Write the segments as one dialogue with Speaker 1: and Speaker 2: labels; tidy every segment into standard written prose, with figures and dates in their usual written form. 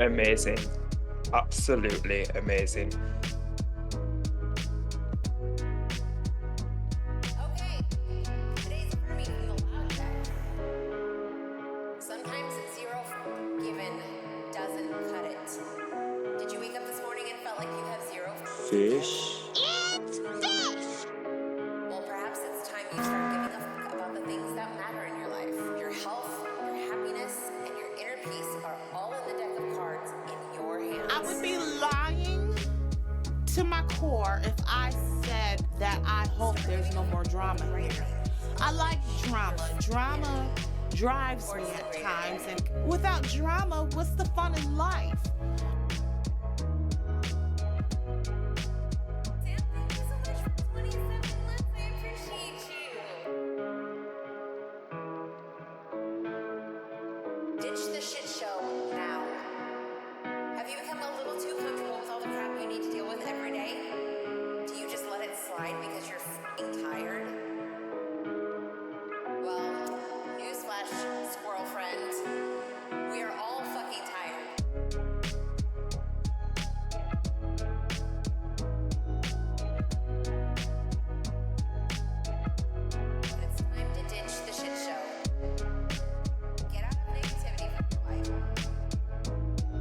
Speaker 1: Amazing. Absolutely amazing.
Speaker 2: Okay, today's for me from the loud guys. Sometimes zero given doesn't cut it. Did you wake up this morning and felt like you have zero to give?
Speaker 1: Fish.
Speaker 2: Well, perhaps it's time you start giving a fuck about the things that matter in your life. Your health, your happiness, and your inner peace are all in the deck of cards in your hands.
Speaker 3: I would be lying to my core if I said that I hope there's no more drama here. I like drama. Drama drives me at times, and without drama, what's the fun in life?
Speaker 2: Sam, thank you so much for 27 months. I appreciate you. Ditch the shit show now. Have you become a little too comfortable with all the crap you need to deal with every day? Do you just let it slide because you're f***ing tired? Well, newsflash, squirrel friends. We are all fucking tired. It's time to ditch the shit show. Get out of negativity from your life.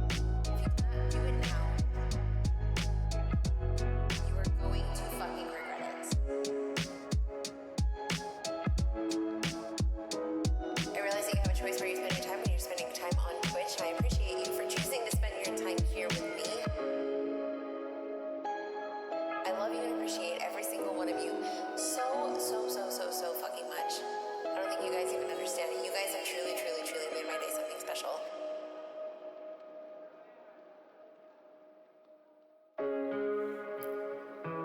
Speaker 2: If you do not do it now, you are going to fucking regret it. I realize that you have a choice where you spend your time when you're spending time on Twitch. I appreciate you for choosing to spend your time here with me. I love you and appreciate every single one of you so fucking much. I don't think you guys even understand it. You guys have truly made my day something special.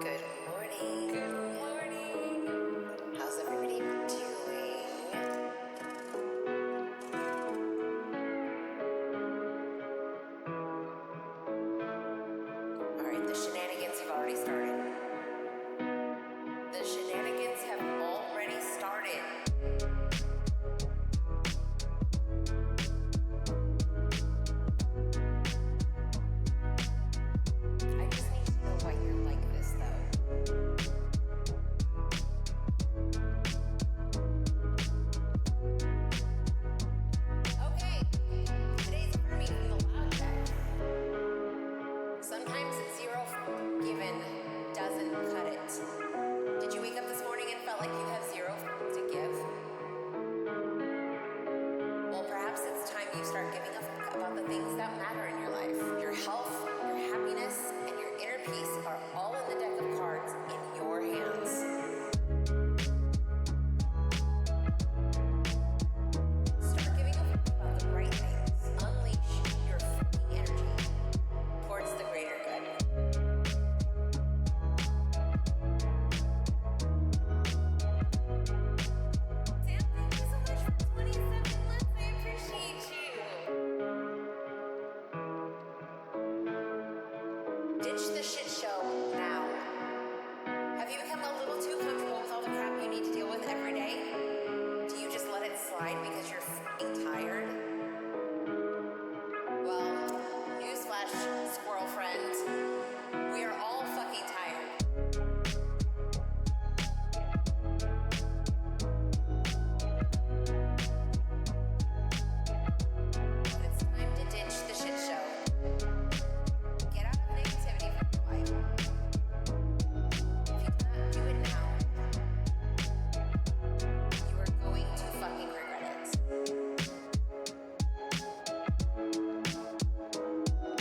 Speaker 2: Good morning. Good morning. How's everybody doing? Alright, the shenanigans have already started. The shenanigans have already started. I just need to know why you're like this, though. Okay, today's for me from the loud guys. Sometimes zero given doesn't cut it. Did you wake up this morning and felt like you have zero to give? Well, perhaps it's time you start giving a fuck about the things that matter in your life. Your health, your happiness, and your inner peace are all in the deck of cards in your hands. Start giving a fuck about the right things. Unleash your fucking energy towards the greater good. Sam, thank you so much for 27 months. I appreciate you. Ditch the shit show now. Have you become a little too comfortable with all the crap you need to deal with every day? Do you just let it slide because you're f***ing tired? Well, newsflash, squirrel friends. We are all fucking tired. It's time to ditch the shit show. Get out of negativity from your life. If you do not do it now, you are going to fucking regret it.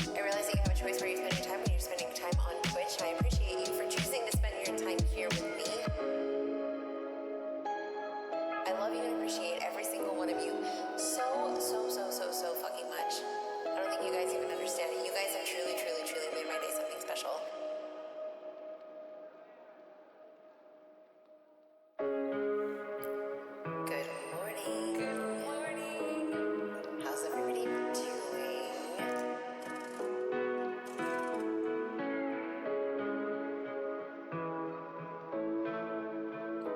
Speaker 2: I realize that you have a choice where you spend your time when you're spending time on Twitch. I appreciate you for choosing to spend your time here with me. I love you and appreciate every single one of you so fucking much. I don't think you guys even understand it. You guys have truly made my day something special. Good morning. Good morning. How's everybody doing?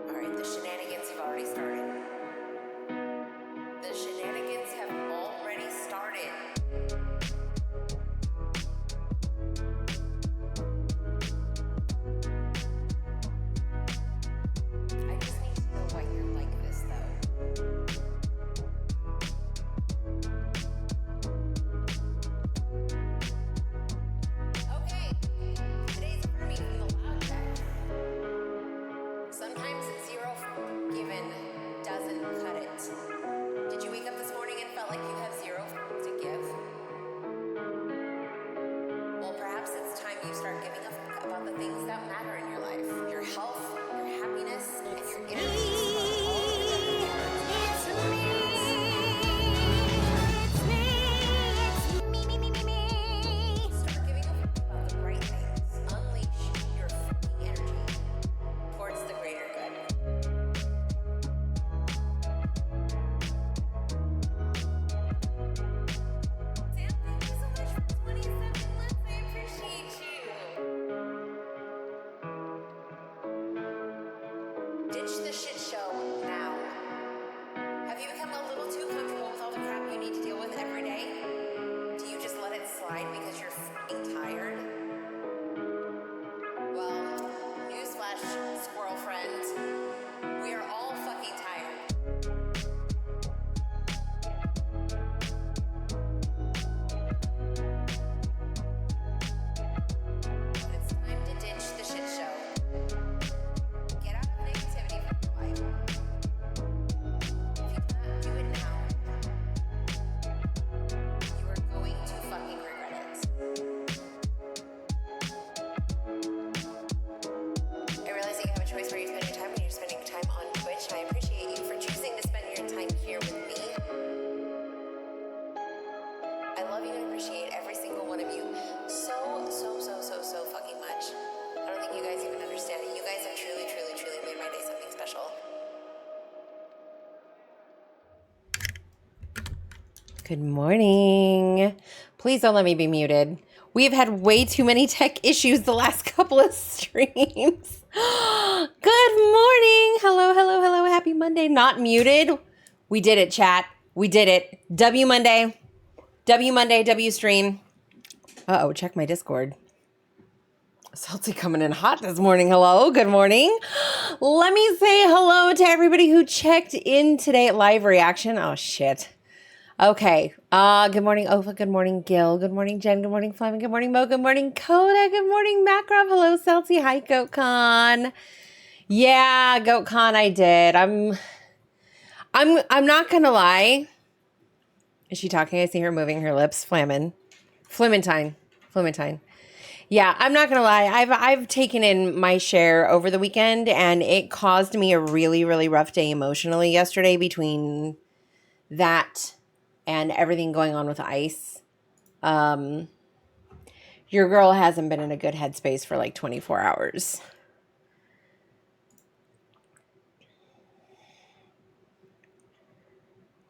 Speaker 2: Alright, the shenanigans have already started. The shenanigans have already started. time you start giving a fuck about the things that matter in your life. Your health, your happiness, and your inner peace. Start giving a fuck about the right things. Unleash your fucking energy towards the greater good. Sam, thank you so much for 27 months. I appreciate you. Ditch the shit show now. Have you become a little too comfortable with all the crap you need to deal with every day? Do you just let it slide because you're fucking tired? Well, newsflash, squirrel friend. We are all fucking tired. It's time to ditch the shit show. Get out of negativity from your life. If you do not do it now, you are going to fucking regret it. I realize that you have a choice where you spend your time when you're spending time on Twitch, and I appreciate you for choosing to spend your time here with me. I love you and appreciate every single one of you so fucking much. I don't think you guys even understand it. You guys have truly made my day something special.
Speaker 4: Good morning. Please don't let me be muted. We've had way too many tech issues the last couple of streams. Good morning. Hello. Happy Monday. Not muted. We did it, chat. We did it. W Monday, W stream. Uh-oh, check my Discord. Salty coming in hot this morning. Hello, good morning. Let me say hello to everybody who checked in today at live reaction. Oh, shit. Okay. Good morning, Ofa. Good morning, Gil. Good morning, Jen. Good morning, Fleming. Good morning, Mo. Good morning, Coda. Good morning, Macrov. Hello, Celsi. Hi, GoatCon. Yeah, GoatCon, I did. I'm not gonna lie. Is she talking? I see her moving her lips. Flementine. Yeah, I'm not gonna lie. I've taken in my share over the weekend, and it caused me a really rough day emotionally yesterday between that and everything going on with ice. Your girl hasn't been in a good headspace for like 24 hours.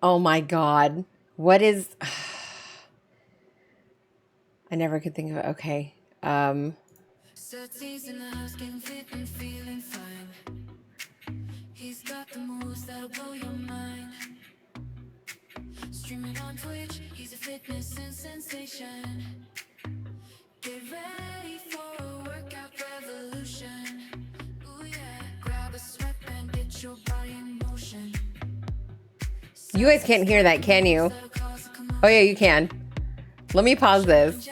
Speaker 4: Oh my God. What is... I never could think of it. Okay.
Speaker 5: He's in the house, getting fit and feeling fine. He's got the moves that'll blow your mind. Streaming on Twitch, he's a fitness sensation. Get ready for a workout revolution. Ooh yeah, grab a sweatband, get your body in motion.
Speaker 4: You guys can't hear that, can you? Oh yeah, you can. Let me pause this.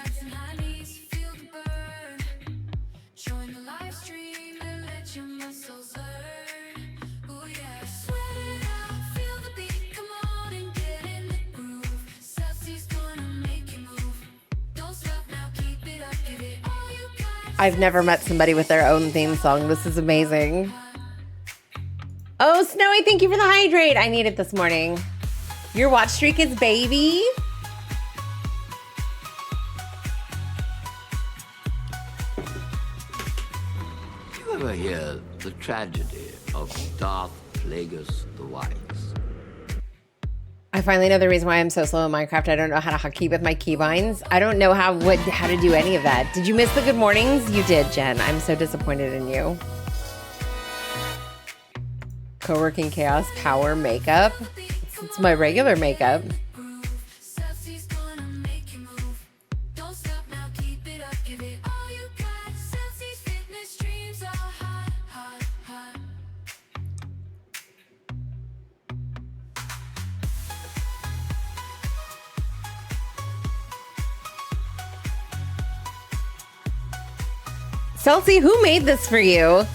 Speaker 4: I've never met somebody with their own theme song. This is amazing. Oh, Snowy, thank you for the hydrate. I need it this morning. Your watch streak is baby.
Speaker 6: You ever hear the tragedy of Darth Plagueis the Wise?
Speaker 4: I finally know the reason why I'm so slow in Minecraft. I don't know how to hotkey with my keybinds. I don't know how to do any of that. Did you miss the good mornings? You did, Jen. I'm so disappointed in you. Co-working chaos, power, makeup. It's my regular makeup. Celsi, who made this for you?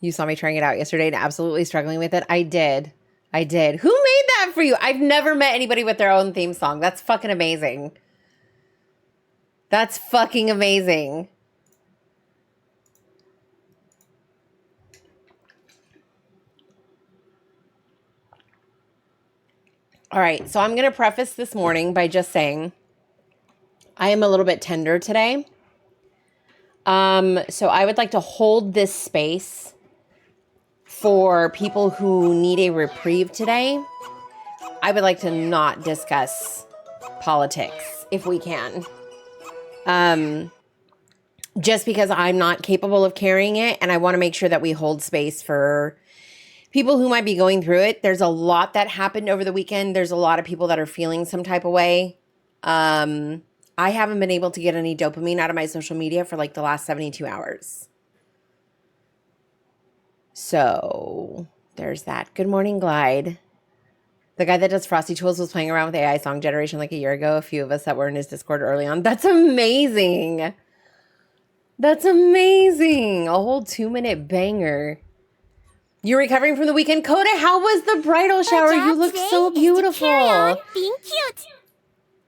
Speaker 4: You saw me trying it out yesterday and absolutely struggling with it. I did. I did. Who made that for you? I've never met anybody with their own theme song. That's fucking amazing. That's fucking amazing. All right, so I'm going to preface this morning by just saying I am a little bit tender today. So I would like to hold this space for people who need a reprieve today. I would like to not discuss politics if we can. Just because I'm not capable of carrying it, and I want to make sure that we hold space for people who might be going through it. There's a lot that happened over the weekend. There's a lot of people that are feeling some type of way. I haven't been able to get any dopamine out of my social media for like the last 72 hours. So there's that. Good morning, Glide. The guy that does Frosty Tools was playing around with AI song generation like a year ago. A few of us that were in his Discord early on. That's amazing. That's amazing. A whole 2-minute banger. You're recovering from the weekend. Coda, how was the bridal shower? You look so beautiful.
Speaker 5: Being cute.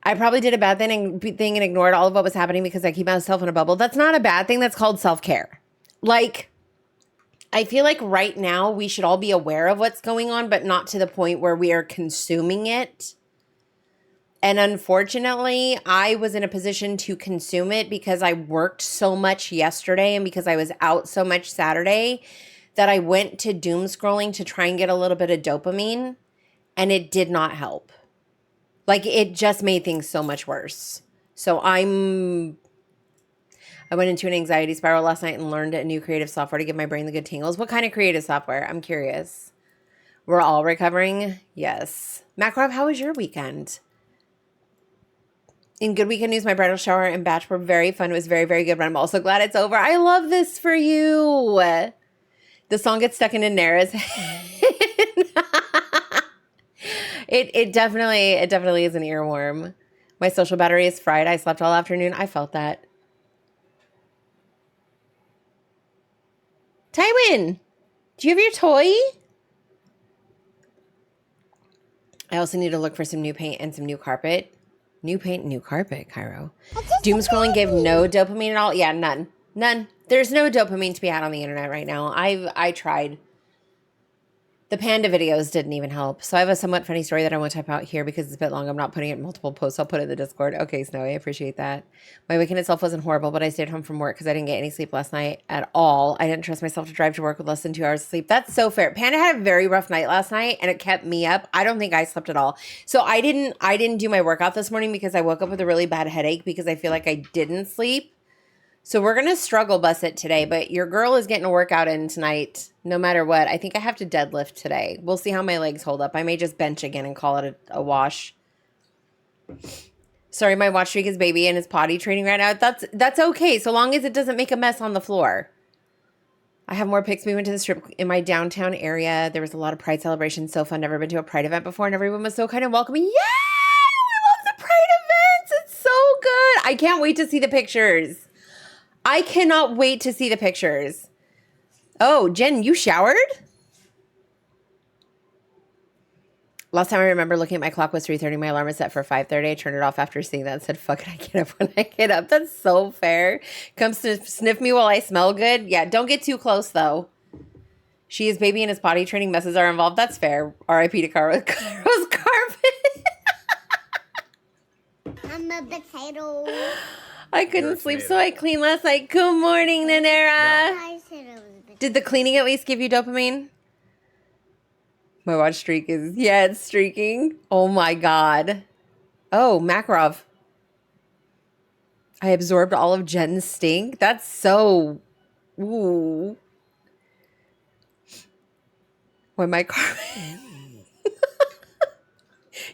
Speaker 4: I probably did a bad thing and ignored all of what was happening because I keep myself in a bubble. That's not a bad thing. That's called self-care. Like, I feel like right now we should all be aware of what's going on, but not to the point where we are consuming it. And unfortunately, I was in a position to consume it because I worked so much yesterday and because I was out so much Saturday that I went to doom scrolling to try and get a little bit of dopamine, and it did not help. Like, it just made things so much worse. So I went into an anxiety spiral last night and learned a new creative software to give my brain the good tingles. What kind of creative software? I'm curious. We're all recovering? Yes. Makarov, how was your weekend? In good weekend news, my bridal shower and batch were very fun. It was very, very good, but I'm also glad it's over. I love this for you. The song gets stuck into Nara's head. It definitely is an earworm. My social battery is fried. I slept all afternoon. I felt that. Tywin, do you have your toy? I also need to look for some new paint and some new carpet. New paint, new carpet, Cairo. Doom scrolling gave no dopamine at all. Yeah, none. None. There's no dopamine to be had on the internet right now. I tried. The panda videos didn't even help. So I have a somewhat funny story that I won't type out here because it's a bit long. I'm not putting it in multiple posts. I'll put it in the Discord. Okay, Snowy, I appreciate that. My weekend itself wasn't horrible, but I stayed home from work because I didn't get any sleep last night at all. I didn't trust myself to drive to work with less than 2 hours of sleep. That's so fair. Panda had a very rough night last night and it kept me up. I don't think I slept at all. So I didn't do my workout this morning because I woke up with a really bad headache because I feel like I didn't sleep. So we're going to struggle bus it today, but your girl is getting a workout in tonight no matter what. I think I have to deadlift today. We'll see how my legs hold up. I may just bench again and call it a wash. Sorry, my watch streak is baby and is potty training right now. That's okay, so long as it doesn't make a mess on the floor. I have more pics. We went to the strip in my downtown area. There was a lot of Pride celebrations. So fun. Never been to a Pride event before, and everyone was so kind of welcoming. Yay! I love the Pride events. It's so good. I can't wait to see the pictures. I cannot wait to see the pictures. Oh, Jen, you showered? Last time I remember looking at my clock was 3:30. My alarm was set for 5:30. I turned it off after seeing that and said, fuck it, I get up when I get up. That's so fair. Comes to sniff me while I smell good. Yeah, don't get too close, though. She is baby and his potty training messes are involved. That's fair. R.I.P. to Carlos Carpet.
Speaker 5: I'm a potato.
Speaker 4: I couldn't sleep, so I cleaned last night. Good morning, Nanera.
Speaker 5: I said I was a potato.
Speaker 4: Did the cleaning at least give you dopamine? My watch streak is, yeah, it's streaking. Oh my God. Oh, Makarov. I absorbed all of Jen's stink. That's so, ooh. When my car...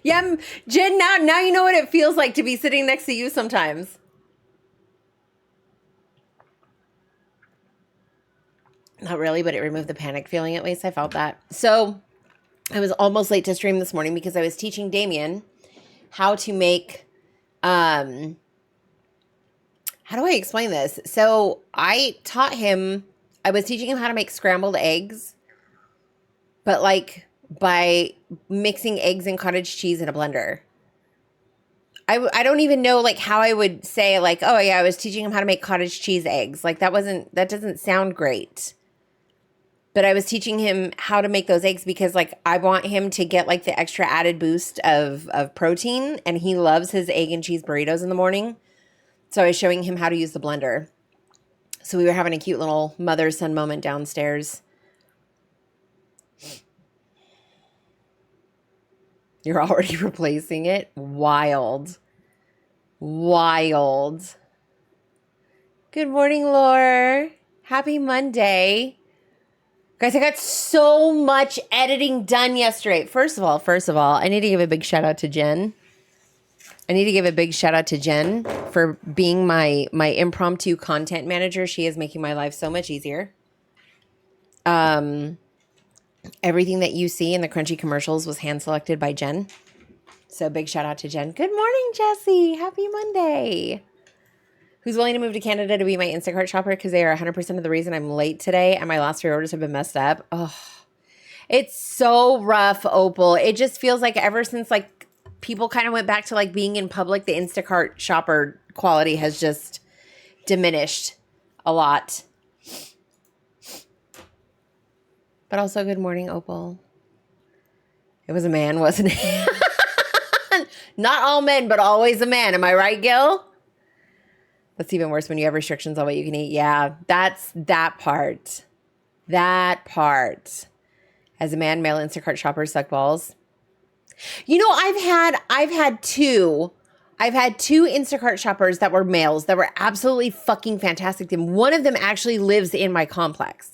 Speaker 4: Yeah, Jen, now you know what it feels like to be sitting next to you sometimes. Not really, but it removed the panic feeling at least. I felt that. So I was almost late to stream this morning because I was teaching Damien how to make, how do I explain this? So I taught him I was teaching him how to make scrambled eggs, but like by mixing eggs and cottage cheese in a blender. I don't even know like how I would say like, oh yeah, I was teaching him how to make cottage cheese eggs. Like that doesn't sound great. But I was teaching him how to make those eggs because like I want him to get like the extra added boost of protein, and he loves his egg and cheese burritos in the morning. So I was showing him how to use the blender. So we were having a cute little mother-son moment downstairs. You're already replacing it? Wild. Wild. Good morning, Laura. Happy Monday. Guys, I got so much editing done yesterday. First of all, I need to give a big shout out to Jen. For being my impromptu content manager. She is making my life so much easier. Everything that you see in the crunchy commercials was hand selected by Jen. So big shout out to Jen. Good morning, Jessie. Happy Monday. Who's willing to move to Canada to be my Instacart shopper because they are 100% of the reason I'm late today and my last 3 orders have been messed up. Oh, it's so rough, Opal. It just feels like ever since like people kind of went back to like being in public, the Instacart shopper quality has just diminished a lot. But also, good morning, Opal. It was a man, wasn't it? Not all men, but always a man. Am I right, Gil? That's even worse when you have restrictions on what you can eat. Yeah, that's that part. That part. As a man, male Instacart shoppers suck balls. You know, I've had two Instacart shoppers that were males that were absolutely fucking fantastic. And one of them actually lives in my complex.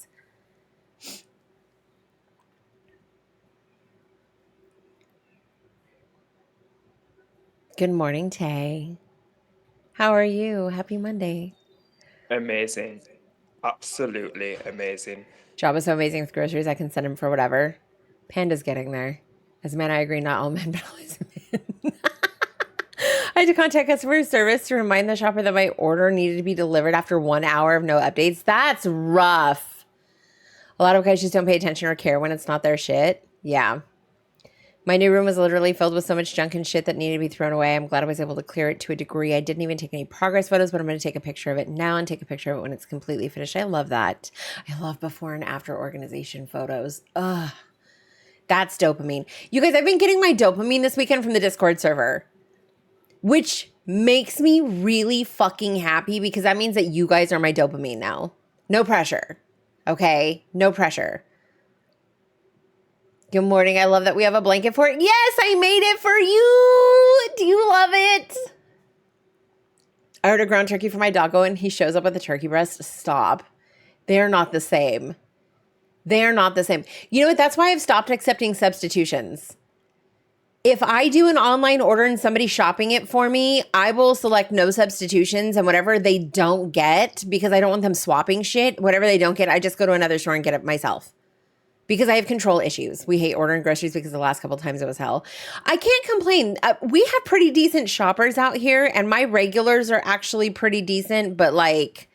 Speaker 4: Good morning, Tay. How are you? Happy Monday.
Speaker 1: Amazing. Absolutely amazing.
Speaker 4: Job is so amazing with groceries. I can send him for whatever. Panda's getting there. As a man, I agree, not all men, but always men. I had to contact customer service to remind the shopper that my order needed to be delivered after 1 hour of no updates. That's rough. A lot of guys just don't pay attention or care when it's not their shit. Yeah. My new room was literally filled with so much junk and shit that needed to be thrown away. I'm glad I was able to clear it to a degree. I didn't even take any progress photos, but I'm going to take a picture of it now and take a picture of it when it's completely finished. I love that. I love before and after organization photos. Ugh. That's dopamine. You guys, I've been getting my dopamine this weekend from the Discord server, which makes me really fucking happy because that means that you guys are my dopamine now. No pressure. Okay? No pressure. Good morning. I love that we have a blanket for it. Yes, I made it for you. Do you love it? I ordered ground turkey for my doggo and he shows up with a turkey breast. Stop. They're not the same. They're not the same. You know what? That's why I've stopped accepting substitutions. If I do an online order and somebody's shopping it for me, I will select no substitutions, and whatever they don't get, because I don't want them swapping shit, whatever they don't get, I just go to another store and get it myself. Because I have control issues. We hate ordering groceries because the last couple of times it was hell. I can't complain. We have pretty decent shoppers out here, and my regulars are actually pretty decent, but like,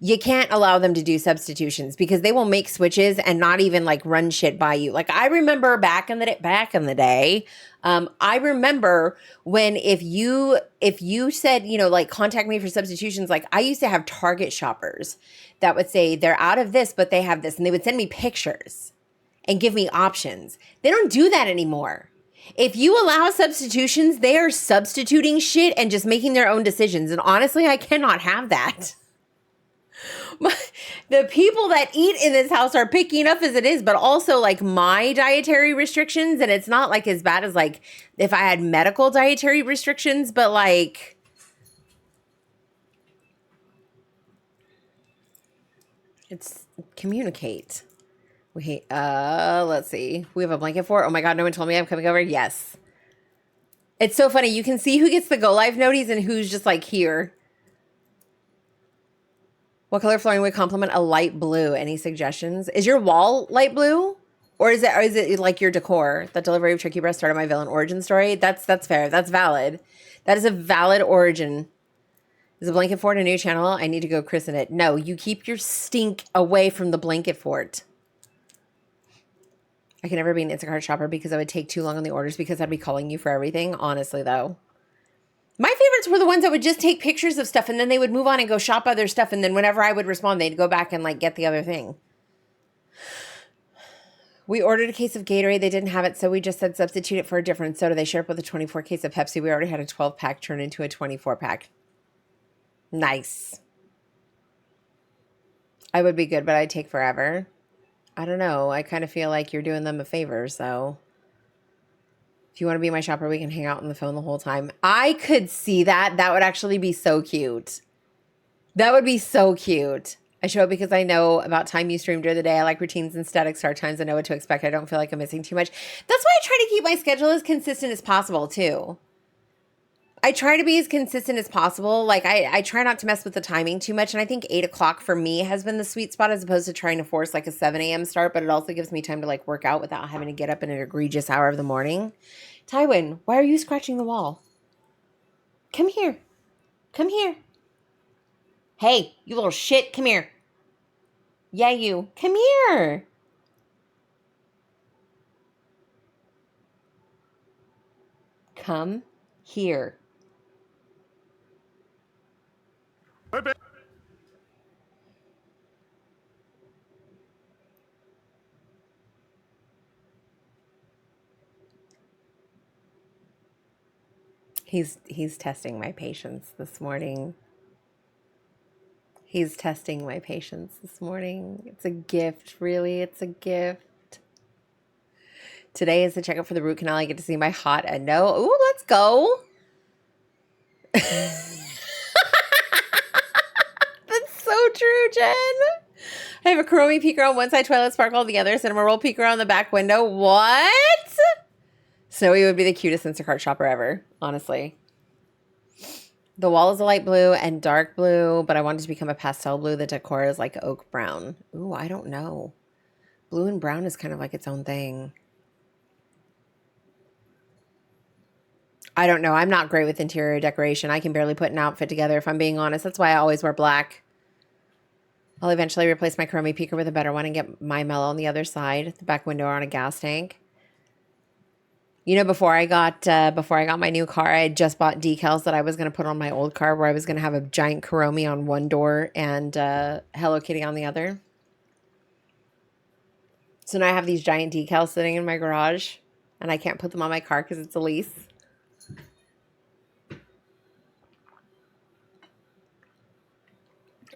Speaker 4: you can't allow them to do substitutions because they will make switches and not even like run shit by you. Like I remember back in the day, I remember when if you said, you know, like contact me for substitutions, like I used to have Target shoppers that would say they're out of this, but they have this, and they would send me pictures and give me options. They don't do that anymore. If you allow substitutions, they are substituting shit and just making their own decisions. And honestly, I cannot have that. The people that eat in this house are picky enough as it is, but also like my dietary restrictions, and it's not like as bad as like if I had medical dietary restrictions, but like it's communicate. Let's see. We have a blanket for it. Oh my God, no one told me I'm coming over. Yes. It's so funny. You can see who gets the go live noties and who's just like here. What color flooring would complement a light blue? Any suggestions? Is your wall light blue? Or is it like your decor? That delivery of turkey breast started my villain origin story? That's fair. That's valid. That is a valid origin. Is the blanket fort a new channel? I need to go christen it. No, you keep your stink away from the blanket fort. I can never be an Instacart shopper because I would take too long on the orders because I'd be calling you for everything. Honestly, though. My favorites were the ones that would just take pictures of stuff and then they would move on and go shop other stuff. And then whenever I would respond, they'd go back and like get the other thing. We ordered a case of Gatorade. They didn't have it. So we just said substitute it for a different soda. They showed up with a 24 case of Pepsi. We already had a 12 pack turn into a 24 pack. Nice. I would be good, but I'd take forever. I don't know. I kind of feel like you're doing them a favor. So if you want to be my shopper, we can hang out on the phone the whole time. I could see that. That would actually be so cute. That would be so cute. I show up because I know about time you stream during the day. I like routines and static start times. I know what to expect. I don't feel like I'm missing too much. That's why I try to keep my schedule as consistent as possible, too. I try to be as consistent as possible. Like, I try not to mess with the timing too much. And I think 8 o'clock for me has been the sweet spot as opposed to trying to force like a 7 a.m. start. But it also gives me time to like work out without having to get up in an egregious hour of the morning. Tywin, why are you scratching the wall? Come here. Come here. Hey, you little shit. Come here. Yeah, you. Come here. Come here. He's testing my patience this morning. He's testing my patience this morning. It's a gift, really. It's a gift. Today is the checkup for the root canal. I get to see my hot endo. Ooh, let's go. That's so true, Jen. I have a Kuromi peeker on one side, toilet sparkle on the other, cinema roll peeker on the back window. What? Snowy would be the cutest Instacart shopper ever, honestly. The wall is a light blue and dark blue, but I wanted to become a pastel blue. The decor is like oak brown. Ooh, I don't know. Blue and brown is kind of like its own thing. I don't know. I'm not great with interior decoration. I can barely put an outfit together, if I'm being honest. That's why I always wear black. I'll eventually replace my Kuromi peeker with a better one and get my mellow on the other side. The back window on a gas tank. You know, before I got my new car, I had just bought decals that I was going to put on my old car where I was going to have a giant Kuromi on one door and Hello Kitty on the other. So now I have these giant decals sitting in my garage and I can't put them on my car because it's a lease.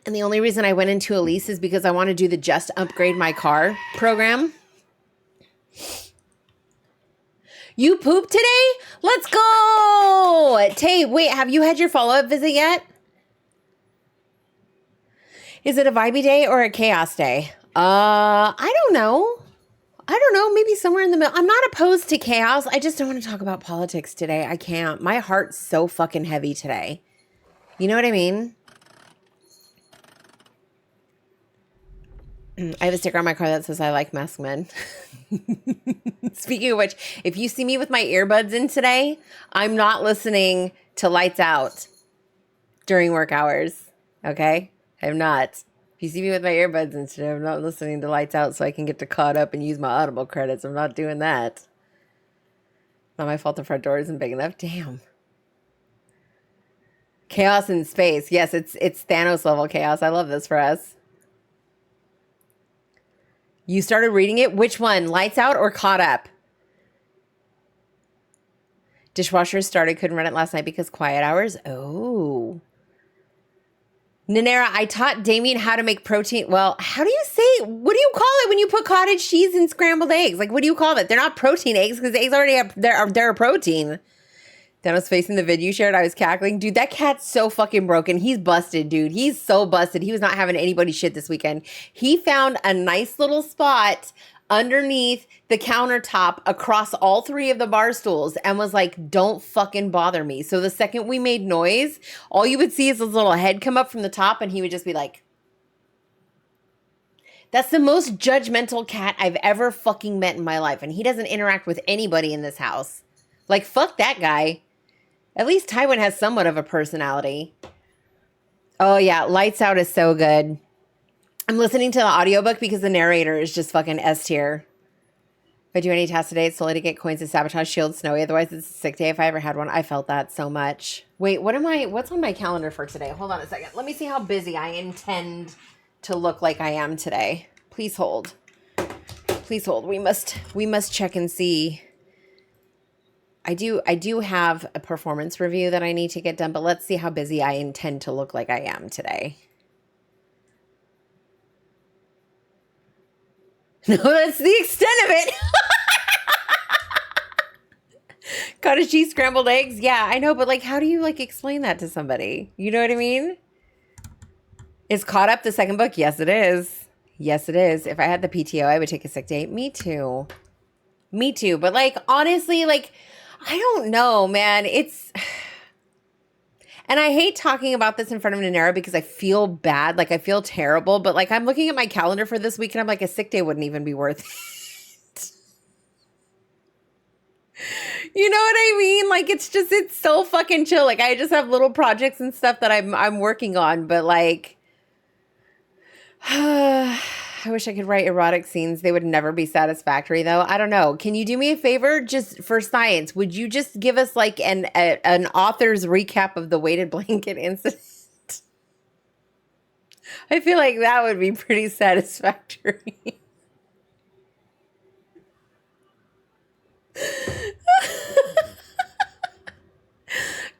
Speaker 4: And the only reason I went into a lease is because I want to do the Just Upgrade My Car program. You pooped today? Let's go! Tay, wait, have you had your follow-up visit yet? Is it a vibey day or a chaos day? I don't know. Maybe somewhere in the middle. I'm not opposed to chaos. I just don't want to talk about politics today. I can't. My heart's so fucking heavy today. You know what I mean? I have a sticker on my car that says I like masked men. Speaking of which, if you see me with my earbuds in today, I'm not listening to Lights Out during work hours. Okay? I'm not. If you see me with my earbuds in today, I'm not listening to Lights Out so I can get to caught up and use my Audible credits. I'm not doing that. Not my fault the front door isn't big enough. Damn. Chaos in space. Yes, it's Thanos level chaos. I love this for us. You started reading it? Which one? Lights Out or Caught Up? Dishwasher started, couldn't run it last night because quiet hours. Oh. Nanera, I taught Damien how to make protein. Well, how do you say, what do you call it when you put cottage cheese in scrambled eggs? Like, what do you call it? They're not protein eggs because eggs already have, they're a protein. Then I was facing the vid you shared. I was cackling. Dude, that cat's so fucking broken. He's busted, dude. He's so busted. He was not having anybody shit this weekend. He found a nice little spot underneath the countertop across all 3 of the bar stools and was like, don't fucking bother me. So the second we made noise, all you would see is his little head come up from the top and he would just be like, that's the most judgmental cat I've ever fucking met in my life. And he doesn't interact with anybody in this house. Like, fuck that guy. At least Tywin has somewhat of a personality. Oh yeah, Lights Out is so good. I'm listening to the audiobook because the narrator is just fucking S tier. If I do any tasks today, it's solely to get coins to sabotage Shield Snowy. Otherwise, it's a sick day if I ever had one. I felt that so much. Wait, what's on my calendar for today? Hold on a second. Let me see how busy I intend to look like I am today. Please hold. Please hold. We must check and see. I do have a performance review that I need to get done, but let's see how busy I intend to look like I am today. No, that's the extent of it. Cottage cheese, scrambled eggs. Yeah, I know, but like, how do you like explain that to somebody? You know what I mean? Is Caught Up the second book? Yes, it is. Yes, it is. If I had the PTO, I would take a sick day. Me too. Me too. But like, honestly, like, I don't know, man. It's, and I hate talking about this in front of Nanera because I feel bad. Like, I feel terrible. But like, I'm looking at my calendar for this week and I'm like, a sick day wouldn't even be worth it. You know what I mean? Like, it's so fucking chill. Like, I just have little projects and stuff that I'm working on, but like, I wish I could write erotic scenes. They would never be satisfactory though. I don't know. Can you do me a favor? Just for science, would you just give us like an author's recap of the weighted blanket incident? I feel like that would be pretty satisfactory.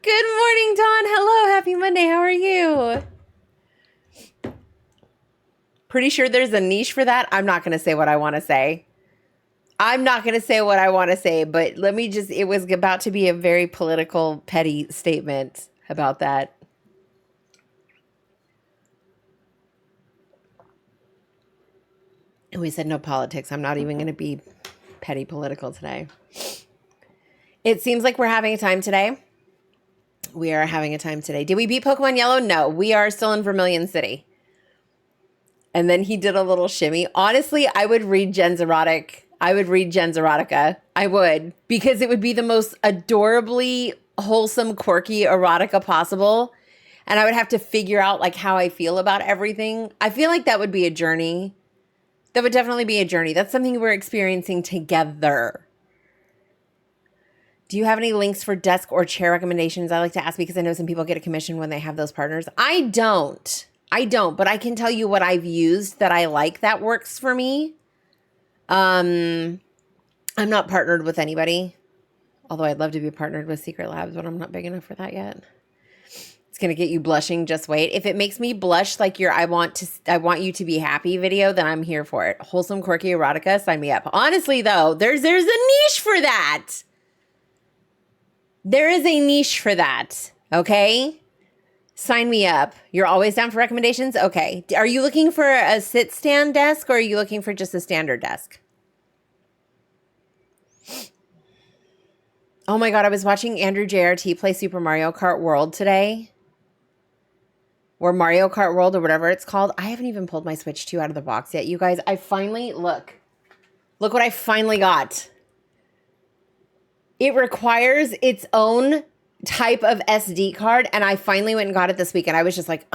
Speaker 4: Good morning, Dawn. Hello. Happy Monday. How are you? Pretty sure there's a niche for that. I'm not going to say what I want to say. I'm not going to say what I want to say, but let me just, it was about to be a very political, petty statement about that. And we said no politics. I'm not even going to be petty political today. It seems like we're having a time today. We are having a time today. Did we beat Pokemon Yellow? No, we are still in Vermilion City. And then he did a little shimmy. Honestly, I would read Jen's erotica. I would, because it would be the most adorably wholesome, quirky erotica possible. And I would have to figure out like how I feel about everything. I feel like that would be a journey. That would definitely be a journey. That's something we're experiencing together. Do you have any links for desk or chair recommendations? I like to ask because I know some people get a commission when they have those partners. I don't, but I can tell you what I've used that I like that works for me. I'm not partnered with anybody, although I'd love to be partnered with Secret Labs, but I'm not big enough for that yet. It's going to get you blushing. Just wait. If it makes me blush like your I want you to be happy video, then I'm here for it. Wholesome, quirky erotica, sign me up. Honestly though, there's a niche for that. There is a niche for that, okay? Sign me up. You're always down for recommendations? Okay. Are you looking for a sit-stand desk or are you looking for just a standard desk? Oh my God, I was watching Andrew JRT play Super Mario Kart World today. Or Mario Kart World or whatever it's called. I haven't even pulled my Switch 2 out of the box yet. You guys, I finally, look what I finally got. It requires its own type of SD card, and I finally went and got it this week, and I was just like,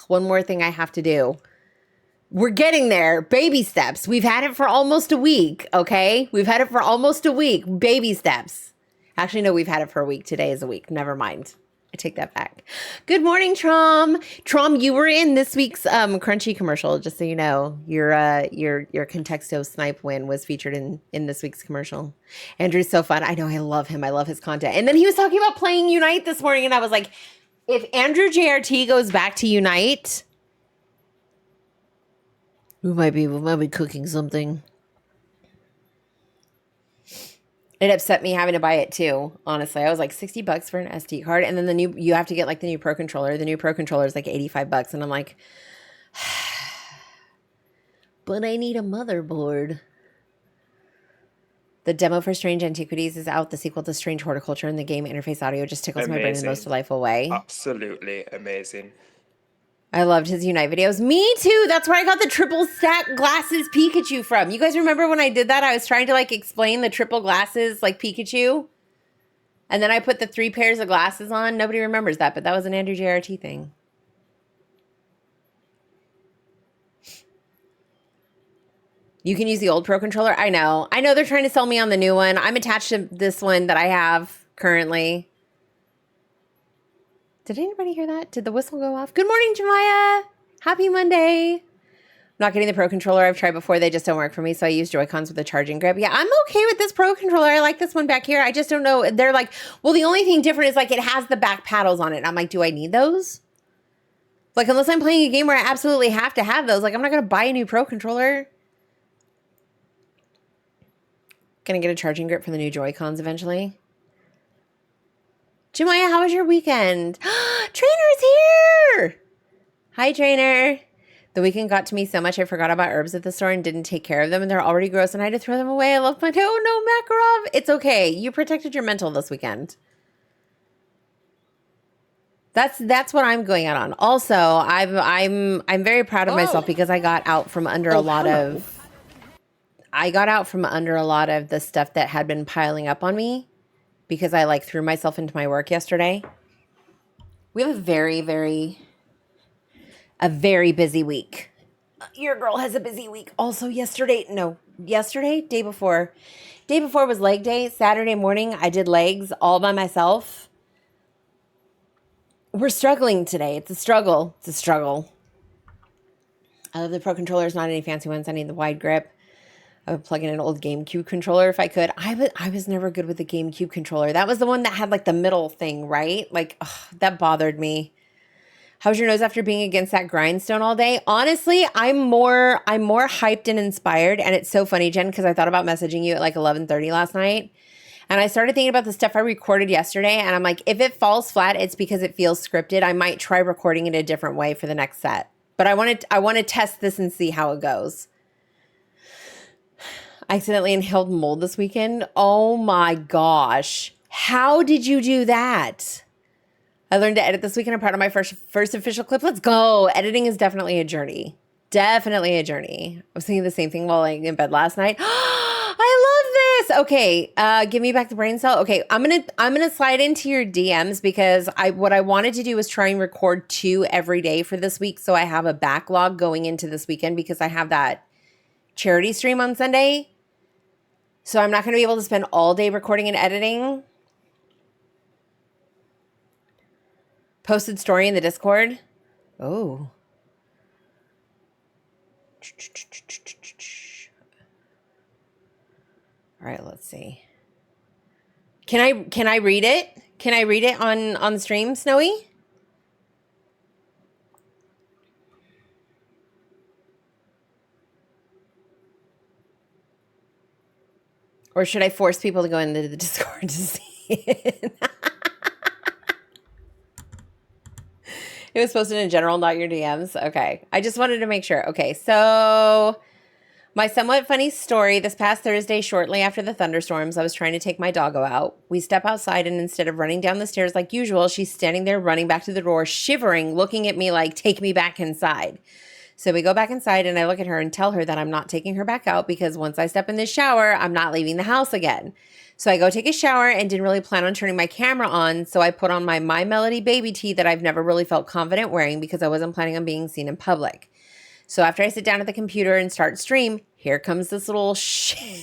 Speaker 4: one more thing I have to do. We're getting there. Baby steps. We've had it for almost a week, okay? We've had it for almost a week. Baby steps. Actually, no, we've had it for a week. Today is a week. Never mind. I take that back. Good morning, Trom. Trom, you were in this week's Crunchy commercial, just so you know. Your Contexto Snipe win was featured in this week's commercial. Andrew's so fun. I know, I love him. I love his content. And then he was talking about playing Unite this morning, and I was like, if Andrew JRT goes back to Unite, we might be cooking something. It upset me having to buy it too, honestly. I was like $60 for an SD card. And then you have to get like the new Pro Controller. The new Pro Controller is like $85. And I'm like, but I need a motherboard. The demo for Strange Antiquities is out. The sequel to Strange Horticulture and the game interface audio just tickles my brain in the most delightful way.
Speaker 1: Absolutely amazing.
Speaker 4: I loved his Unite videos. Me too. That's where I got the triple stack glasses Pikachu from. You guys remember when I did that? I was trying to like explain the triple glasses like Pikachu. And then I put the 3 pairs of glasses on. Nobody remembers that, but that was an Andrew JRT thing. You can use the old Pro controller. I know they're trying to sell me on the new one. I'm attached to this one that I have currently. Did anybody hear that? Did the whistle go off? Good morning, Jemiah. Happy Monday. I'm not getting the Pro controller. I've tried before. They just don't work for me. So I use Joy-Cons with a charging grip. Yeah, I'm okay with this Pro controller. I like this one back here. I just don't know. They're like, well, the only thing different is like it has the back paddles on it. And I'm like, do I need those? Like, unless I'm playing a game where I absolutely have to have those, like, I'm not going to buy a new Pro controller. Gonna get a charging grip for the new Joy-Cons eventually. Jemiah, how was your weekend? Trainer's here! Hi, Trainer. The weekend got to me so much I forgot about herbs at the store and didn't take care of them, and they're already gross and I had to throw them away. I love my... Oh, no, Makarov. It's okay. You protected your mental this weekend. That's what I'm going out on. Also, I'm very proud of myself because I got out from under a lot of the stuff that had been piling up on me because I like threw myself into my work yesterday. We have a very busy week. Your girl has a busy week. Also yesterday, day before was leg day. Saturday morning, I did legs all by myself. We're struggling today. It's a struggle. I love the Pro controllers, not any fancy ones. I need the wide grip. I would plug in an old GameCube controller if I could. I was never good with the GameCube controller. That was the one that had like the middle thing, right? Like, ugh, that bothered me. How's your nose after being against that grindstone all day? Honestly, I'm more hyped and inspired. And it's so funny, Jen, because I thought about messaging you at like 11:30 last night. And I started thinking about the stuff I recorded yesterday. And I'm like, if it falls flat, it's because it feels scripted. I might try recording it a different way for the next set. But I want to test this and see how it goes. I accidentally inhaled mold this weekend. Oh my gosh. How did you do that? I learned to edit this weekend. I'm proud of my first official clip. Let's go. Editing is definitely a journey. Definitely a journey. I was thinking the same thing while laying in bed last night. I love this. Okay, give me back the brain cell. Okay, I'm gonna slide into your DMs because what I wanted to do was try and record 2 every day for this week, so I have a backlog going into this weekend because I have that charity stream on Sunday. So I'm not going to be able to spend all day recording and editing. Posted story in the Discord. Oh. All right, let's see. Can I read it? Can I read it on stream, Snowy? Or should I force people to go into the Discord to see it? It was posted in general, not your DMs. Okay. I just wanted to make sure. Okay. So my somewhat funny story this past Thursday, shortly after the thunderstorms, I was trying to take my doggo out. We step outside and instead of running down the stairs like usual, she's standing there running back to the door, shivering, looking at me like, take me back inside. So we go back inside and I look at her and tell her that I'm not taking her back out because once I step in this shower, I'm not leaving the house again. So I go take a shower and didn't really plan on turning my camera on. So I put on my Melody baby tee that I've never really felt confident wearing because I wasn't planning on being seen in public. So after I sit down at the computer and start stream, here comes this little Shatheed,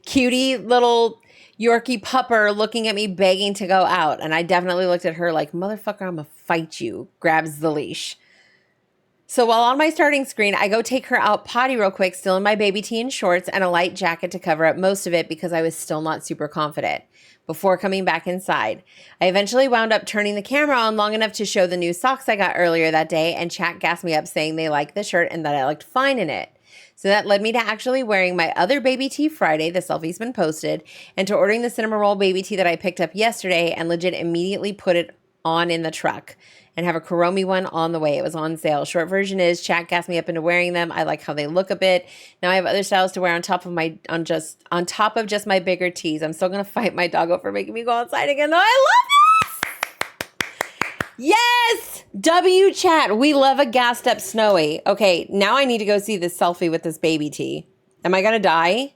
Speaker 4: cutie little Yorkie pupper looking at me begging to go out. And I definitely looked at her like, motherfucker, I'm gonna fight you. Grabs the leash. So while on my starting screen, I go take her out potty real quick, still in my baby tee and shorts and a light jacket to cover up most of it because I was still not super confident before coming back inside. I eventually wound up turning the camera on long enough to show the new socks I got earlier that day, and chat gassed me up saying they liked the shirt and that I looked fine in it. So that led me to actually wearing my other baby tee Friday, the selfie's been posted, and to ordering the cinnamon roll baby tee that I picked up yesterday and legit immediately put it on in the truck and have a Kuromi one on the way. It was on sale. Short version is chat gassed me up into wearing them. I like how they look a bit. Now I have other styles to wear on top of just my bigger tees. I'm still gonna fight my doggo for making me go outside again though. I love this! Yes! W chat. We love a gassed up Snowy. Okay, now I need to go see this selfie with this baby tee. Am I gonna die?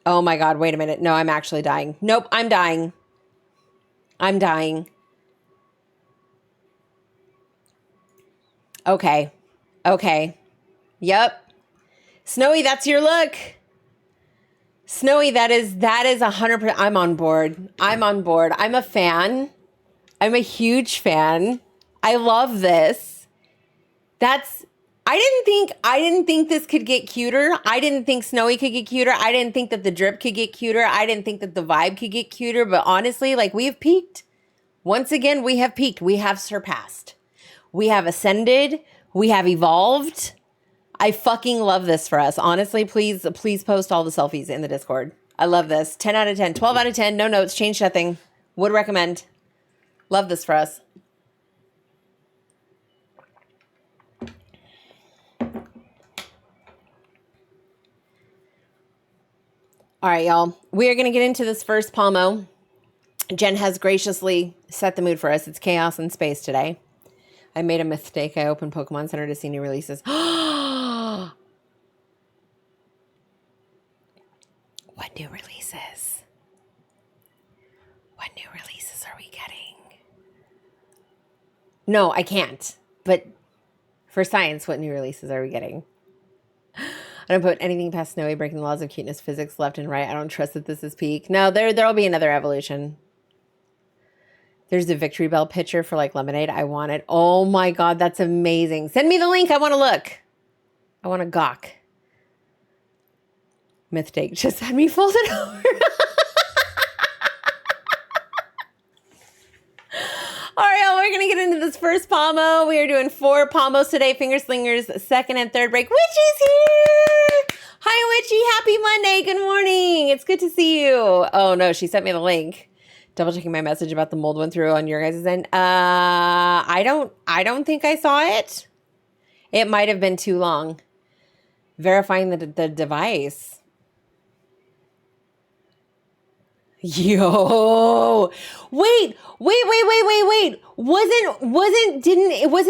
Speaker 4: Oh my God, wait a minute. No, I'm actually dying. Nope, I'm dying. I'm dying. Okay. Yep. Snowy, that's your look. Snowy, that is 100%. I'm on board. I'm on board. I'm a fan. I'm a huge fan. I love this. I didn't think this could get cuter. I didn't think Snowy could get cuter. I didn't think that the drip could get cuter. I didn't think that the vibe could get cuter. But honestly, like, we have peaked. Once again, we have peaked. We have surpassed. We have ascended. We have evolved. I fucking love this for us. Honestly, please post all the selfies in the Discord. I love this. 10 out of 10. 12 out of 10. No notes. Change nothing. Would recommend. Love this for us. All right, y'all. We are going to get into this first Pomo. Jen has graciously set the mood for us. It's chaos in space today. I made a mistake. I opened Pokemon Center to see new releases. What new releases? What new releases are we getting? No, I can't. But for science, what new releases are we getting? I don't put anything past Snowy breaking the laws of cuteness physics left and right. I don't trust that this is peak. No, there'll be another evolution. There's a Victory Bell picture for like lemonade. I want it. Oh my God, that's amazing. Send me the link. I want to look. I want to gawk. Mistake just had me folded over. All right, y'all, we're going to get into this first Pomo. We are doing 4 Pomos today. Finger Slingers, second and third break. Witchy's here. Hi, Witchy. Happy Monday. Good morning. It's good to see you. Oh, no, she sent me the link. Double checking my message about the mold went through on your guys' end. I don't think I saw it. It might have been too long. Verifying the device. Yo, wait. Wasn't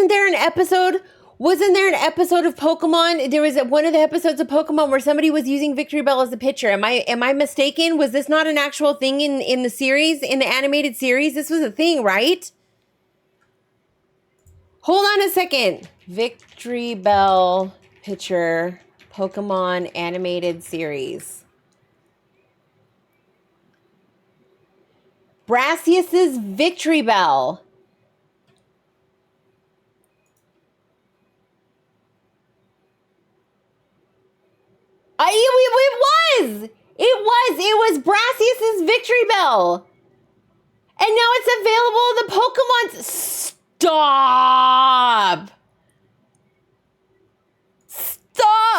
Speaker 4: there an episode? Wasn't there an episode of Pokemon? There was one of the episodes of Pokemon where somebody was using Victory Bell as a picture. Am I mistaken? Was this not an actual thing in the series, in the animated series? This was a thing, right? Hold on a second. Victory Bell picture, Pokemon animated series. Brassius's Victory Bell. It was Brassius's Victory Bell. And now it's available in the Pokemon. Stop.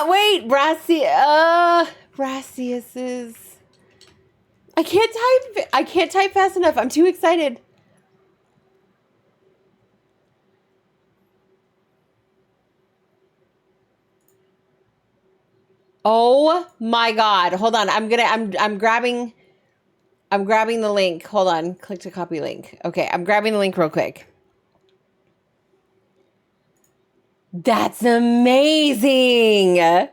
Speaker 4: Wait, Brassius's. I can't type fast enough. I'm too excited. Oh my God. Hold on. I'm grabbing the link. Hold on. Click to copy link. Okay, I'm grabbing the link real quick. That's amazing.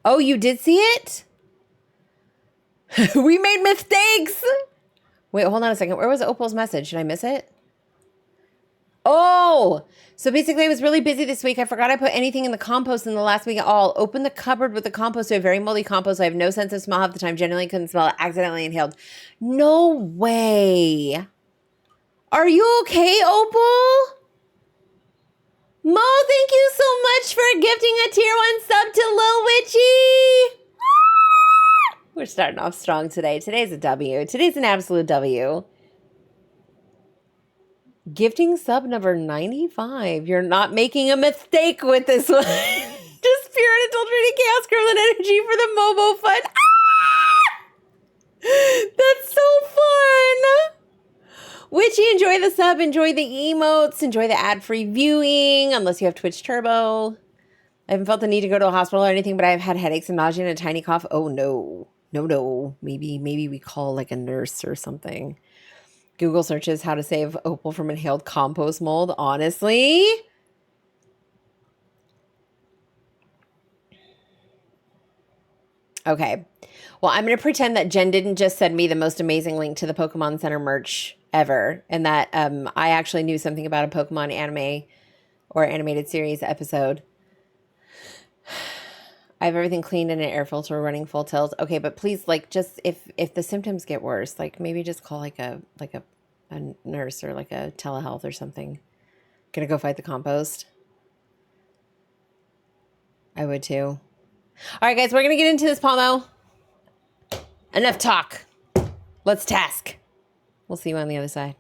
Speaker 4: Oh, you did see it? We made mistakes. Wait, hold on a second. Where was Opal's message? Did I miss it? Oh, so basically I was really busy this week. I forgot I put anything in the compost in the last week at all. Opened the cupboard with the compost to a very moldy compost. I have no sense of smell half the time. Generally couldn't smell it. Accidentally inhaled. No way. Are you okay, Opal? Mo, thank you so much for gifting a tier 1 sub to Lil Witchy. We're starting off strong today. Today's a W. Today's an absolute W. Gifting sub number 95. You're not making a mistake with this one. Just pure and adulterated chaos gremlin energy for the Momo fun. That's so fun. Witchy, enjoy the sub, enjoy the emotes, enjoy the ad-free viewing, unless you have Twitch Turbo. I haven't felt the need to go to a hospital or anything, but I've had headaches and nausea and a tiny cough. Oh, no. No. Maybe we call like a nurse or something. Google searches how to save Opal from inhaled compost mold. Honestly. Okay. Well, I'm going to pretend that Jen didn't just send me the most amazing link to the Pokemon Center merch ever, and that I actually knew something about a Pokemon anime or animated series episode. I have everything cleaned and an air filter running full tilt. Okay, but please, like, just if the symptoms get worse, like maybe just call a nurse or like a telehealth or something. Gonna go fight the compost. I would too. All right, guys, we're gonna get into this, Pomo. Enough talk. Let's task. We'll see you on the other side.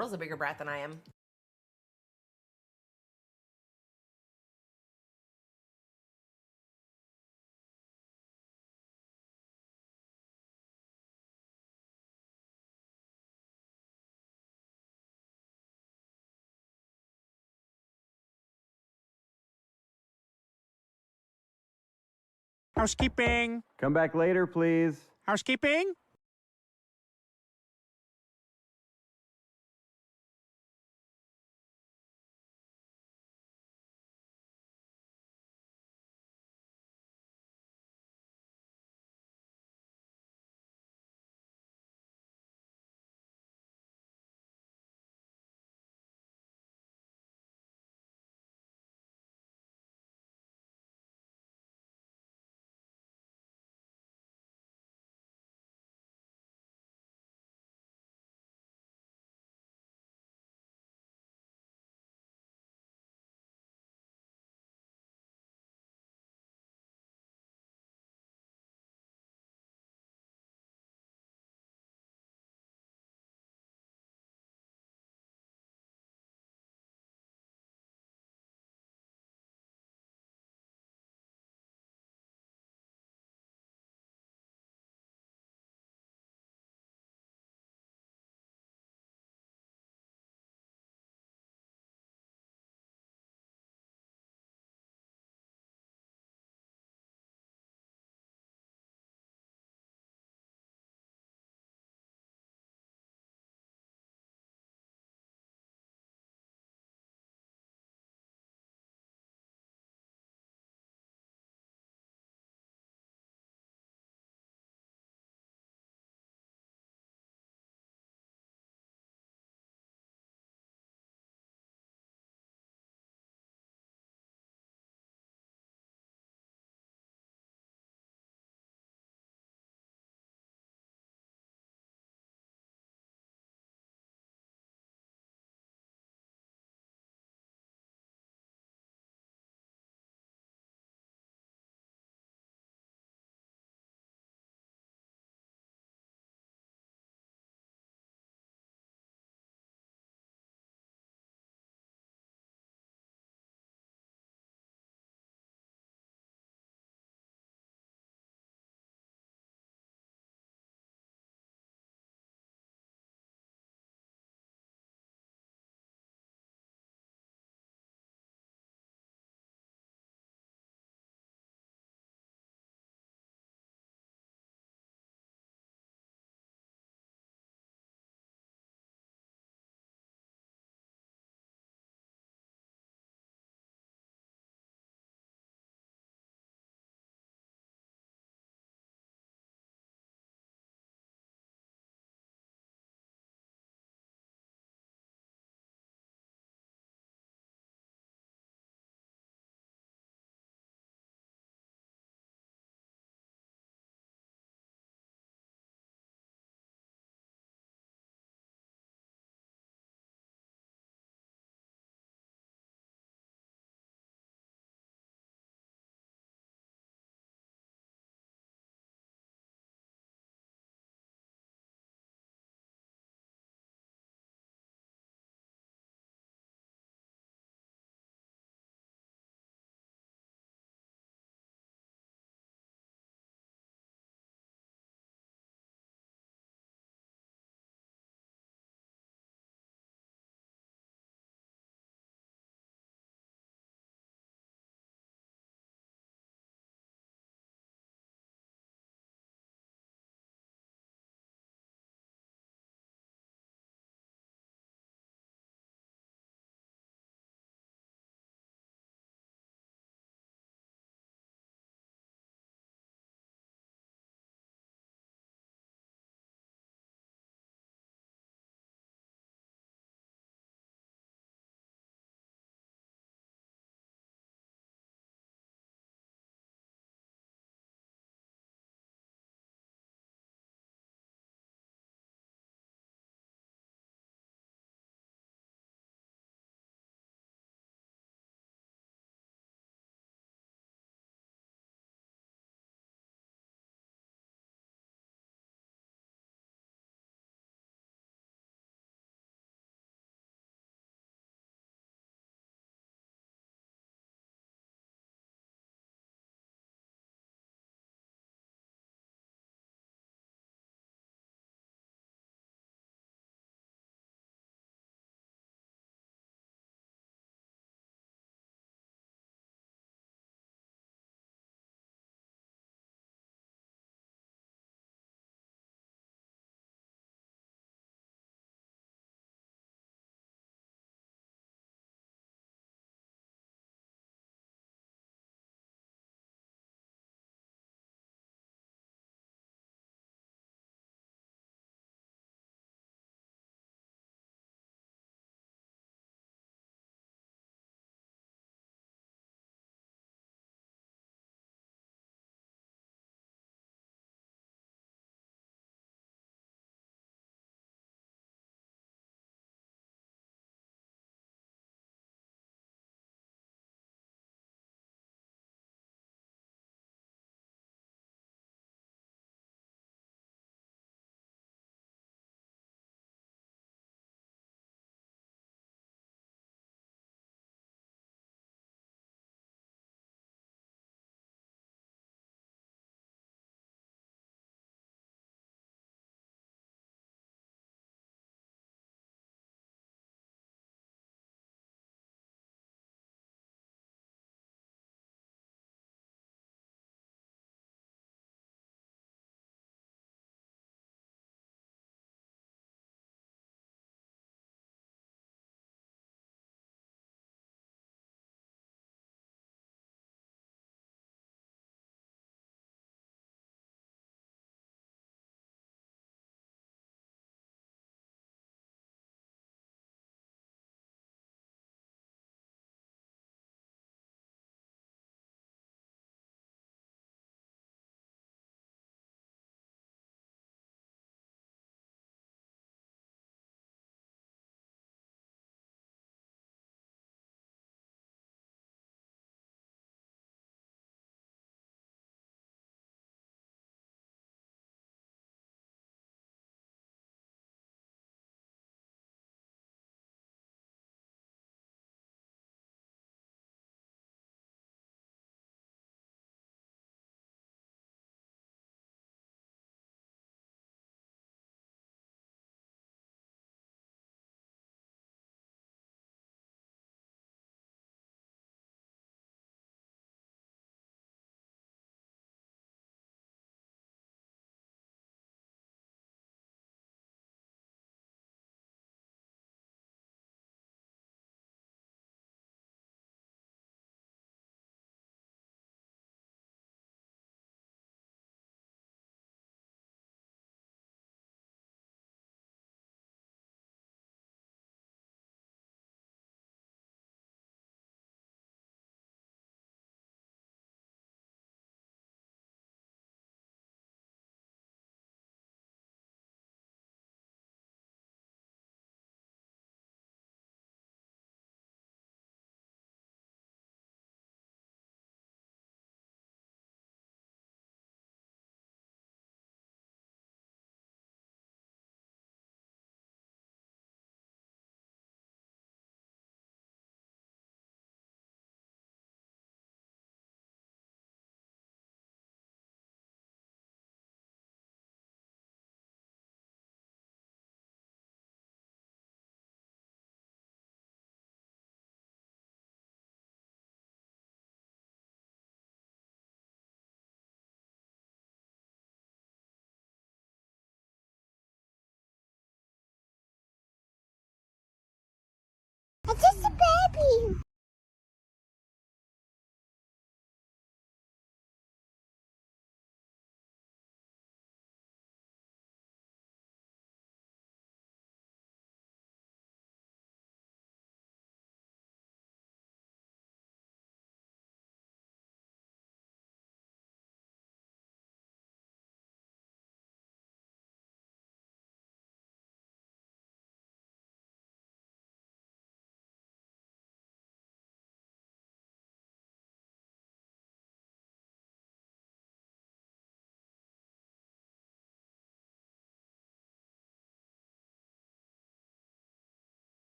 Speaker 4: Girl's a bigger brat than I am.
Speaker 7: Housekeeping.
Speaker 8: Come back later, please.
Speaker 7: Housekeeping.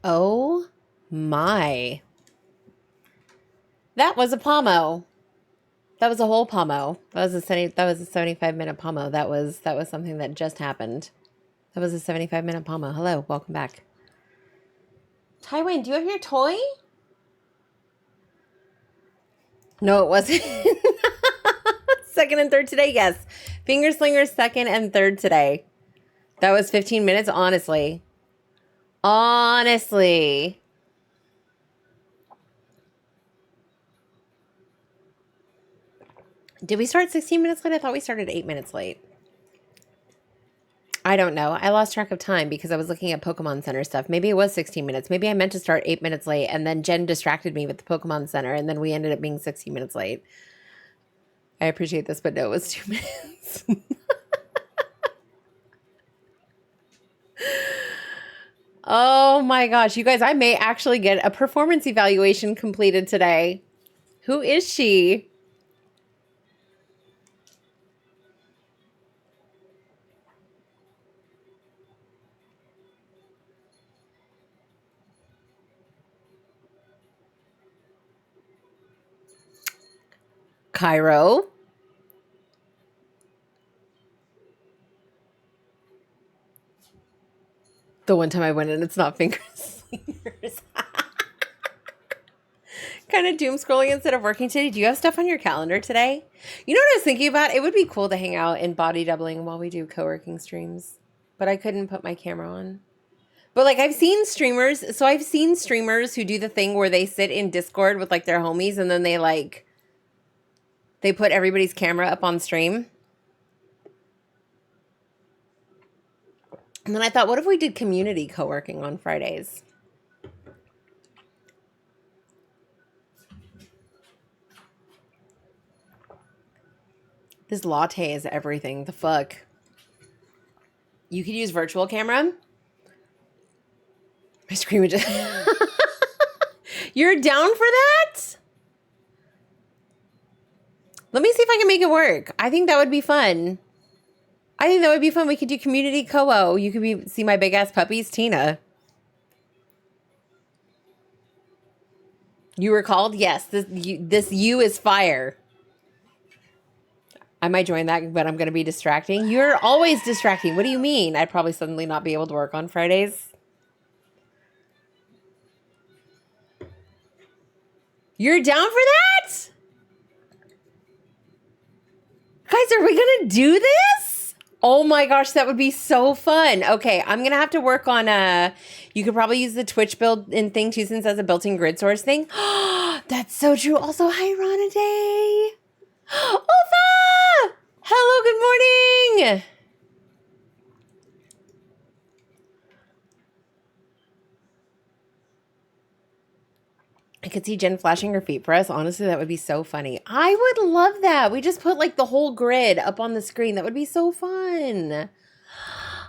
Speaker 4: Oh my. That was a Pomo. That was a whole Pomo. That was a 75-minute Pomo. That was something that just happened. That was a 75-minute Pomo. Hello, welcome back. Tywin, do you have your toy? No, it wasn't. Second and third today, yes. Finger slingers second and third today. That was 15 minutes, honestly. Honestly. Did we start 16 minutes late? I thought we started 8 minutes late. I don't know. I lost track of time because I was looking at Pokemon Center stuff. Maybe it was 16 minutes. Maybe I meant to start 8 minutes late, and then Jen distracted me with the Pokemon Center, and then we ended up being 16 minutes late. I appreciate this, but no, it was 2 minutes. Oh my gosh, you guys, I may actually get a performance evaluation completed today. Who is she? Cairo. The one time I went in, it's not finger slingers. Kind of doom scrolling instead of working today. Do you have stuff on your calendar today? You know what I was thinking about? It would be cool to hang out and body doubling while we do co-working streams. But I couldn't put my camera on. But like I've seen streamers. So I've seen streamers who do the thing where they sit in Discord with like their homies and then they put everybody's camera up on stream. And then I thought, what if we did community co-working on Fridays? This latte is everything. The fuck? You could use virtual camera? My screen would just... You're down for that? Let me see if I can make it work. I think that would be fun. We could do community co-o. You could see my big ass puppies, Tina. You were called? Yes. This you is fire. I might join that, but I'm going to be distracting. You're always distracting. What do you mean? I'd probably suddenly not be able to work on Fridays. You're down for that? Guys, are we going to do this? Oh my gosh, that would be so fun. Okay, I'm going to have to work on you could probably use the Twitch built-in thing too since that's a built-in grid source thing. That's so true. Also, hi, Ronaday. Olfa! Hello, good morning. I could see Jen flashing her feet for us. Honestly, that would be so funny. I would love that. We just put like the whole grid up on the screen. That would be so fun.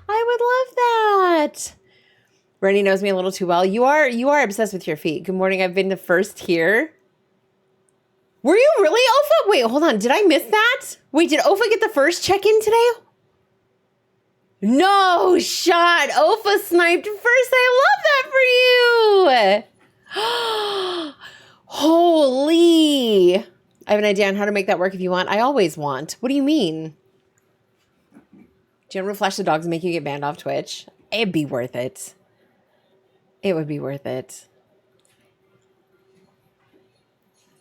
Speaker 4: I would love that. Rennie knows me a little too well. You are obsessed with your feet. Good morning. I've been to first here. Were you really, Ofa? Wait, hold on. Did I miss that? Wait, did Ofa get the first check-in today? No shot. Ofa sniped first. I love that for you. Holy. I have an idea on how to make that work if you want. I always want. What do you mean? Jen would flash the dogs and make you get banned off Twitch. It'd be worth it. It would be worth it.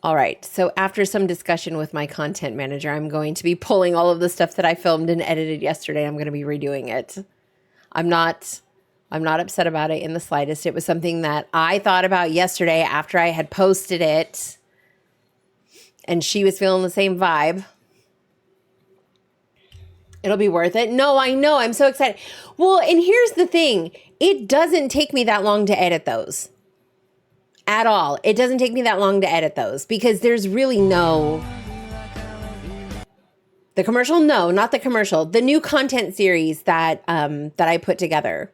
Speaker 4: All right, so after some discussion with my content manager, I'm going to be pulling all of the stuff that I filmed and edited yesterday. I'm going to be redoing it. I'm not upset about it in the slightest. It was something that I thought about yesterday after I had posted it, and she was feeling the same vibe. It'll be worth it. No, I know. I'm so excited. Well, and here's the thing. It doesn't take me that long to edit those. At all. It doesn't take me that long to edit those because there's really no... The commercial? No, not the commercial. The new content series that that I put together.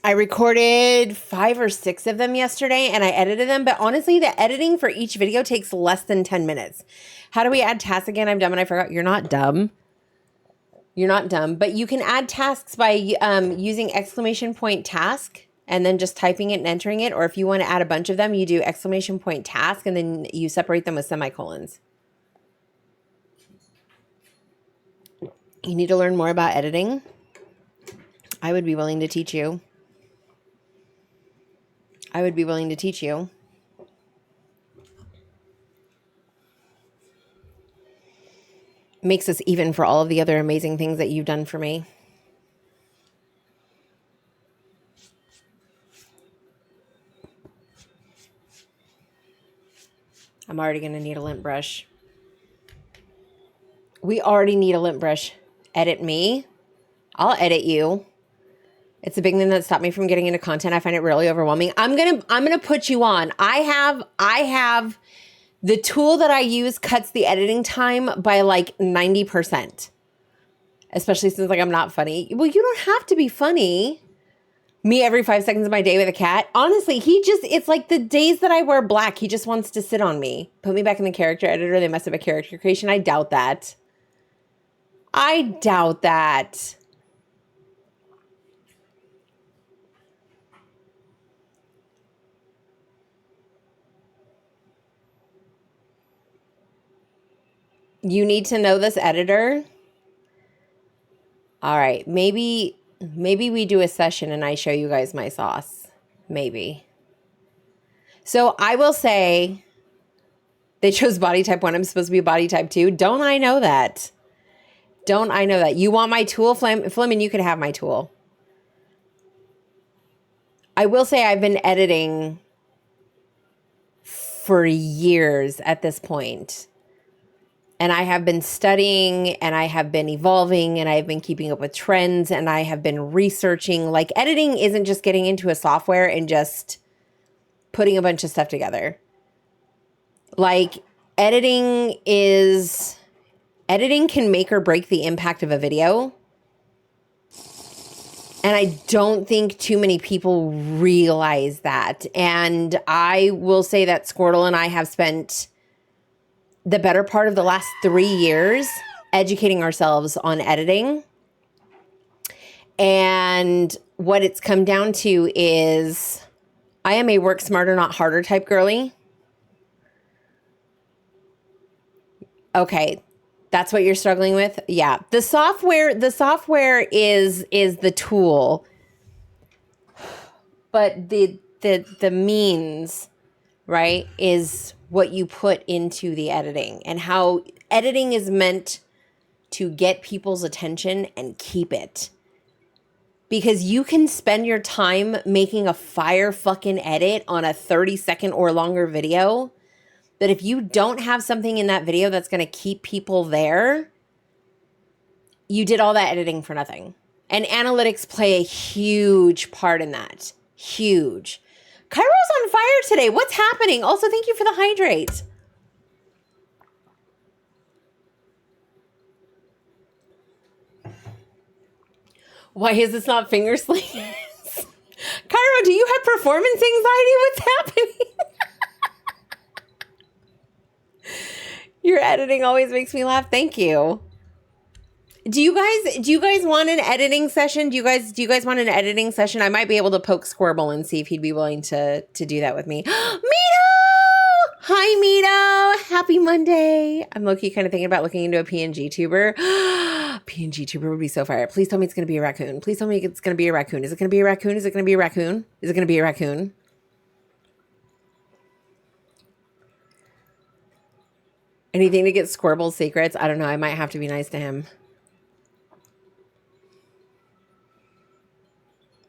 Speaker 4: I recorded 5 or 6 of them yesterday and I edited them. But honestly, the editing for each video takes less than 10 minutes. How do we add tasks again? I'm dumb and I forgot. You're not dumb. You're not dumb, but you can add tasks by using exclamation point task and then just typing it and entering it. Or if you want to add a bunch of them, you do exclamation point task and then you separate them with semicolons. You need to learn more about editing. I would be willing to teach you. I would be willing to teach you. Makes us even for all of the other amazing things that you've done for me. I'm already going to need a lint brush. We already need a lint brush. Edit me. I'll edit you. It's a big thing that stopped me from getting into content. I find it really overwhelming. I'm gonna put you on. I have the tool that I use cuts the editing time by like 90%. Especially since like I'm not funny. Well, you don't have to be funny. Me every 5 seconds of my day with a cat. Honestly, it's like the days that I wear black, he just wants to sit on me. Put me back in the character editor. They must have a character creation. I doubt that. I doubt that. You need to know this editor. All right, maybe we do a session and I show you guys my sauce. Maybe. So I will say they chose body type 1. I'm supposed to be body type 2. Don't I know that? Don't I know that? You want my tool, Fleming? You could have my tool. I will say I've been editing for years at this point. And I have been studying and I have been evolving and I have been keeping up with trends and I have been researching. Like editing isn't just getting into a software and just putting a bunch of stuff together. Like editing can make or break the impact of a video. And I don't think too many people realize that. And I will say that Squirtle and I have spent the better part of the last 3 years educating ourselves on editing. And what it's come down to is I am a work smarter, not harder type girly. Okay. That's what you're struggling with? Yeah. The software is the tool. But the means, right, is what you put into the editing and how editing is meant to get people's attention and keep it. Because you can spend your time making a fire fucking edit on a 30-second or longer video, that if you don't have something in that video that's going to keep people there, you did all that editing for nothing. And analytics play a huge part in that. Huge. Cairo's on fire today. What's happening? Also, thank you for the hydrate. Why is this not finger slings? Cairo, do you have performance anxiety? What's happening? Your editing always makes me laugh. Thank you. Do you guys want an editing session? Do you guys want an editing session? I might be able to poke Squirble and see if he'd be willing to do that with me. Mito! Hi, Mito. Happy Monday. I'm low-key kind of thinking about looking into a PNG tuber. PNG tuber would be so fire. Please tell me it's going to be a raccoon. Please tell me it's going to be a raccoon. Is it going to be a raccoon? Is it going to be a raccoon? Is it going to be a raccoon? Anything to get Squirble's secrets? I don't know. I might have to be nice to him.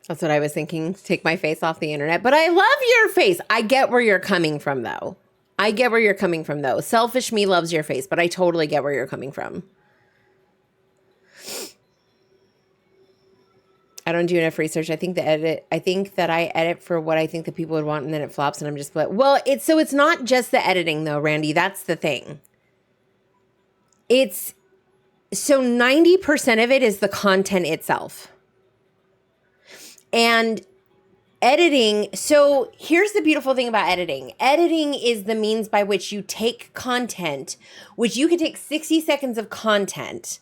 Speaker 4: That's what I was thinking. Take my face off the internet. But I love your face. I get where you're coming from, though. I get where you're coming from, though. Selfish me loves your face, but I totally get where you're coming from. I don't do enough research. I think that I edit for what I think the people would want, and then it flops, and I'm just like, well, it's not just the editing, though, Randy. That's the thing. So 90% of it is the content itself. And editing, so here's the beautiful thing about editing. Editing is the means by which you take content, which you can take 60 seconds of content,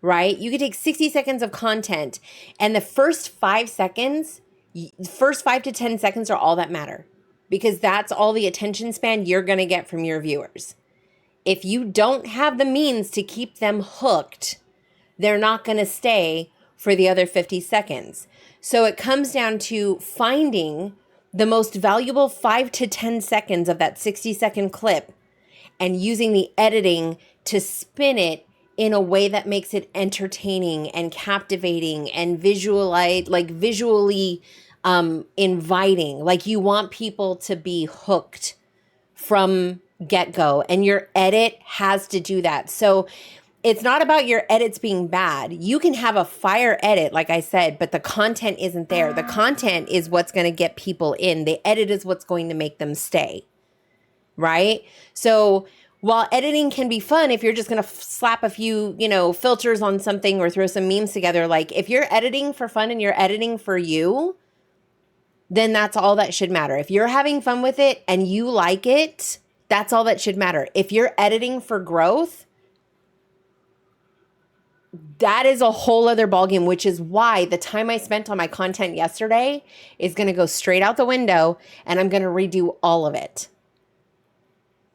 Speaker 4: right? You could take 60 seconds of content and the first 5 seconds, the first 5 to 10 seconds are all that matter because that's all the attention span you're going to get from your viewers. If you don't have the means to keep them hooked, they're not going to stay for the other 50 seconds. So it comes down to finding the most valuable 5 to 10 seconds of that 60-second clip and using the editing to spin it in a way that makes it entertaining and captivating and visually inviting. Like you want people to be hooked from get-go, and your edit has to do that. So it's not about your edits being bad. You can have a fire edit, like I said, but the content isn't there. The content is what's going to get people in. The edit is what's going to make them stay, right? So while editing can be fun, if you're just going to slap a few, filters on something or throw some memes together, like if you're editing for fun and you're editing for you, then that's all that should matter. If you're having fun with it and you like it, that's all that should matter. If you're editing for growth, that is a whole other ballgame, which is why the time I spent on my content yesterday is going to go straight out the window and I'm going to redo all of it.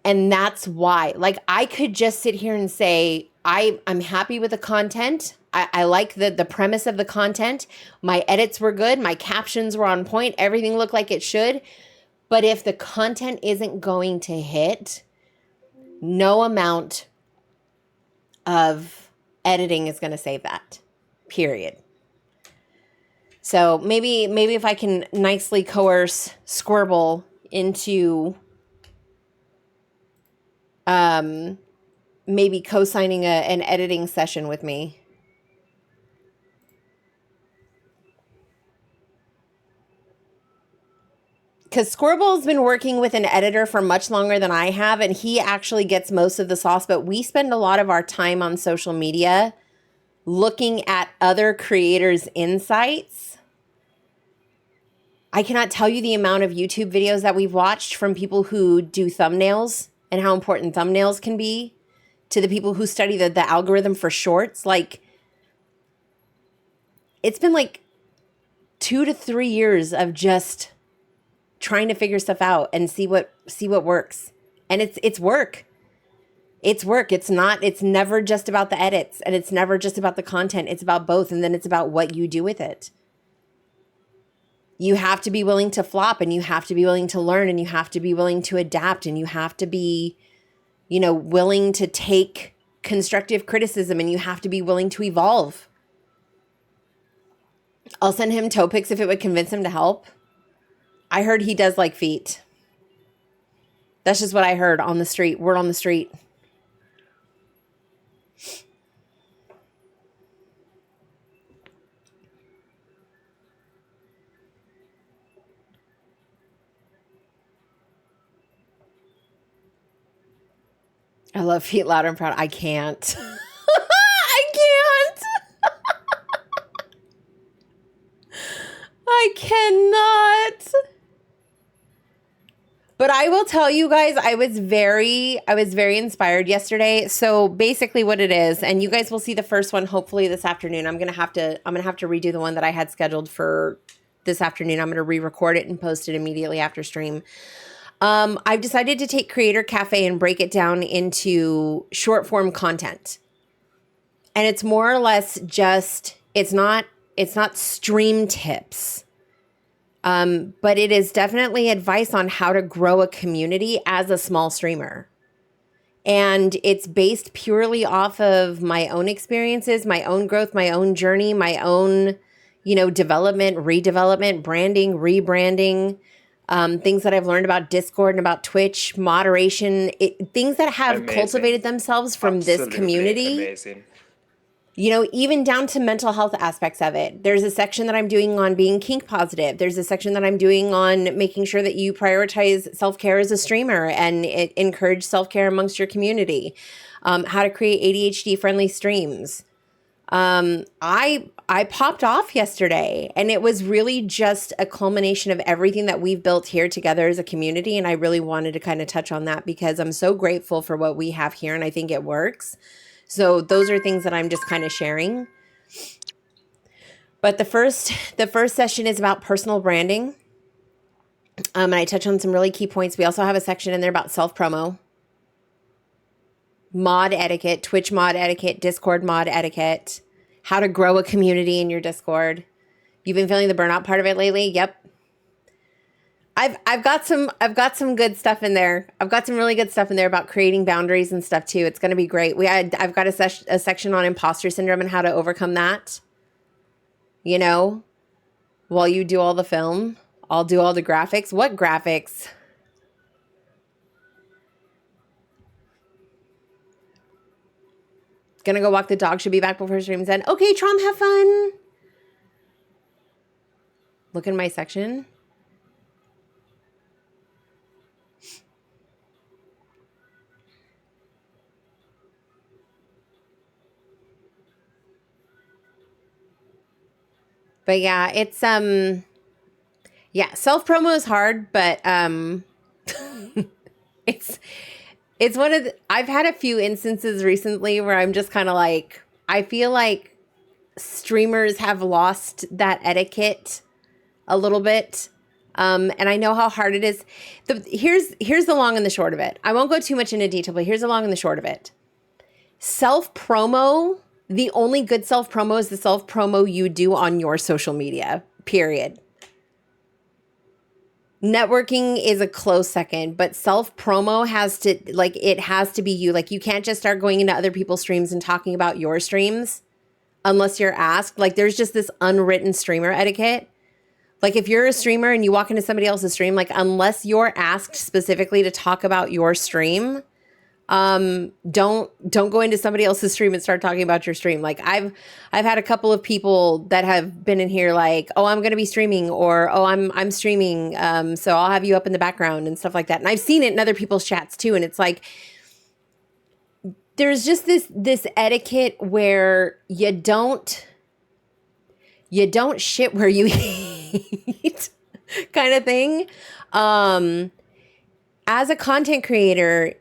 Speaker 4: And that's why, like, I could just sit here and say, I'm happy with the content. I like the premise of the content. My edits were good. My captions were on point. Everything looked like it should. But if the content isn't going to hit, no amount of editing is going to save that, period. So maybe if I can nicely coerce Squirble into maybe co-signing an editing session with me. Because Squirrel's been working with an editor for much longer than I have, and he actually gets most of the sauce, but we spend a lot of our time on social media looking at other creators' insights. I cannot tell you the amount of YouTube videos that we've watched from people who do thumbnails and how important thumbnails can be, to the people who study the algorithm for shorts. Like, it's been like 2 to 3 years of just trying to figure stuff out and see what works. And it's work. It's work. It's never just about the edits, and it's never just about the content. It's about both, and then it's about what you do with it. You have to be willing to flop, and you have to be willing to learn, and you have to be willing to adapt, and you have to be, willing to take constructive criticism, and you have to be willing to evolve. I'll send him toe pics if it would convince him to help. I heard he does like feet. That's just what I heard on the street, word on the street. I love feet loud and proud. I can't. I can't. I cannot. But I will tell you guys, I was very inspired yesterday. So basically what it is, and you guys will see the first one hopefully this afternoon. I'm gonna have to redo the one that I had scheduled for this afternoon. I'm gonna re-record it and post it immediately after stream. I've decided to take Creator Cafe and break it down into short form content. And it's more or less just, it's not stream tips. But it is definitely advice on how to grow a community as a small streamer. And it's based purely off of my own experiences, my own growth, my own journey, my own, development, redevelopment, branding, rebranding, things that I've learned about Discord and about Twitch, moderation, things that have cultivated themselves from this community.
Speaker 1: Amazing.
Speaker 4: Even down to mental health aspects of it. There's a section that I'm doing on being kink positive. There's a section that I'm doing on making sure that you prioritize self-care as a streamer and encourage self-care amongst your community. How to create ADHD-friendly streams. I popped off yesterday, and it was really just a culmination of everything that we've built here together as a community, and I really wanted to kind of touch on that because I'm so grateful for what we have here, and I think it works. So those are things that I'm just kind of sharing. But the first session is about personal branding. And I touch on some really key points. We also have a section in there about self-promo, mod etiquette, Twitch mod etiquette, Discord mod etiquette, how to grow a community in your Discord. You've been feeling the burnout part of it lately? Yep. I've got some good stuff in there. I've got some really good stuff in there about creating boundaries and stuff too. It's going to be great. I've got a section on imposter syndrome and how to overcome that. You know, while you do all the film, I'll do all the graphics. What graphics? Gonna go walk the dog. Should be back before stream's end. Okay, Trom, have fun. Look in my section. But yeah, it's yeah, self-promo is hard, but it's one of the, I've had a few instances recently where I'm just kind of like, I feel like streamers have lost that etiquette a little bit. And I know how hard it is. Here's the long and the short of it. I won't go too much into detail, but here's the long and the short of it. Self-promo, the only good self-promo is the self-promo you do on your social media, period. Networking is a close second, but self-promo has to, like, it has to be you. Like, you can't just start going into other people's streams and talking about your streams unless you're asked. Like, there's just this unwritten streamer etiquette. Like, if you're a streamer and you walk into somebody else's stream, like, unless you're asked specifically to talk about your stream, don't go into somebody else's stream and start talking about your stream. Like, I've had a couple of people that have been in here like, oh, I'm going to be streaming, or, oh, I'm streaming. So I'll have you up in the background and stuff like that. And I've seen it in other people's chats too. And it's like, there's just this etiquette where you don't shit where you eat kind of thing. As a content creator,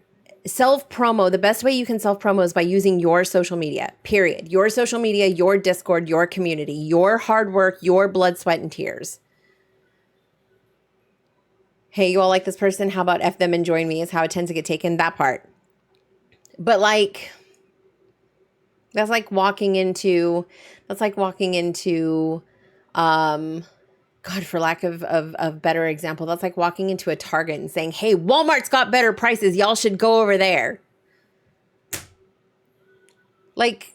Speaker 4: self-promo, the best way you can self-promo is by using your social media, period. Your social media, your Discord, your community, your hard work, your blood, sweat, and tears. Hey, you all like this person? How about F them and join me is how it tends to get taken, that part. But like, that's like walking into, God, for lack of better example, that's like walking into a Target and saying, hey, Walmart's got better prices. Y'all should go over there. Like,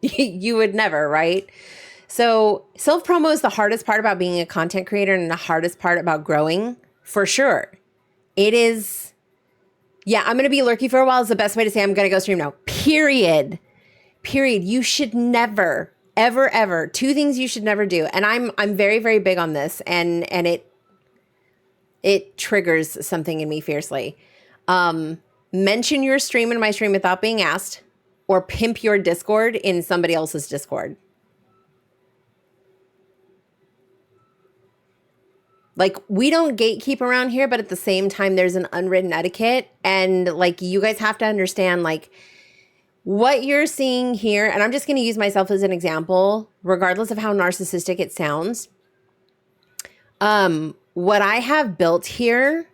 Speaker 4: you would never, right? So self-promo is the hardest part about being a content creator and the hardest part about growing, for sure. It is, yeah, I'm going to be lurky for a while is the best way to say I'm going to go stream now. Period. You should never, ever, two things you should never do. And I'm very, very big on this, and it triggers something in me fiercely. Mention your stream in my stream without being asked, or pimp your Discord in somebody else's Discord. Like, we don't gatekeep around here, but at the same time, there's an unwritten etiquette. And like, you guys have to understand, like, what you're seeing here, and I'm just going to use myself as an example, regardless of how narcissistic it sounds. What I have built here,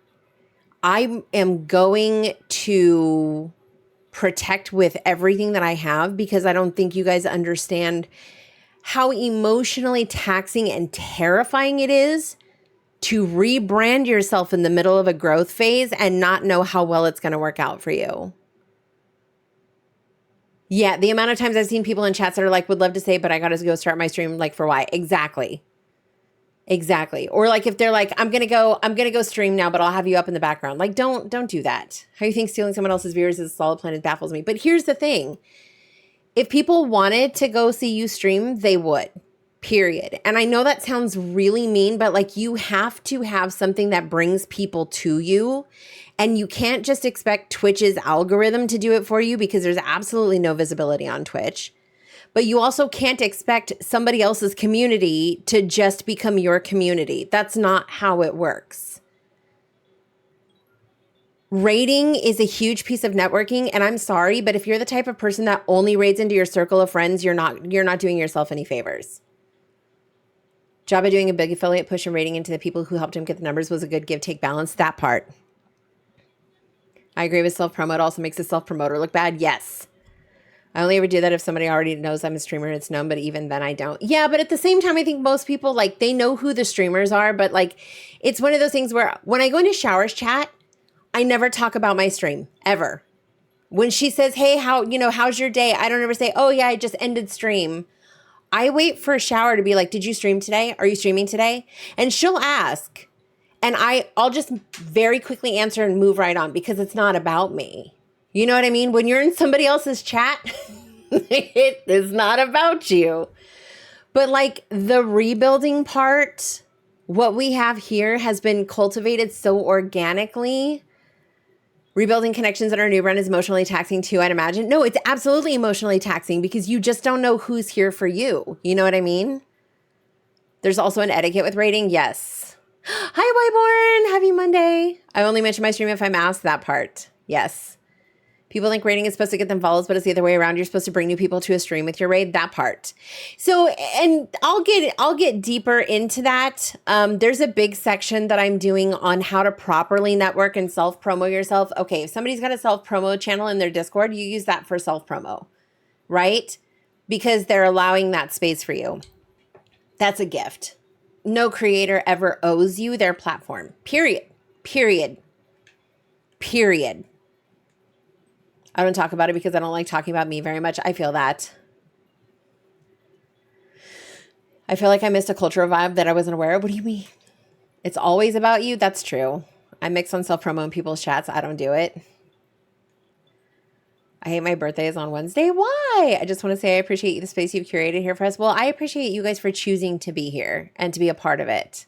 Speaker 4: I am going to protect with everything that I have, because I don't think you guys understand how emotionally taxing and terrifying it is to rebrand yourself in the middle of a growth phase and not know how well it's going to work out for you. Yeah, the amount of times I've seen people in chats that are like, would love to say, but I got to go start my stream. Like, for why? Exactly. Or like, if they're like, I'm going to go stream now, but I'll have you up in the background. Like, don't do that. How you think stealing someone else's viewers is a solid plan? It baffles me. But here's the thing. If people wanted to go see you stream, they would. Period. And I know that sounds really mean, but like, you have to have something that brings people to you. And you can't just expect Twitch's algorithm to do it for you, because there's absolutely no visibility on Twitch. But you also can't expect somebody else's community to just become your community. That's not how it works. Rating is a huge piece of networking, and I'm sorry, but if you're the type of person that only raids into your circle of friends, you're not doing yourself any favors. Job of doing a big affiliate push and rating into the people who helped him get the numbers was a good give take balance. That part. I agree with self-promo. It also makes a self-promoter look bad. Yes. I only ever do that if somebody already knows I'm a streamer and it's known, but even then I don't. Yeah, but at the same time, I think most people, like, they know who the streamers are, but like, it's one of those things where when I go into Showers chat, I never talk about my stream, ever. When she says, hey, how's your day? I don't ever say, oh yeah, I just ended stream. I wait for Shower to be like, did you stream today? Are you streaming today? And she'll ask. And I'll just very quickly answer and move right on because it's not about me. You know what I mean? When you're in somebody else's chat, it is not about you. But like the rebuilding part, what we have here has been cultivated so organically. Rebuilding connections in our new brand is emotionally taxing too, I'd imagine. No, it's absolutely emotionally taxing because you just don't know who's here for you. You know what I mean? There's also an etiquette with rating. Yes. Hi, Wyborn. Happy Monday. I only mention my stream if I'm asked. That part. Yes. People think rating is supposed to get them follows, but it's the other way around. You're supposed to bring new people to a stream with your raid. That part. So, and I'll get deeper into that. There's a big section that I'm doing on how to properly network and self-promo yourself. Okay, if somebody's got a self-promo channel in their Discord, you use that for self-promo, right? Because they're allowing that space for you. That's a gift. No creator ever owes you their platform. Period. Period. Period. I don't talk about it because I don't like talking about me very much. I feel that. I feel like I missed a cultural vibe that I wasn't aware of. What do you mean? It's always about you? That's true. I mix on self-promo in people's chats. I don't do it. I hate my birthday is on Wednesday. Why? I just want to say I appreciate the space you've curated here for us. Well, I appreciate you guys for choosing to be here and to be a part of it.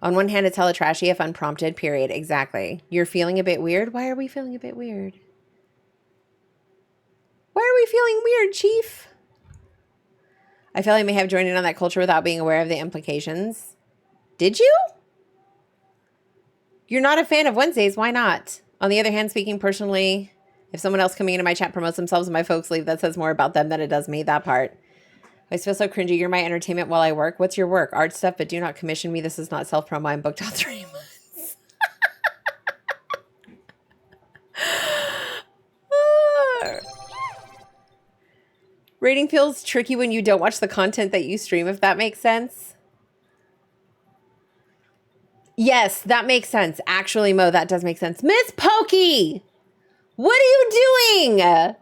Speaker 4: On one hand, it's hella trashy if unprompted, period. Exactly. You're feeling a bit weird? Why are we feeling a bit weird? Why are we feeling weird, Chief? I feel I may have joined in on that culture without being aware of the implications. Did you? You're not a fan of Wednesdays. Why not? On the other hand, speaking personally, if someone else coming into my chat promotes themselves and my folks leave, that says more about them than it does me. That part. I feel so cringy. You're my entertainment while I work. What's your work? Art stuff, but do not commission me. This is not self-promo. I'm booked out 3 months. Rating feels tricky when you don't watch the content that you stream, if that makes sense. Yes, that makes sense. Actually, Mo, that does make sense. Miss Pokey, what are you doing?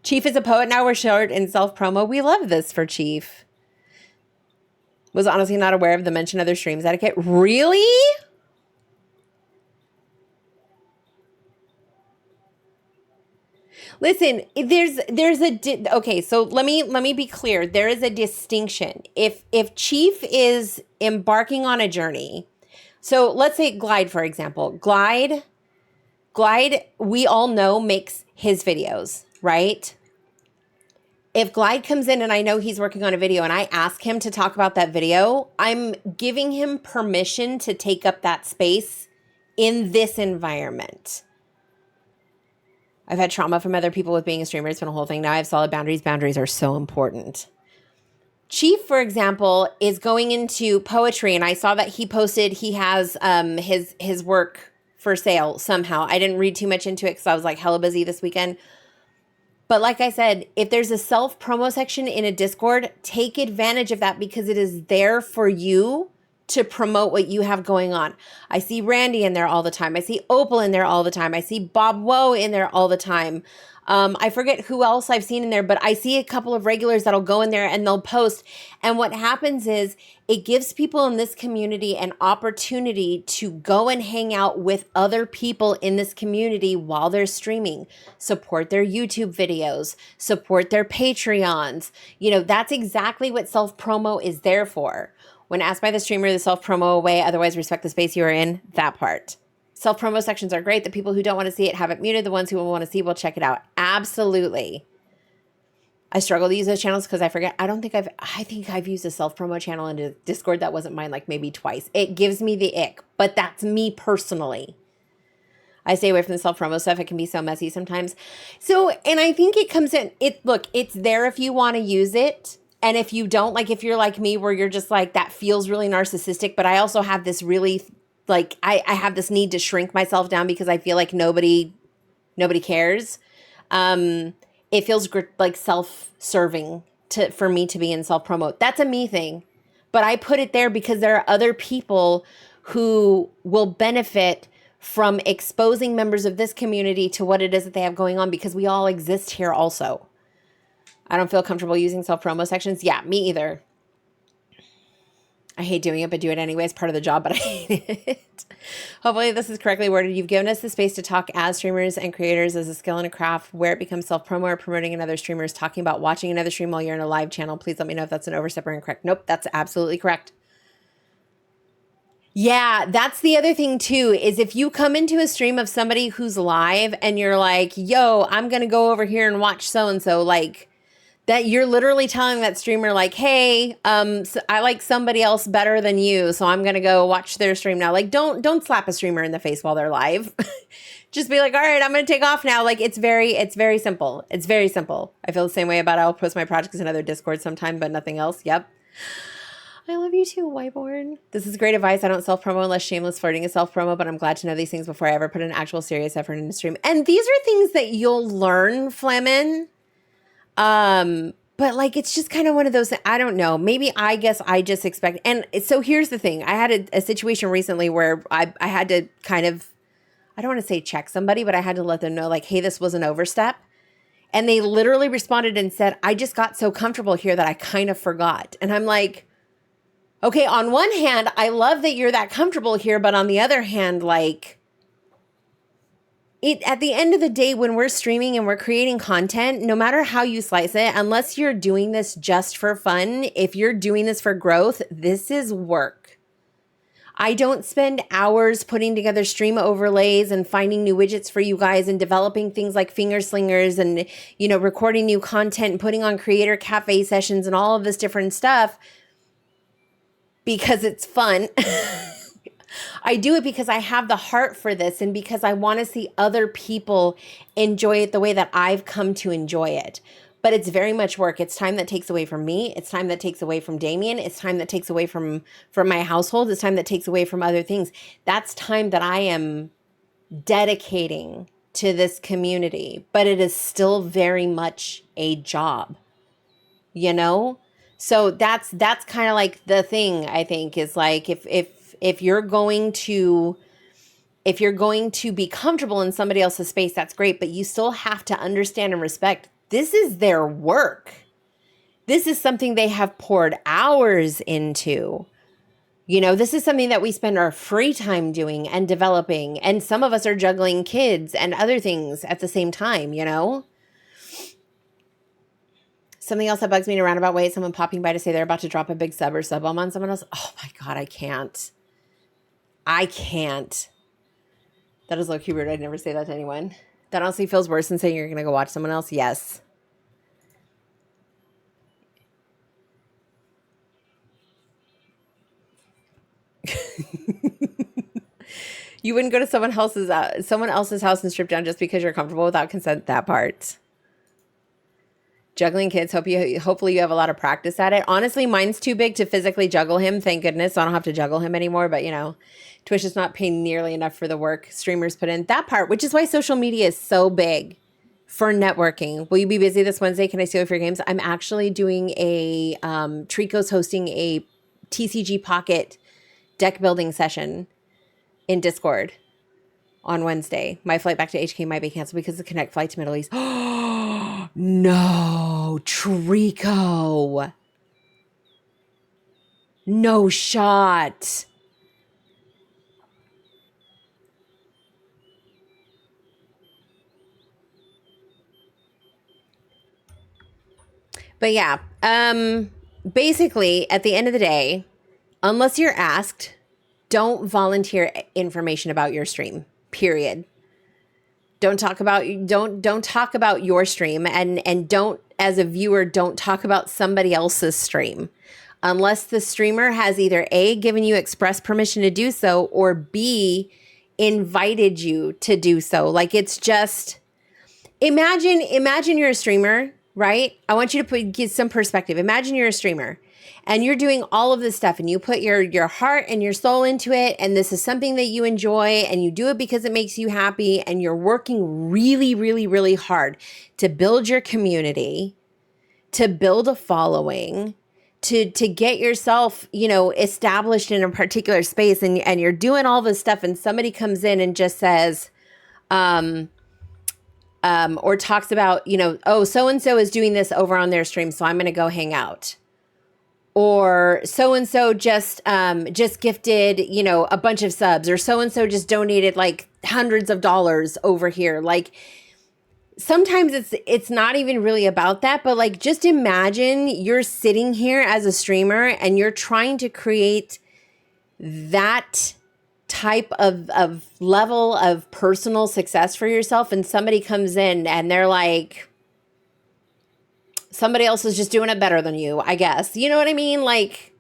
Speaker 4: Chief is a poet now. We're short in self-promo. We love this for Chief. Was honestly not aware of the mention of their streams etiquette. Really? Listen, okay, so let me be clear. There is a distinction. If Chief is embarking on a journey, so let's say Glide, for example. Glide, we all know makes his videos, right? If Glide comes in and I know he's working on a video and I ask him to talk about that video, I'm giving him permission to take up that space in this environment. I've had trauma from other people with being a streamer. It's been a whole thing. Now I have solid boundaries. Boundaries are so important. Chief, for example, is going into poetry, and I saw that he posted he has his work for sale somehow. I didn't read too much into it because I was like hella busy this weekend. But like I said, if there's a self-promo section in a Discord, take advantage of that because it is there for you to promote what you have going on. I see Randy in there all the time. I see Opal in there all the time. I see Bob Woe in there all the time. I forget who else I've seen in there, but I see a couple of regulars that'll go in there and they'll post. And what happens is it gives people in this community an opportunity to go and hang out with other people in this community while they're streaming, support their YouTube videos, support their Patreons. You know, that's exactly what self-promo is there for. When asked by the streamer, the self-promo away, otherwise respect the space you are in, that part. Self-promo sections are great. The people who don't want to see it have it muted. The ones who will want to see will check it out. Absolutely. I struggle to use those channels because I forget. I think I've used a self-promo channel in a Discord that wasn't mine like maybe twice. It gives me the ick, but that's me personally. I stay away from the self-promo stuff. It can be so messy sometimes. So, and I think it comes in, look, it's there if you want to use it. And if you don't, like if you're like me where you're just like, that feels really narcissistic, but I also have this really, like, I have this need to shrink myself down because I feel like nobody cares. It feels like self-serving for me to be in self-promote. That's a me thing. But I put it there because there are other people who will benefit from exposing members of this community to what it is that they have going on because we all exist here also. I don't feel comfortable using self-promo sections. Yeah, me either. I hate doing it, but do it anyway. It's part of the job, but I hate it. Hopefully this is correctly worded. You've given us the space to talk as streamers and creators as a skill and a craft where it becomes self-promo or promoting another streamer is talking about watching another stream while you're in a live channel. Please let me know if that's an overstep or incorrect. Nope, that's absolutely correct. Yeah, that's the other thing too, is if you come into a stream of somebody who's live and you're like, yo, I'm going to go over here and watch so-and-so, like, that you're literally telling that streamer like, hey, so I like somebody else better than you, so I'm gonna go watch their stream now. Like, don't slap a streamer in the face while they're live. Just be like, all right, I'm gonna take off now. Like, it's very simple. It's very simple. I feel the same way about I'll post my projects in other Discord sometime, but nothing else. Yep. I love you too, Wyborn. This is great advice. I don't self-promo unless shameless flirting is self-promo, but I'm glad to know these things before I ever put an actual serious effort into stream. And these are things that you'll learn, Flemmin'. But like, it's just kind of one of those, I don't know, maybe I guess I just expect, and so here's the thing. I had a situation recently where I had to kind of, I don't want to say check somebody, but I had to let them know like, hey, this was an overstep. And they literally responded and said, I just got so comfortable here that I kind of forgot. And I'm like, okay, on one hand, I love that you're that comfortable here. But on the other hand, like, at the end of the day, when we're streaming and we're creating content, no matter how you slice it, unless you're doing this just for fun, if you're doing this for growth, this is work. I don't spend hours putting together stream overlays and finding new widgets for you guys and developing things like finger slingers and, you know, recording new content and putting on creator cafe sessions and all of this different stuff because it's fun. I do it because I have the heart for this and because I want to see other people enjoy it the way that I've come to enjoy it. But it's very much work. It's time that takes away from me. It's time that takes away from Damien. It's time that takes away from my household. It's time that takes away from other things. That's time that I am dedicating to this community. But it is still very much a job, you know? So that's kind of like the thing, I think, is like if you're going to be comfortable in somebody else's space, that's great, but you still have to understand and respect this is their work. This is something they have poured hours into. You know, this is something that we spend our free time doing and developing, and some of us are juggling kids and other things at the same time, you know? Something else that bugs me in a roundabout way is someone popping by to say they're about to drop a big sub or sub bomb on someone else. Oh my God, I can't. That is low-key weird. I'd never say that to anyone. That honestly feels worse than saying you're going to go watch someone else. Yes. You wouldn't go to someone else's house and strip down just because you're comfortable without consent. That part. Juggling kids. Hopefully you have a lot of practice at it. Honestly, mine's too big to physically juggle him. Thank goodness. So I don't have to juggle him anymore. But you know, Twitch is not paying nearly enough for the work streamers put in. That part, which is why social media is so big for networking. Will you be busy this Wednesday? Can I steal for your games? I'm actually doing a Trico's hosting a TCG Pocket deck building session in Discord on Wednesday. My flight back to HK might be canceled because of the Connect flight to Middle East. No, Trico. No shot. But yeah, basically at the end of the day, unless you're asked, don't volunteer information about your stream, period. Don't talk about your stream, and don't, as a viewer, don't talk about somebody else's stream unless the streamer has either A, given you express permission to do so, or B, invited you to do so. Like, it's just, imagine you're a streamer, right? I want you to get some perspective. Imagine you're a streamer and you're doing all of this stuff and you put your heart and your soul into it, and this is something that you enjoy and you do it because it makes you happy, and you're working really, really, really hard to build your community, to build a following, to get yourself, established in a particular space, and you're doing all this stuff, and somebody comes in and just says, or talks about, oh, so-and-so is doing this over on their stream, so I'm going to go hang out. Or so-and-so just gifted, a bunch of subs, or so-and-so just donated like hundreds of dollars over here. Like, sometimes it's not even really about that, but like, just imagine you're sitting here as a streamer and you're trying to create that type of level of personal success for yourself, and somebody comes in and they're like, somebody else is just doing it better than you, I guess. You know what I mean? Like,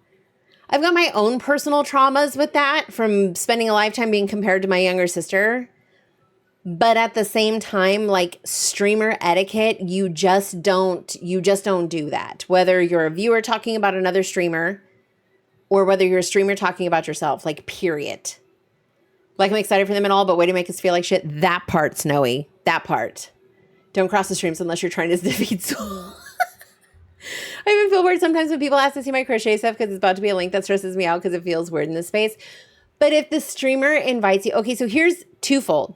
Speaker 4: I've got my own personal traumas with that from spending a lifetime being compared to my younger sister. But at the same time, like, streamer etiquette, you just don't do that. Whether you're a viewer talking about another streamer or whether you're a streamer talking about yourself, like, period. Like, I'm excited for them and all, but way to make us feel like shit. That part, Snowy. That part. Don't cross the streams unless you're trying to defeat soul. I even feel weird sometimes when people ask to see my crochet stuff because it's about to be a link that stresses me out because it feels weird in this space. But if the streamer invites you, okay, so here's twofold.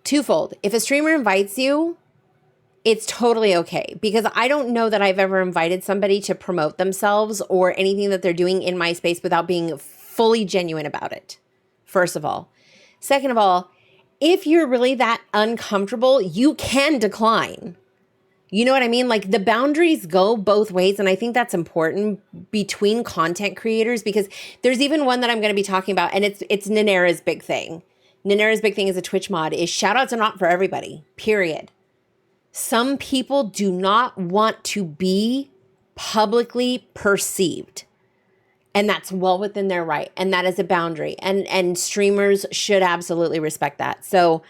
Speaker 4: If a streamer invites you, it's totally okay, because I don't know that I've ever invited somebody to promote themselves or anything that they're doing in my space without being fully genuine about it, first of all. Second of all, if you're really that uncomfortable, you can decline. You know what I mean? Like, the boundaries go both ways, and I think that's important between content creators, because there's even one that I'm going to be talking about, and it's Ninera's big thing. Ninera's big thing as a Twitch mod is shoutouts are not for everybody, period. Some people do not want to be publicly perceived, and that's well within their right, and that is a boundary, and streamers should absolutely respect that. So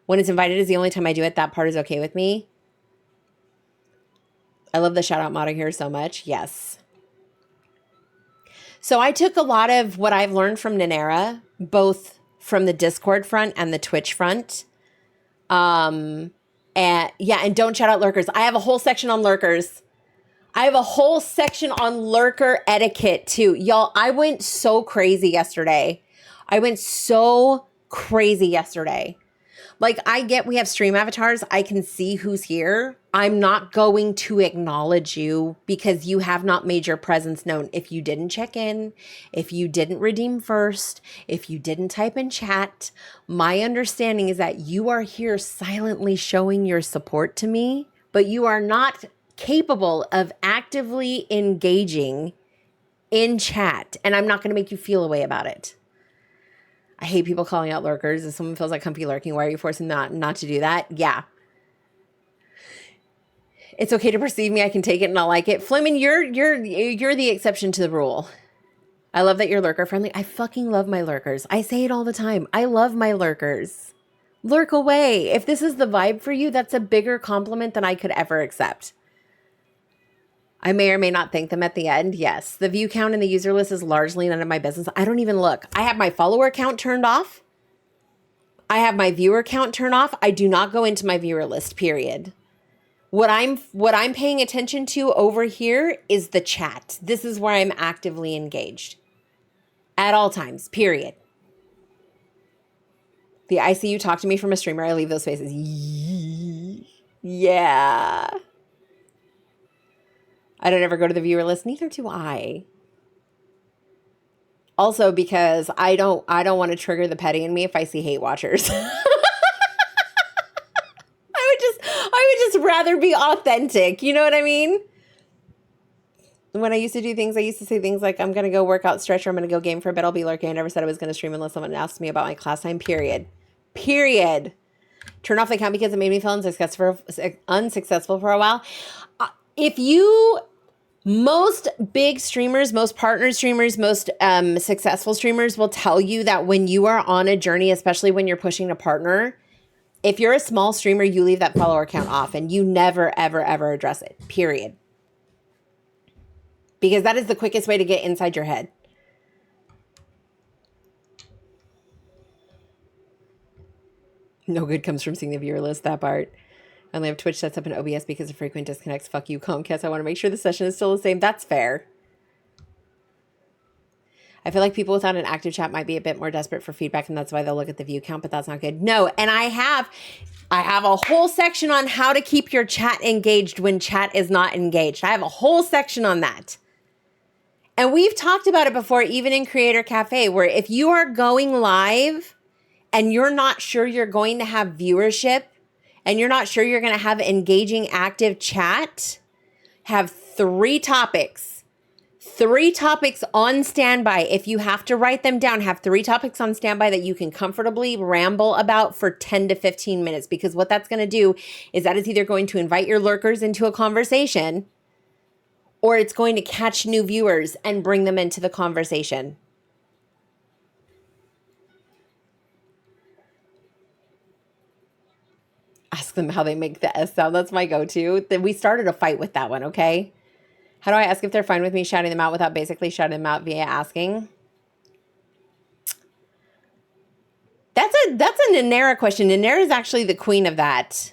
Speaker 4: when it's invited is the only time I do it, that part is okay with me. I love the shout out motto here so much. Yes. So I took a lot of what I've learned from Ninera, both from the Discord front and the Twitch front. And don't shout out lurkers. I have a whole section on lurkers. I have a whole section on lurker etiquette too. Y'all, I went so crazy yesterday. Like, I get we have stream avatars. I can see who's here. I'm not going to acknowledge you because you have not made your presence known. If you didn't check in, if you didn't redeem first, if you didn't type in chat, my understanding is that you are here silently showing your support to me, but you are not capable of actively engaging in chat, and I'm not going to make you feel a way about it. I hate people calling out lurkers. If someone feels like comfy lurking, why are you forcing them not to do that? Yeah. It's okay to perceive me. I can take it and not like it. Fleming, you're the exception to the rule. I love that you're lurker friendly. I fucking love my lurkers. I say it all the time. I love my lurkers. Lurk away. If this is the vibe for you, that's a bigger compliment than I could ever accept. I may or may not thank them at the end. Yes. The view count in the user list is largely none of my business. I don't even look. I have my follower count turned off. I have my viewer count turned off. I do not go into my viewer list, period. What I'm paying attention to over here is the chat. This is where I'm actively engaged at all times, period. The ICU talk to me from a streamer. I leave those faces. Yeah. I don't ever go to the viewer list. Neither do I. Also, because I don't want to trigger the petty in me if I see hate watchers. I would just rather be authentic. You know what I mean? When I used to do things, I used to say things like, I'm going to go work out, stretch, or I'm going to go game for a bit. I'll be lurking. I never said I was going to stream unless someone asked me about my class time, period. Period. turn off the account because it made me feel unsuccessful for a while. If you, most big streamers, most partner streamers, most successful streamers will tell you that when you are on a journey, especially when you're pushing to partner, if you're a small streamer, you leave that follower count off and you never, ever, ever address it, period. Because that is the quickest way to get inside your head. No good comes from seeing the viewer list, that part. I only have Twitch sets up in OBS because of frequent disconnects. Fuck you, Comcast. I want to make sure the session is still the same. That's fair. I feel like people without an active chat might be a bit more desperate for feedback, and that's why they'll look at the view count, but that's not good. No, and I have a whole section on how to keep your chat engaged when chat is not engaged. I have a whole section on that. And we've talked about it before, even in Creator Cafe, where if you are going live and you're not sure you're going to have viewership and you're not sure you're going to have engaging active chat, have 3 topics. 3 topics on standby. If you have to write them down, have 3 topics on standby that you can comfortably ramble about for 10 to 15 minutes. Because what that's going to do is that is either going to invite your lurkers into a conversation, or it's going to catch new viewers and bring them into the conversation. Ask them how they make the S sound. That's my go-to. We started a fight with that one, okay? How do I ask if they're fine with me shouting them out without basically shouting them out via asking? That's a Nanera question. Nanera is actually the queen of that.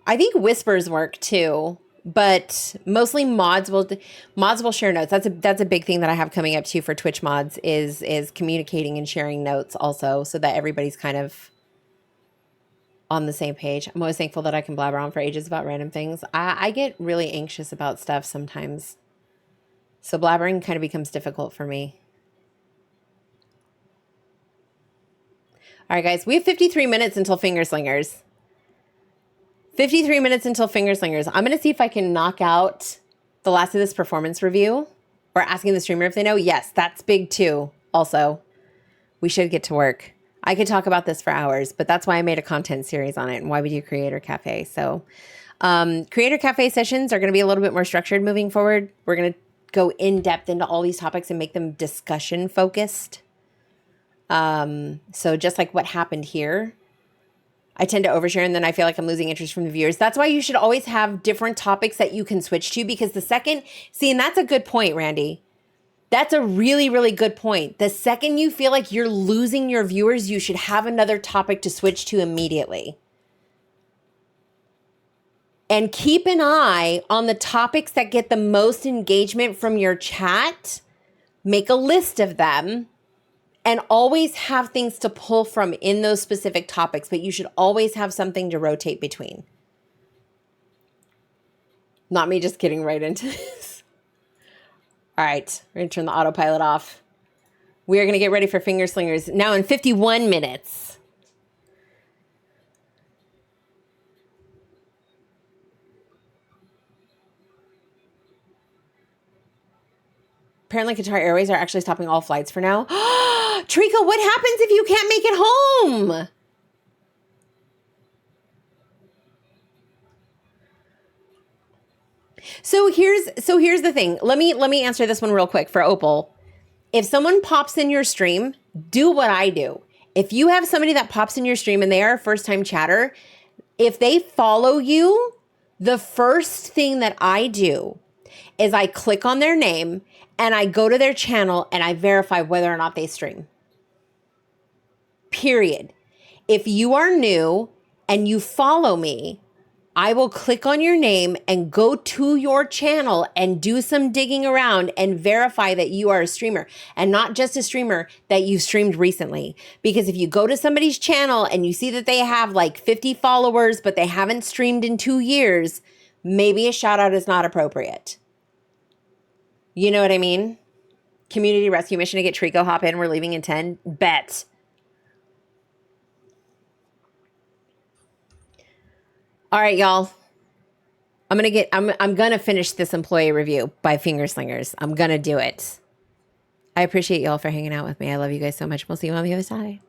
Speaker 4: I think whispers work too, but mostly mods will share notes. That's a big thing that I have coming up too for Twitch mods is communicating and sharing notes also, so that everybody's kind of on the same page. I'm always thankful that I can blabber on for ages about random things. I get really anxious about stuff sometimes, so blabbering kind of becomes difficult for me. All right, guys, we have 53 minutes until Fingerslingers. 53 minutes until Fingerslingers. I'm going to see if I can knock out the last of this performance review, or asking the streamer if they know. Yes, that's big too. Also, we should get to work. I could talk about this for hours, but that's why I made a content series on it and why we do Creator Cafe. So Creator Cafe sessions are going to be a little bit more structured moving forward. We're going to go in depth into all these topics and make them discussion focused. So just like what happened here, I tend to overshare and then I feel like I'm losing interest from the viewers. That's why you should always have different topics that you can switch to, because the second, see, and that's a good point, Randy. That's a really, really good point. The second you feel like you're losing your viewers, you should have another topic to switch to immediately. And keep an eye on the topics that get the most engagement from your chat. Make a list of them and always have things to pull from in those specific topics, but you should always have something to rotate between. Not me just getting right into this. All right, we're going to turn the autopilot off. We are going to get ready for Fingerslingers now in 51 minutes. Apparently Qatar Airways are actually stopping all flights for now. Trika, what happens if you can't make it home? So here's the thing. Let me answer this one real quick for Opal. If someone pops in your stream, do what I do. If you have somebody that pops in your stream and they are a first-time chatter, if they follow you, the first thing that I do is I click on their name and I go to their channel and I verify whether or not they stream. Period. If you are new and you follow me, I will click on your name and go to your channel and do some digging around and verify that you are a streamer, and not just a streamer, that you've streamed recently. Because if you go to somebody's channel and you see that they have like 50 followers, but they haven't streamed in 2 years, maybe a shout out is not appropriate. You know what I mean? Community rescue mission to get Trico, hop in. We're leaving in 10. Bet. All right, y'all. I'm gonna finish this employee review by Fingerslingers. I'm gonna do it. I appreciate y'all for hanging out with me. I love you guys so much. We'll see you on the other side.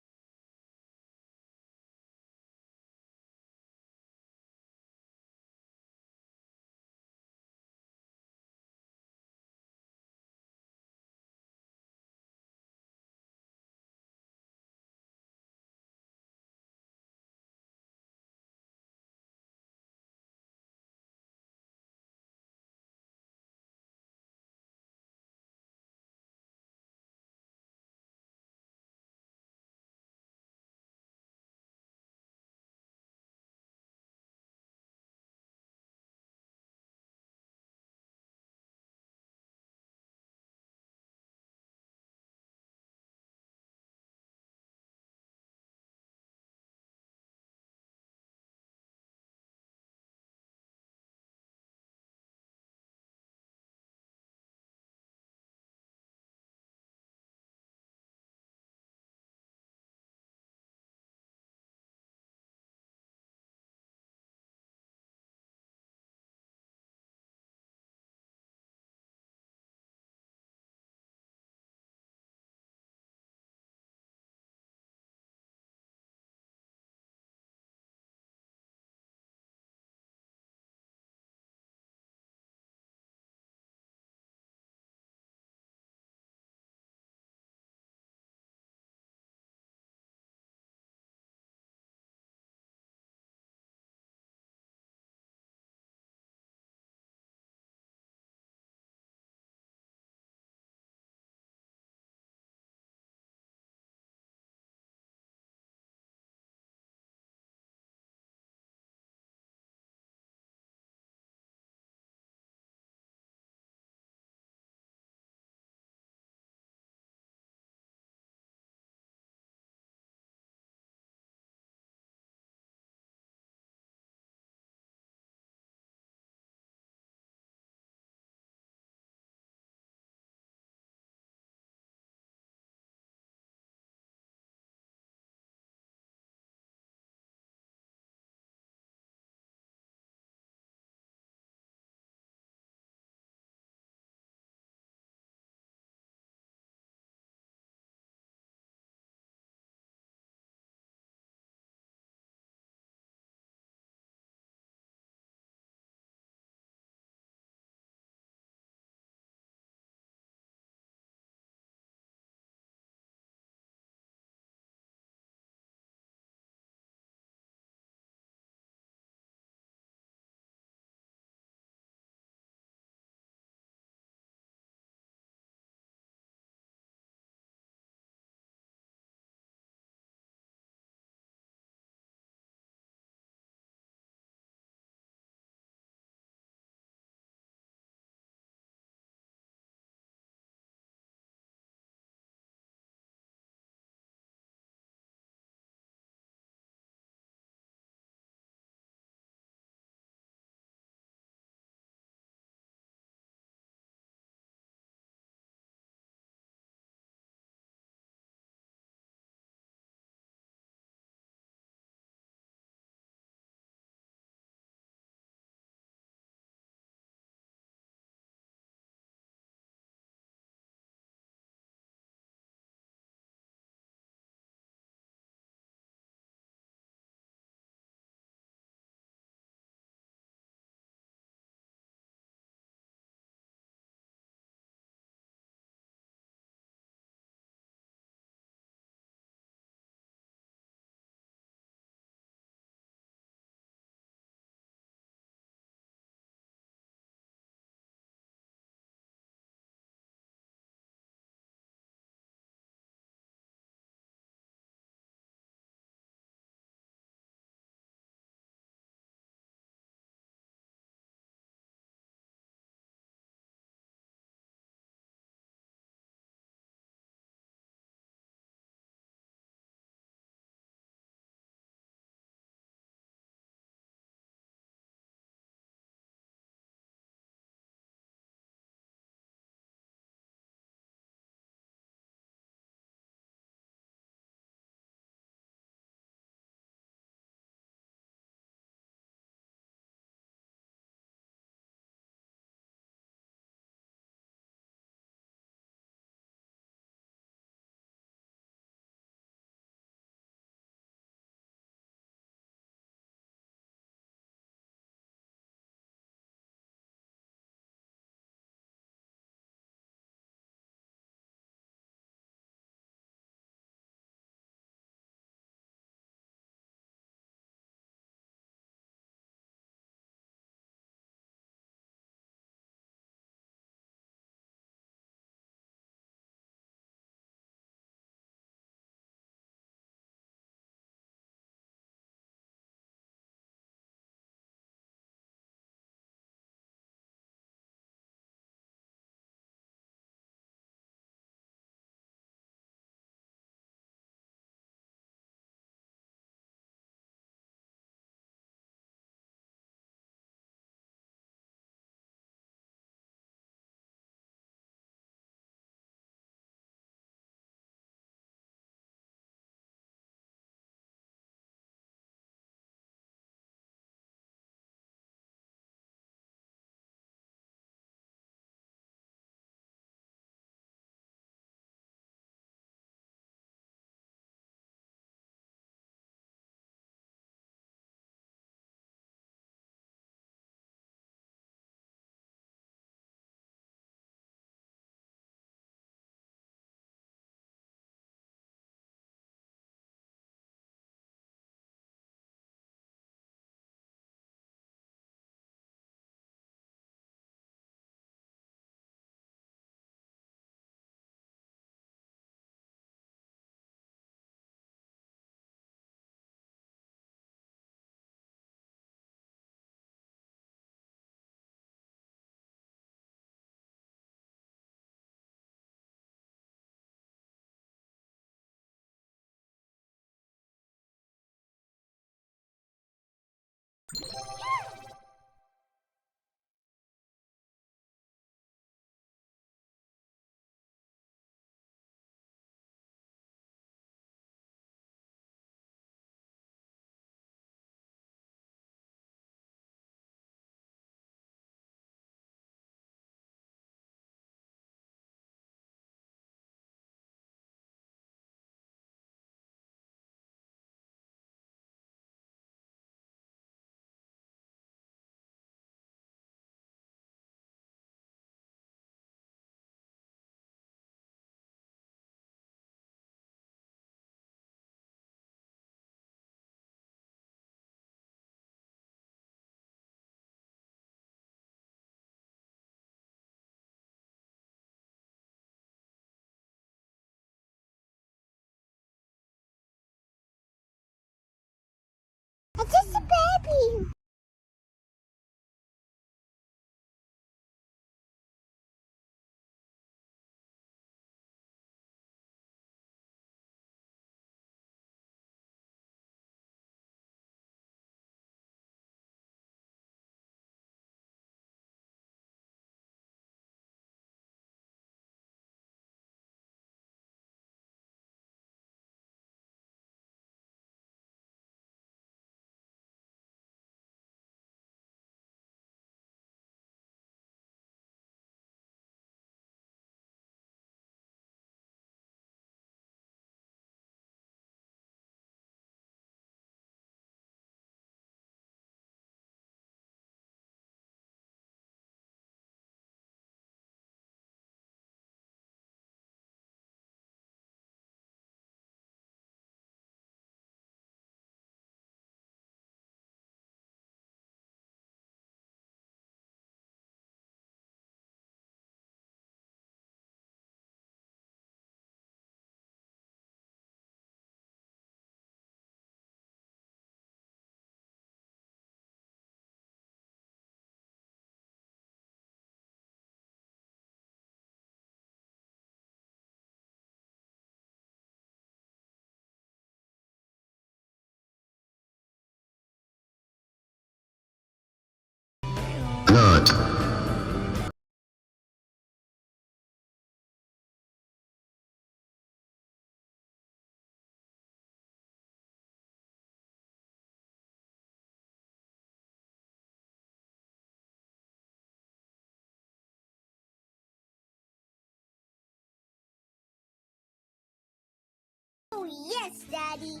Speaker 7: Yes, Daddy.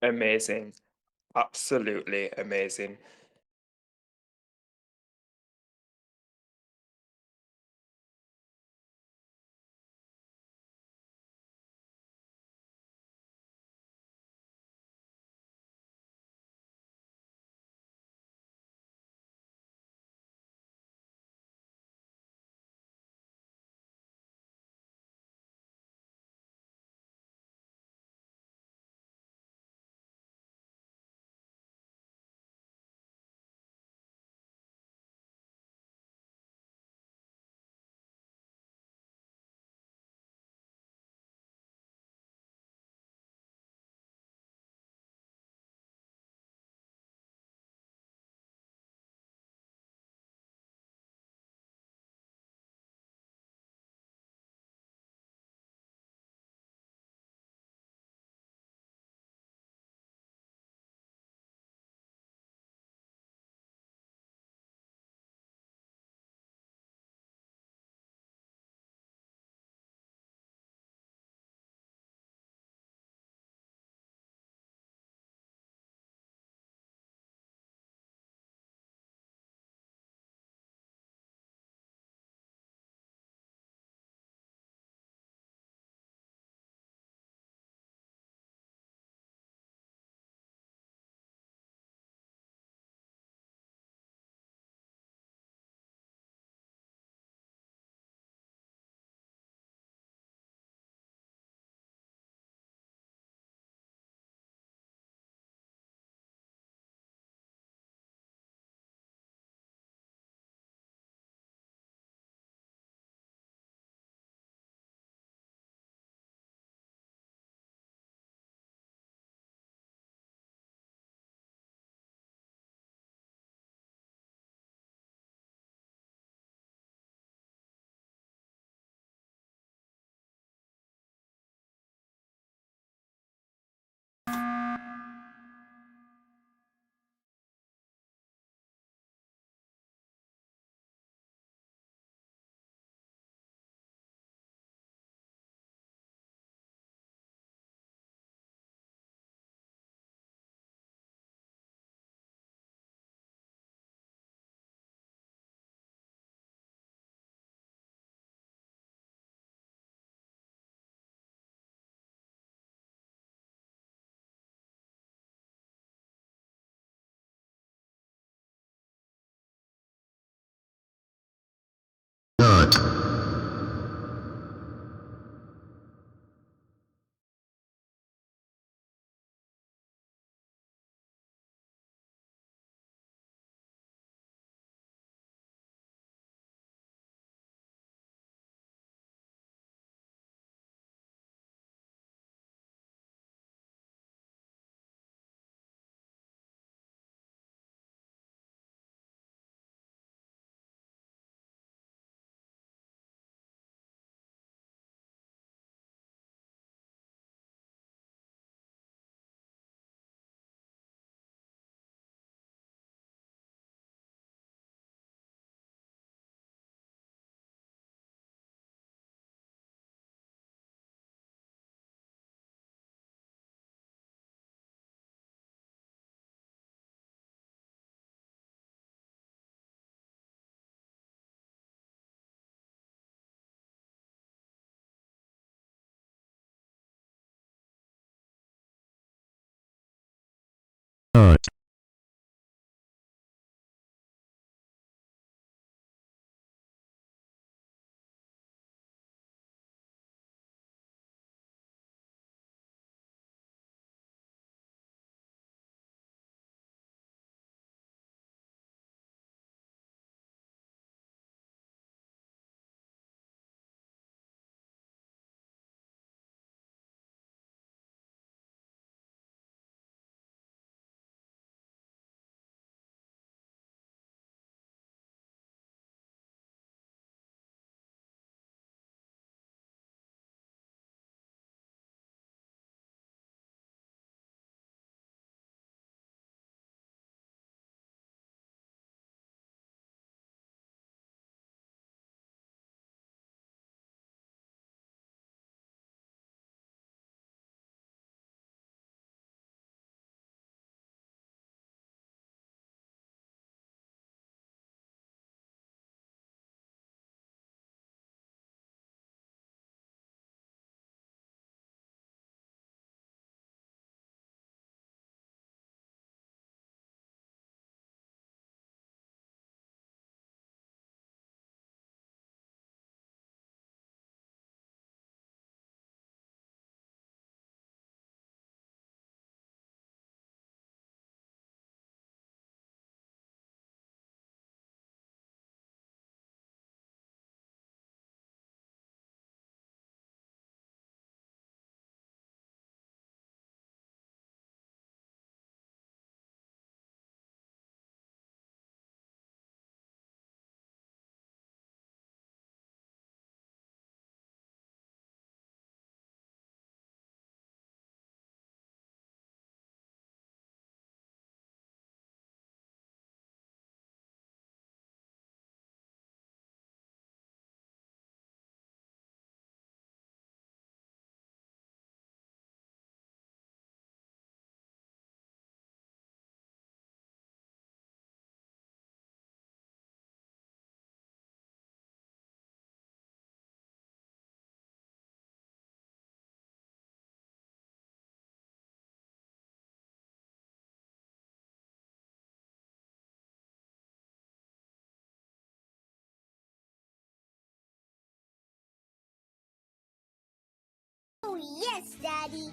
Speaker 1: Amazing. Absolutely amazing.
Speaker 7: Oh, yes, Daddy.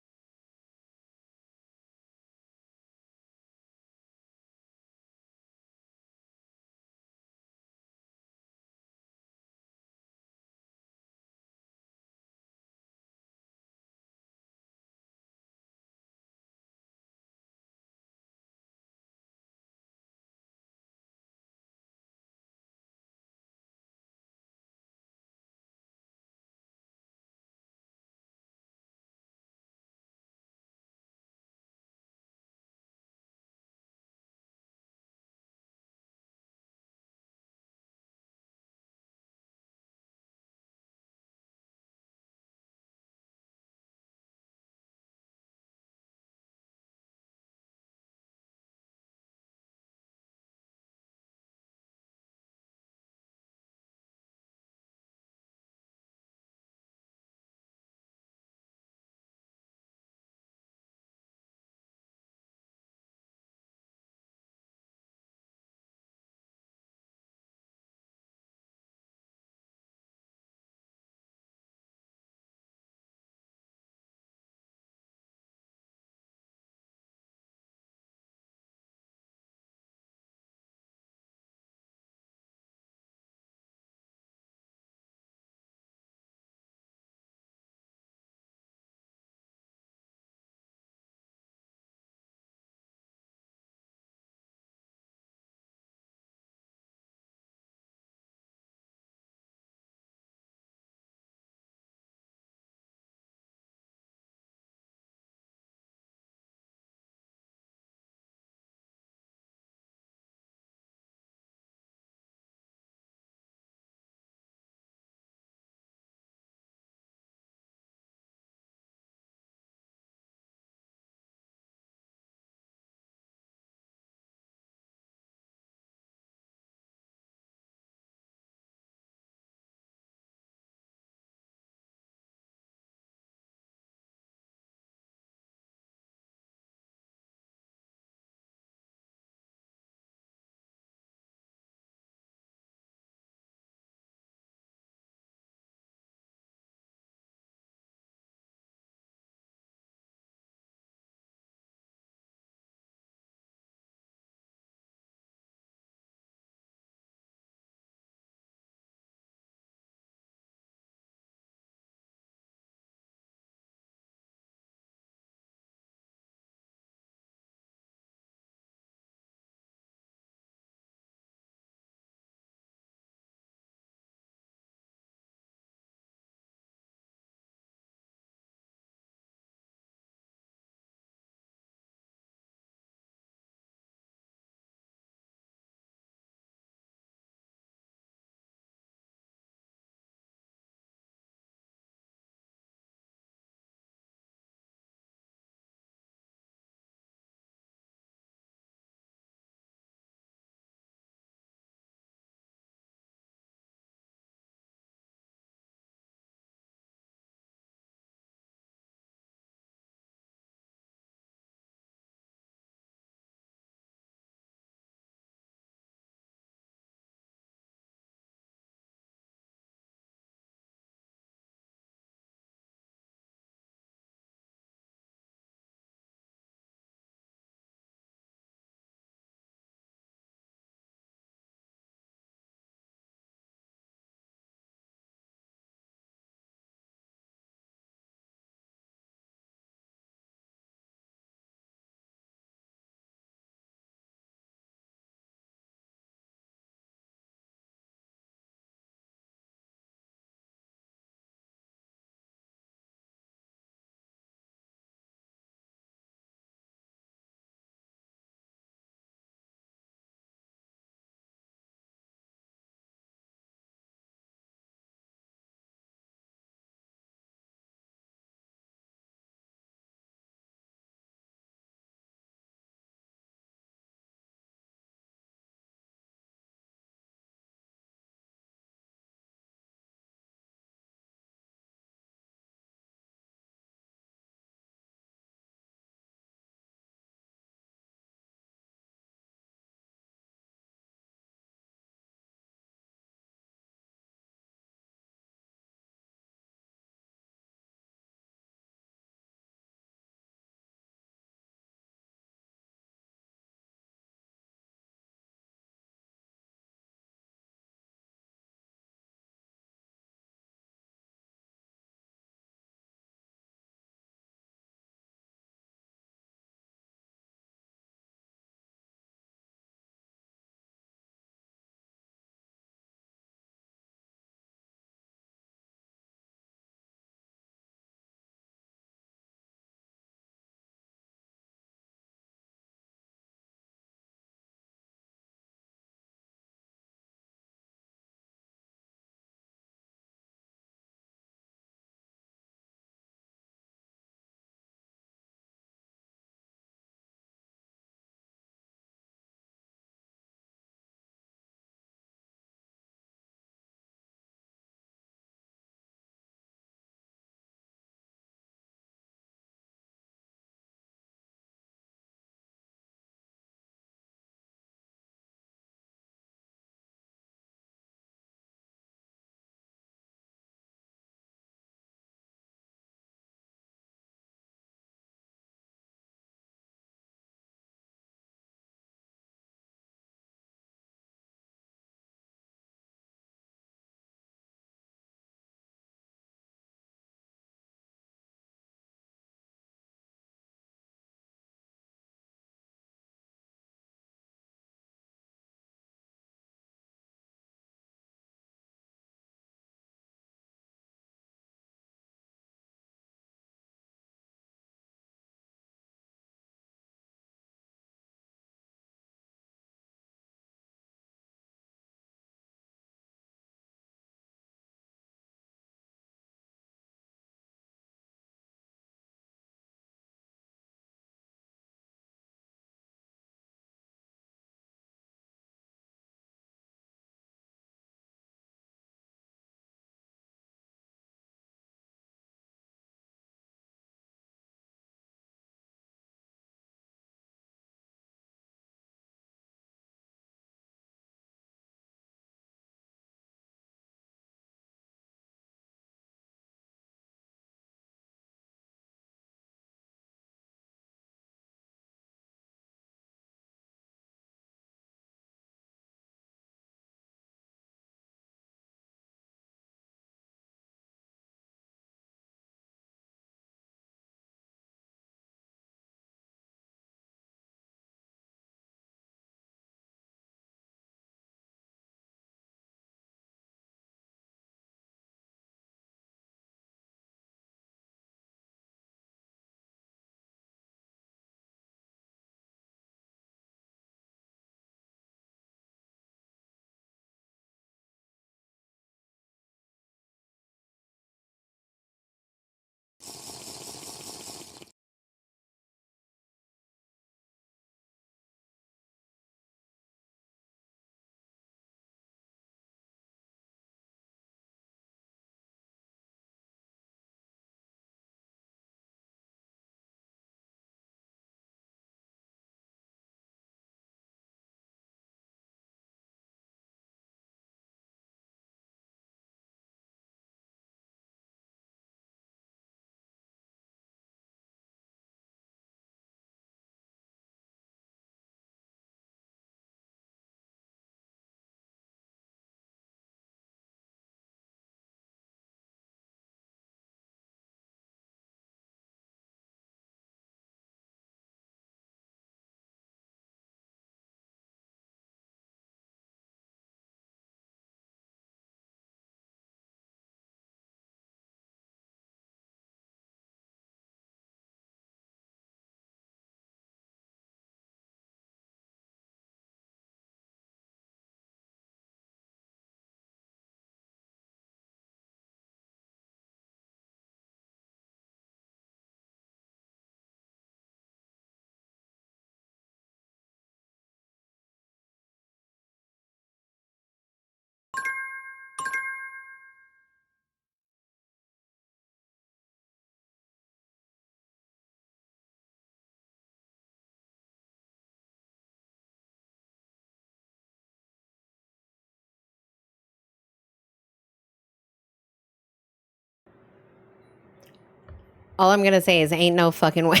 Speaker 4: All I'm going to say is ain't no fucking way.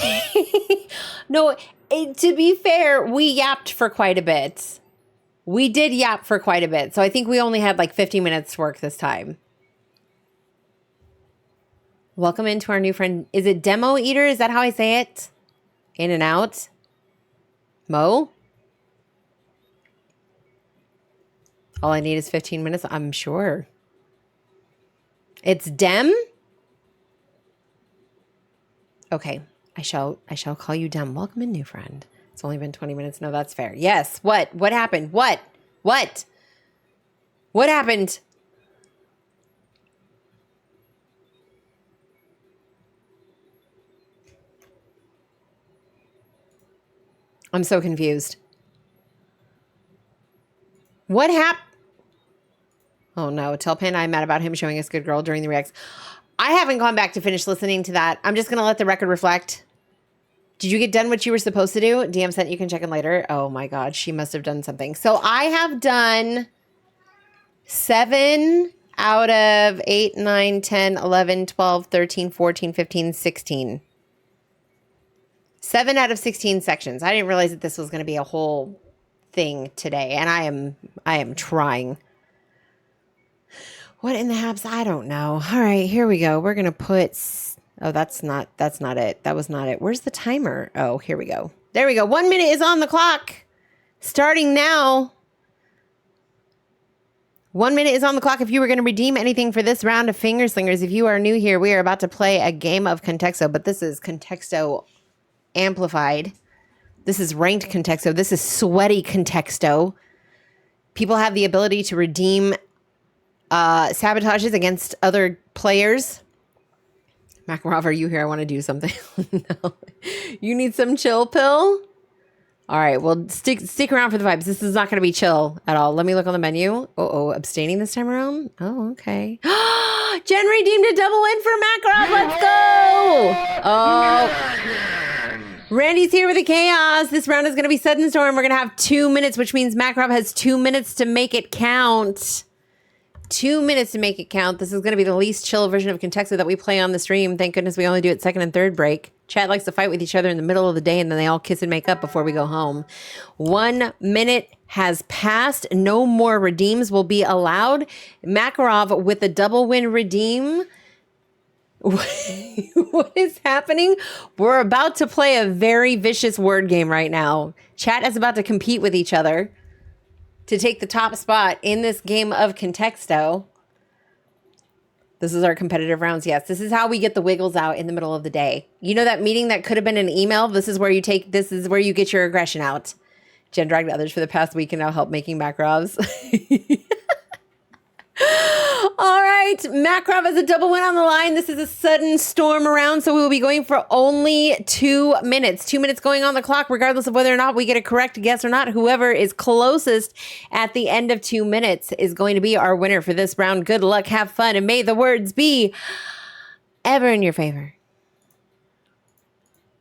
Speaker 4: No, to be fair, we yapped for quite a bit. We did yap for quite a bit. So I think we only had like 50 minutes to work this time. Welcome into our new friend. Is it Demo Eater? Is that how I say it? In and out. Mo? All I need is 15 minutes. I'm sure. It's Dem? Okay. I shall call you Dem. Welcome in, new friend. It's only been 20 minutes. No, that's fair. Yes. What? What happened? What? What? What happened? I'm so confused. What happened? Oh no, tell Panda I'm mad about him showing us Good Girl during the reacts. I haven't gone back to finish listening to that. I'm just going to let the record reflect. Did you get done what you were supposed to do? DM sent, you can check in later. Oh my God, she must have done something. So I have done 7 out of 8, 9, 10, 11, 12, 13, 14, 15, 16. 7 out of 16 sections. I didn't realize that this was going to be a whole thing today, and I am trying. What in the haps? I don't know. All right, here we go. We're going to put... Oh, that's not it. That was not it. Where's the timer? Oh, here we go. There we go. 1 minute is on the clock. Starting now. 1 minute is on the clock. If you were going to redeem anything for this round of Finger Slingers, if you are new here, we are about to play a game of Contexto, but this is Contexto Amplified. This is ranked Contexto. This is sweaty Contexto. People have the ability to redeem sabotages against other players. Makarov, are you here? I want to do something. No. You need some chill pill? All right, well, stick around for the vibes. This is not going to be chill at all. Let me look on the menu. Oh, abstaining this time around? Oh, okay. Jen redeemed a double win for Makarov. Let's go. Oh, Randy's here with the chaos. This round is going to be Sudden Storm. We're going to have 2 minutes, which means Makarov has 2 minutes to make it count. 2 minutes to make it count. This is going to be the least chill version of Contexto that we play on the stream. Thank goodness we only do it second and third break. Chat likes to fight with each other in the middle of the day, and then they all kiss and make up before we go home. 1 minute has passed. No more redeems will be allowed. Makarov with a double win redeem. What is happening? We're about to play a very vicious word game right now. Chat is about to compete with each other to take the top spot in this game of Contexto. This is our competitive rounds. Yes, this is how we get the wiggles out in the middle of the day. You know that meeting that could have been an email? This is where you get your aggression out. Jen dragged others for the past week and now help making Makarovs. All right, Makarov has a double win on the line. This is a Sudden Storm round, so we will be going for only 2 minutes. 2 minutes going on the clock, regardless of whether or not we get a correct guess or not. Whoever is closest at the end of 2 minutes is going to be our winner for this round. Good luck, have fun, and may the words be ever in your favor.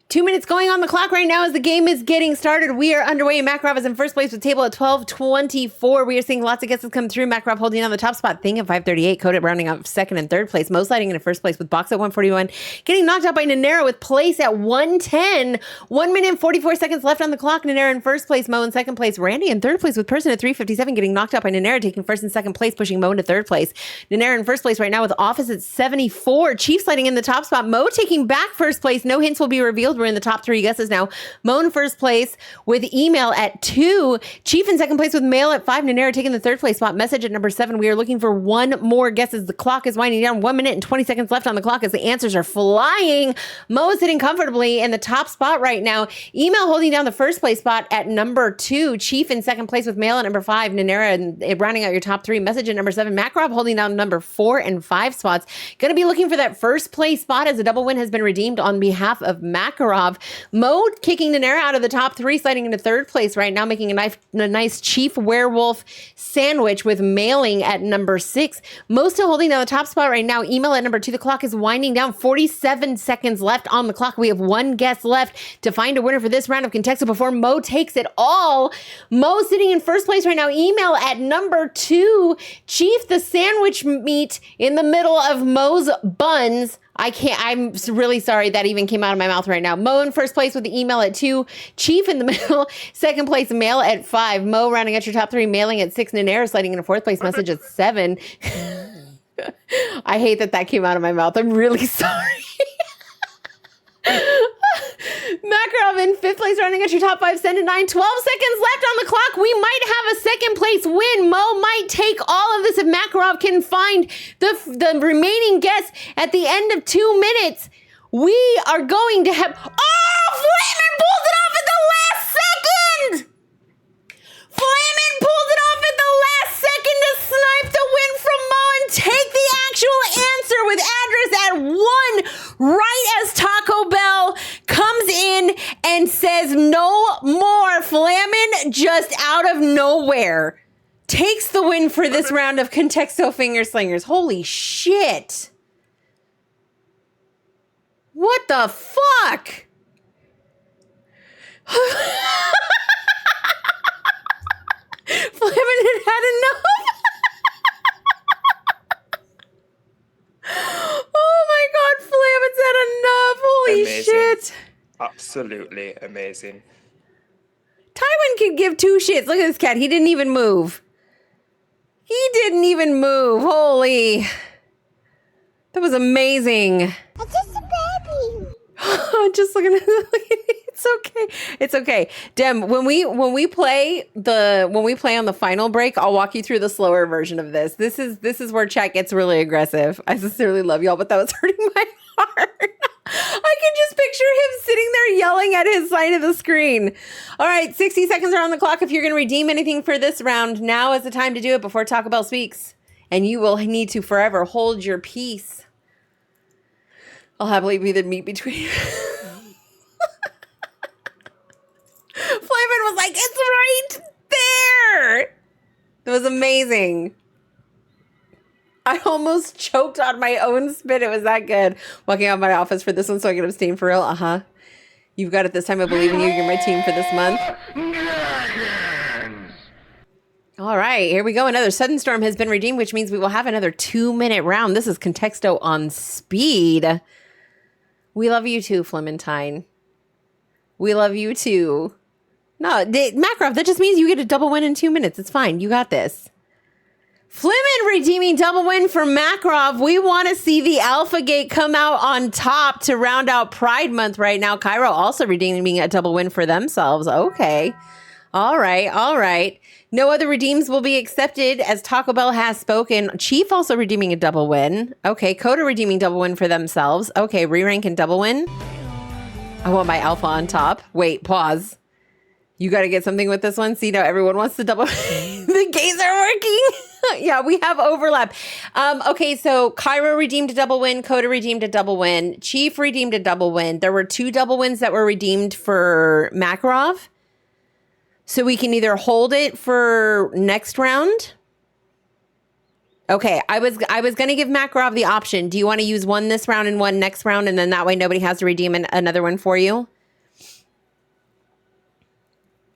Speaker 4: 2 minutes going on the clock right now as the game is getting started. We are underway. Makarov is in first place with table at 12:24. We are seeing lots of guesses come through. Makarov holding on the top spot. Thing at 538. Coded rounding out second and third place. Mo sliding into first place with Box at 141. Getting knocked out by Nanera with Place at 110. 1 minute and 44 seconds left on the clock. Nanera in first place. Mo in second place. Randy in third place with Person at 357. Getting knocked out by Nanera. Taking first and second place. Pushing Mo into third place. Nanera in first place right now with Office at 74. Chief sliding in the top spot. Mo taking back first place. No hints will be revealed. We're in the top 3 guesses now. Mo in first place with Email at 2. Chief in second place with Mail at 5. Nanera taking the third place spot. Message at number 7. We are looking for 1 more guesses. The clock is winding down. 1 minute and 20 seconds left on the clock as the answers are flying. Mo is sitting comfortably in the top spot right now. Email holding down the first place spot at number 2. Chief in second place with Mail at number 5. Nanera and rounding out your top 3. Message at number 7. Makarov holding down number 4 and 5 spots. Going to be looking for that first place spot as a double win has been redeemed on behalf of Makarov. Mo kicking Nanera out of the top 3, sliding into third place right now, making a nice Chief Werewolf sandwich with Mailing at number 6. Mo still holding down the top spot right now. Email at number 2. The clock is winding down. 47 seconds left on the clock. We have 1 guess left to find a winner for this round of Contexto before Mo takes it all. Mo sitting in first place right now. Email at number 2. Chief, the sandwich meat in the middle of Mo's buns. I can't. I'm really sorry that even came out of my mouth right now. Mo in first place with the email at 2. Chief in the middle. Second place, mail at 5. Mo rounding out your top 3. Mailing at 6. Nanair sliding in a fourth place. Message at 7. I hate that came out of my mouth. I'm really sorry. Makarov in 5th place, running at your top 5, send at 9. 12 seconds left on the clock. We might have a second place win. Mo might take all of this if Makarov can find the remaining guests at the end of 2 minutes. We are going to have... Oh, Flamin pulls it off at the last second! Flamin pulls it off at the last second to snipe the win from Mo and take the actual answer with address at 1, right as Taco Bell comes in and says no more. Flamin just out of nowhere takes the win for this round of Contexto Finger Slingers. Holy shit. What the fuck? Flamin had enough. Oh my god, Flamin's had enough. Holy
Speaker 1: Amazing.
Speaker 4: shit.
Speaker 1: Absolutely amazing.
Speaker 4: Tywin can give 2 shits. Look at this cat. He didn't even move. He didn't even move. Holy. That was amazing.
Speaker 7: I'm just a baby.
Speaker 4: Just looking at it. It's okay. It's okay. Dem, when we play on the final break, I'll walk you through the slower version of this. This is where chat gets really aggressive. I sincerely love y'all, but that was hurting my heart. I can just picture him sitting there yelling at his side of the screen. All right, 60 seconds are on the clock. If you're going to redeem anything for this round, now is the time to do it before Taco Bell speaks. And you will need to forever hold your peace. I'll happily be the meat between you. Flamin was like, it's right there. That was amazing. I almost choked on my own spit. It was that good. Walking out of my office for this one so I can abstain for real. Uh-huh. You've got it this time. I believe in you. You're my team for this month. All right, here we go. Another sudden storm has been redeemed, which means we will have another 2-minute round. This is Contexto on speed. We love you too, Flementine. We love you too. No, Makarov, that just means you get a double win in 2 minutes. It's fine. You got this. Flimin redeeming double win for Makarov. We want to see the Alpha Gate come out on top to round out Pride Month right now. Cairo also redeeming a double win for themselves. Okay. All right. All right. No other redeems will be accepted as Taco Bell has spoken. Chief also redeeming a double win. Okay. Coda redeeming double win for themselves. Okay. Re-rank and double win. I want my Alpha on top. Wait, pause. You got to get something with this one. See, now everyone wants to double. The gates are working. Yeah, we have overlap. Okay, so Cairo redeemed a double win. Coda redeemed a double win. Chief redeemed a double win. There were 2 double wins that were redeemed for Makarov. So we can either hold it for next round. Okay, I was going to give Makarov the option. Do you want to use one this round and one next round? And then that way nobody has to redeem another one for you?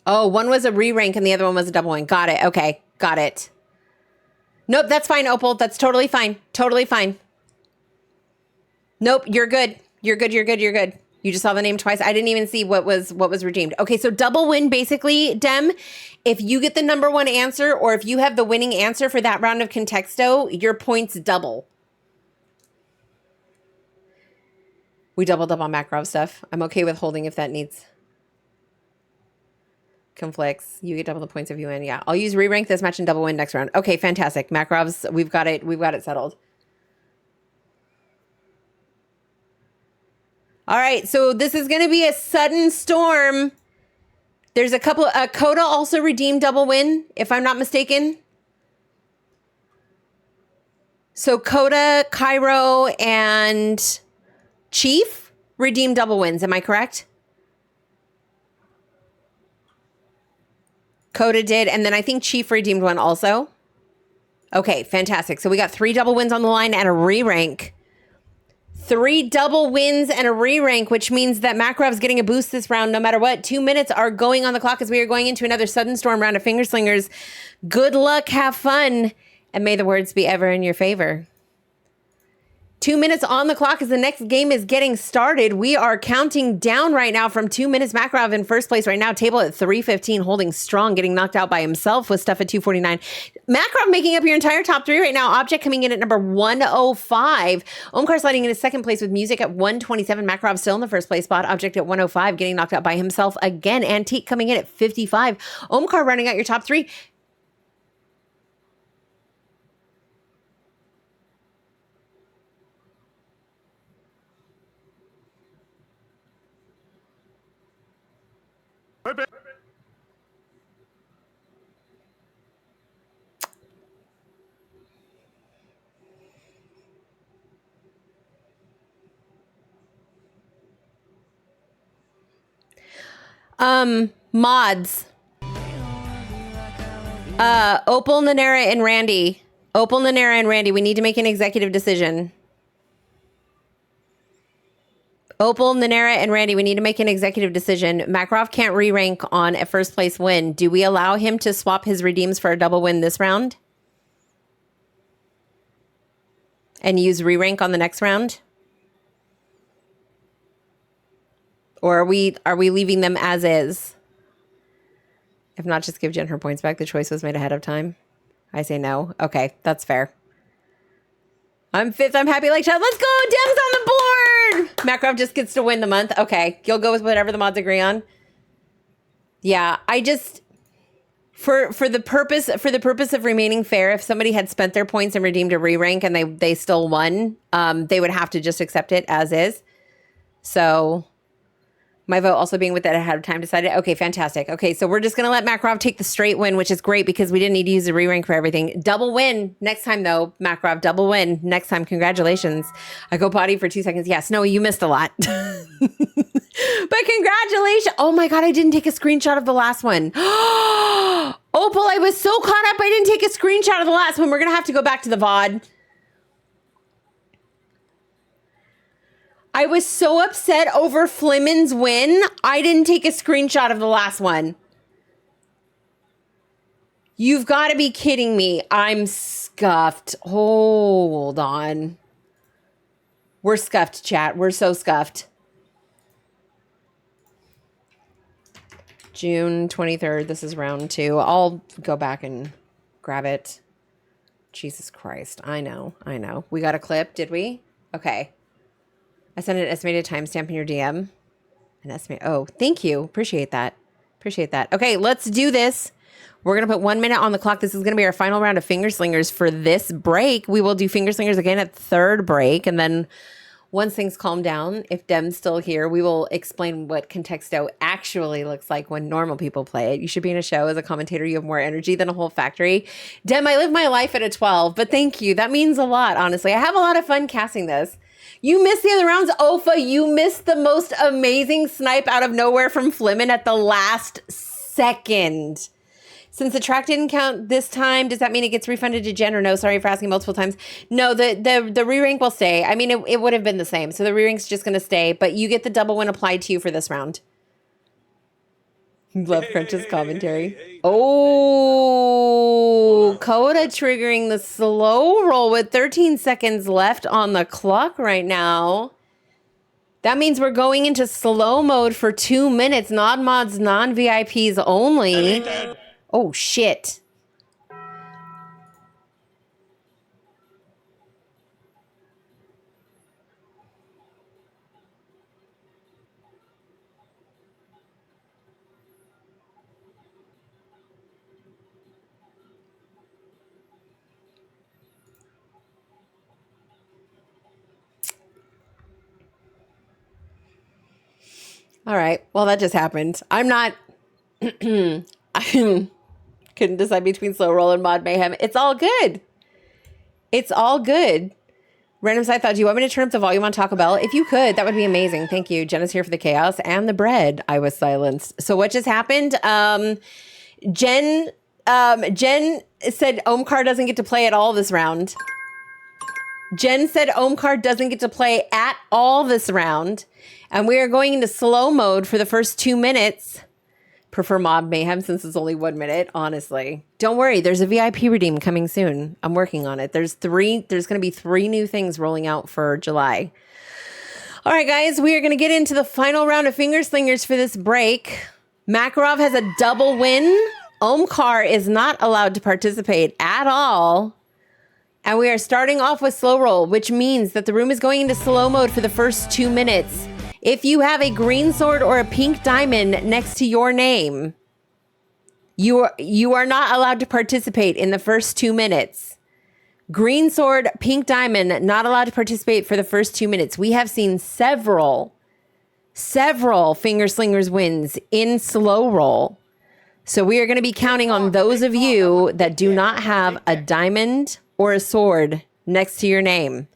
Speaker 4: Oh, one was a re-rank and the other one was a double win. Got it. Okay, got it. Nope, that's fine, Opal. That's totally fine. Totally fine. Nope, you're good. You're good, you're good, you're good. You just saw the name twice. I didn't even see what was redeemed. Okay, so double win basically, Dem, if you get the number 1 answer or if you have the winning answer for that round of Contexto, your points double. We doubled up on Makarov stuff. I'm okay with holding if that needs conflicts. You get double the points if you win. Yeah, I'll use re-rank this match and double win next round. Okay, fantastic. Makarov's, we've got it settled. All right, so this is going to be a sudden storm. There's a couple. Coda also redeemed double win, if I'm not mistaken. So Coda, Cairo, and Chief redeemed double wins. Am I correct? Coda did, and then I think Chief redeemed one also. Okay, fantastic. So we got 3 double wins on the line and a re-rank. 3 double wins and a re-rank, which means that Makarov's getting a boost this round no matter what. 2 minutes are going on the clock as we are going into another sudden storm round of Finger Slingers. Good luck, have fun, and may the words be ever in your favor. 2 minutes on the clock as the next game is getting started. We are counting down right now from 2 minutes. Makarov in first place right now. Table at 315, holding strong, getting knocked out by himself with stuff at 249. Makarov making up your entire top three right now. Object coming in at number 105. Omkar sliding into second place with music at 127. Makarov still in the first place spot. Object at 105, getting knocked out by himself again. Antique coming in at 55. Omkar running out your top three. Mods. Opal, Nanera, and Randy. Opal, Nanera, and Randy, we need to make an executive decision. Opal, Nanera, and Randy, we need to make an executive decision. Makarov can't re-rank on a first place win. Do we allow him to swap his redeems for a double win this round? And use re-rank on the next round? Or are we leaving them as is? If not, just give Jen her points back. The choice was made ahead of time. I say no. Okay, that's fair. I'm fifth. I'm happy like child. Let's go. Dem's on the board. Makarov just gets to win the month. Okay, you'll go with whatever the mods agree on. Yeah, I just for the purpose of remaining fair, if somebody had spent their points and redeemed a re-rank and they still won, they would have to just accept it as is. So my vote also being with that ahead of time decided. Okay, fantastic. Okay, so we're just going to let Makarov take the straight win, which is great because we didn't need to use a re-rank for everything. Double win next time, though. Makarov, double win next time. Congratulations. I go potty for 2 seconds. Yeah, Snowy, you missed a lot. But congratulations. Oh my God, I didn't take a screenshot of the last one. Opal, I was so caught up. I didn't take a screenshot of the last one. We're going to have to go back to the VOD. I was so upset over Flimin's win. I didn't take a screenshot of the last one. You've got to be kidding me. I'm scuffed. Hold on. We're scuffed, chat. We're so scuffed. June 23rd. This is round 2. I'll go back and grab it. Jesus Christ. I know. We got a clip, did we? Okay. I sent an estimated timestamp in your DM. An estimate. Oh, thank you. Appreciate that. Okay, let's do this. We're going to put 1 minute on the clock. This is going to be our final round of finger slingers for this break. We will do finger slingers again at third break. And then once things calm down, if Dem's still here, we will explain what Contexto actually looks like when normal people play it. You should be in a show as a commentator. You have more energy than a whole factory. Dem, I live my life at a 12, but thank you. That means a lot, honestly. I have a lot of fun casting this. You missed the other rounds. Ofa, you missed the most amazing snipe out of nowhere from Flimin at the last second. Since the track didn't count this time, does that mean it gets refunded to Jen or no? Sorry for asking multiple times. No, the re-rank will stay. I mean, it would have been the same. So the re-rank's just going to stay, but you get the double win applied to you for this round. Love Crunch's commentary. Oh, Coda triggering the slow roll with 13 seconds left on the clock right now. That means we're going into slow mode for 2 minutes. Non-mods, non-VIPs only. Oh, shit. All right. Well, that just happened. I couldn't decide between slow roll and mod mayhem. It's all good. Random side thought, do you want me to turn up the volume on Taco Bell? If you could, that would be amazing. Thank you. Jenna's here for the chaos and the bread. I was silenced. So what just happened? Jen said Omkar doesn't get to play at all this round. Jen said Omkar doesn't get to play at all this round. And we are going into slow mode for the first 2 minutes. prefer Mob Mayhem since it's only 1 minute, honestly. Don't worry, there's a VIP redeem coming soon. I'm working on it. There's going to be 3 new things rolling out for July. All right, guys, we are going to get into the final round of Finger Slingers for this break. Makarov has a double win. Omkar is not allowed to participate at all. And we are starting off with slow roll, which means that the room is going into slow mode for the first 2 minutes. If you have a green sword or a pink diamond next to your name, you are not allowed to participate in the first 2 minutes. Green sword, pink diamond, not allowed to participate for the first 2 minutes. We have seen several Finger Slingers wins in slow roll. So we are going to be counting on those of you that do not have a diamond or a sword next to your name.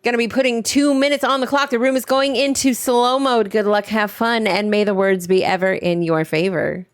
Speaker 4: Going to be putting 2 minutes on the clock. The room is going into slow mode. Good luck, have fun, and may the words be ever in your favor.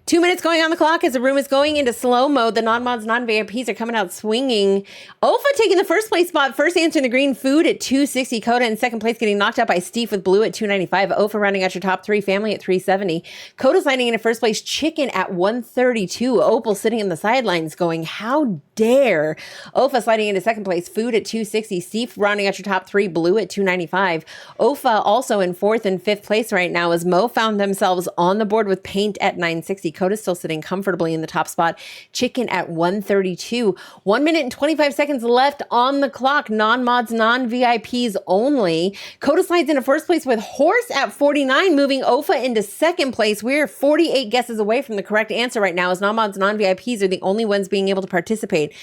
Speaker 4: 2 minutes going on the clock as the room is going into slow mode. The non-mods, non-VIPs are coming out swinging. Ofa taking the first place spot. First answering the green, Food at 260. Coda in second place getting knocked out by Steve with blue at 295. Ofa rounding out your top 3. Family at 370. Coda's landing in first place. Chicken at 132. Opal sitting in the sidelines going, how dare. Ofa sliding into second place. Food at 260. Steve rounding out your top 3. Blue at 295. Ofa also in 4th and 5th place right now as Mo found themselves on the board with Paint at 960. Coda's still sitting comfortably in the top spot. Chicken at 132. 1 minute and 25 seconds left on the clock. Non-mods, non-VIPs only. Coda slides into first place with Horse at 49, moving Ofa into second place. We're 48 guesses away from the correct answer right now as non-mods, non-VIPs are the only ones being able to participate.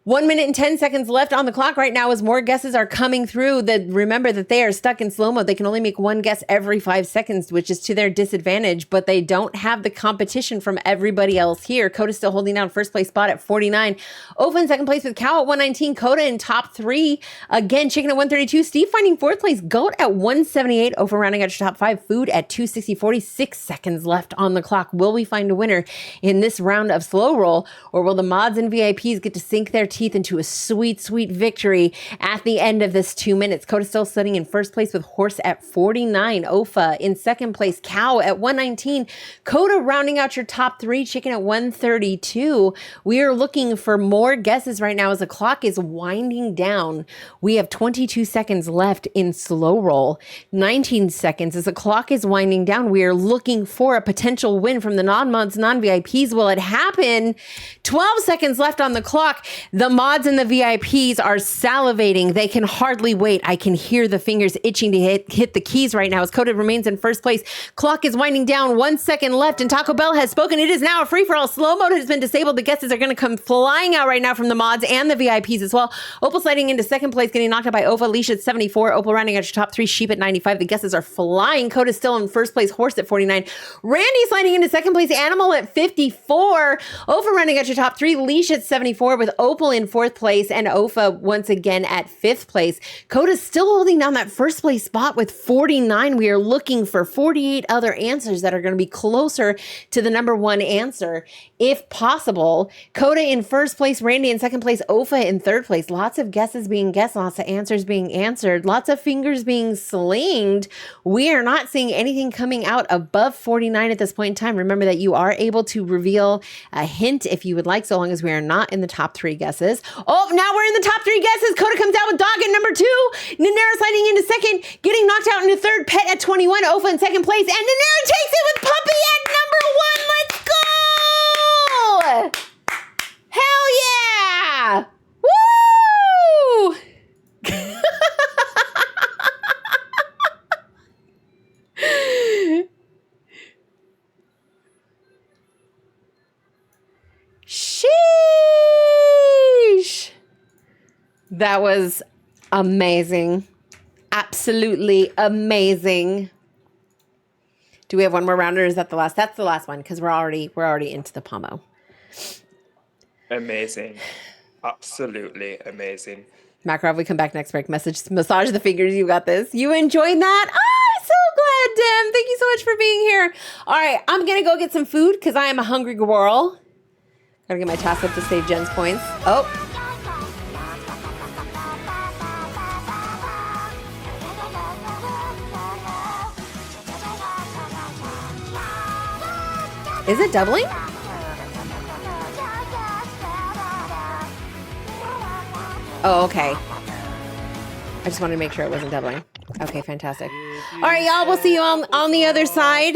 Speaker 4: 1 minute and 10 seconds left on the clock right now as more guesses are coming through. Remember that they are stuck in slow mode. They can only make one guess every 5 seconds, which is to their disadvantage, but they don't have the competition from everybody else here. Coda's still holding down first place spot at 49. Ofa in second place with Cow at 119. Coda in top 3. Again, Chicken at 132. Steve finding 4th place. Goat at 178. Ofa rounding out your top 5. Food at 260. 46 seconds left on the clock. Will we find a winner in this round of slow roll, or will the mods and VIPs get to sink their teeth into a sweet victory at the end of this 2 minutes? Coda still sitting in first place with Horse at 49. Ofa in second place. Cow at 119. Coda rounding out your top 3. Chicken at 132. We are looking for more guesses right now as the clock is winding down. We have 22 seconds left in slow roll. 19 seconds as the clock is winding down. We are looking for a potential win from the non-mods, non-VIPs. Will it happen? 12 seconds left on the clock. The mods and the VIPs are salivating. They can hardly wait. I can hear the fingers itching to hit the keys right now as Coda remains in first place. Clock is winding down. 1 second left and Taco Bell has spoken. It is now a free-for-all. Slow mode has been disabled. The guesses are going to come flying out right now from the mods and the VIPs as well. Opal sliding into second place, getting knocked out by Ofa. Leash at 74. Opal rounding out your top 3. Sheep at 95. The guesses are flying. Coda still in first place. Horse at 49. Randy sliding into second place. Animal at 54. Ofa rounding out your top 3. Leash at 74 with Opal in 4th place and Ofa once again at 5th place. Coda's still holding down that first place spot with 49. We are looking for 48 other answers that are going to be closer to the number 1 answer if possible. Coda in first place, Randy in second place, Ofa in 3rd place. Lots of guesses being guessed, lots of answers being answered, lots of fingers being slinged. We are not seeing anything coming out above 49 at this point in time. Remember that you are able to reveal a hint if you would like, so long as we are not in the top 3 guesses. Oh, now we're in the top 3 guesses. Coda comes out with Dog at number 2. Nanera sliding into second, getting knocked out into 3rd. Pet at 21. Ofa in second place. And Nanera takes it with Puppy at number 1. Let's go! Hell yeah! Woo! Sheesh. That was amazing. Absolutely amazing. Do we have one more round or is that the last? That's the last one because we're already into the Pomo.
Speaker 1: Amazing. Absolutely amazing.
Speaker 4: Makarov, we come back next break. Massage the fingers. You got this. You enjoyed that? Oh, I'm so glad, Dim. Thank you so much for being here. All right, I'm going to go get some food because I am a hungry squirrel. Gotta get my task up to save Jen's points. Oh. Is it doubling? Oh, okay. I just wanted to make sure it wasn't doubling. Okay, fantastic. All right, y'all. We'll see you on the other side.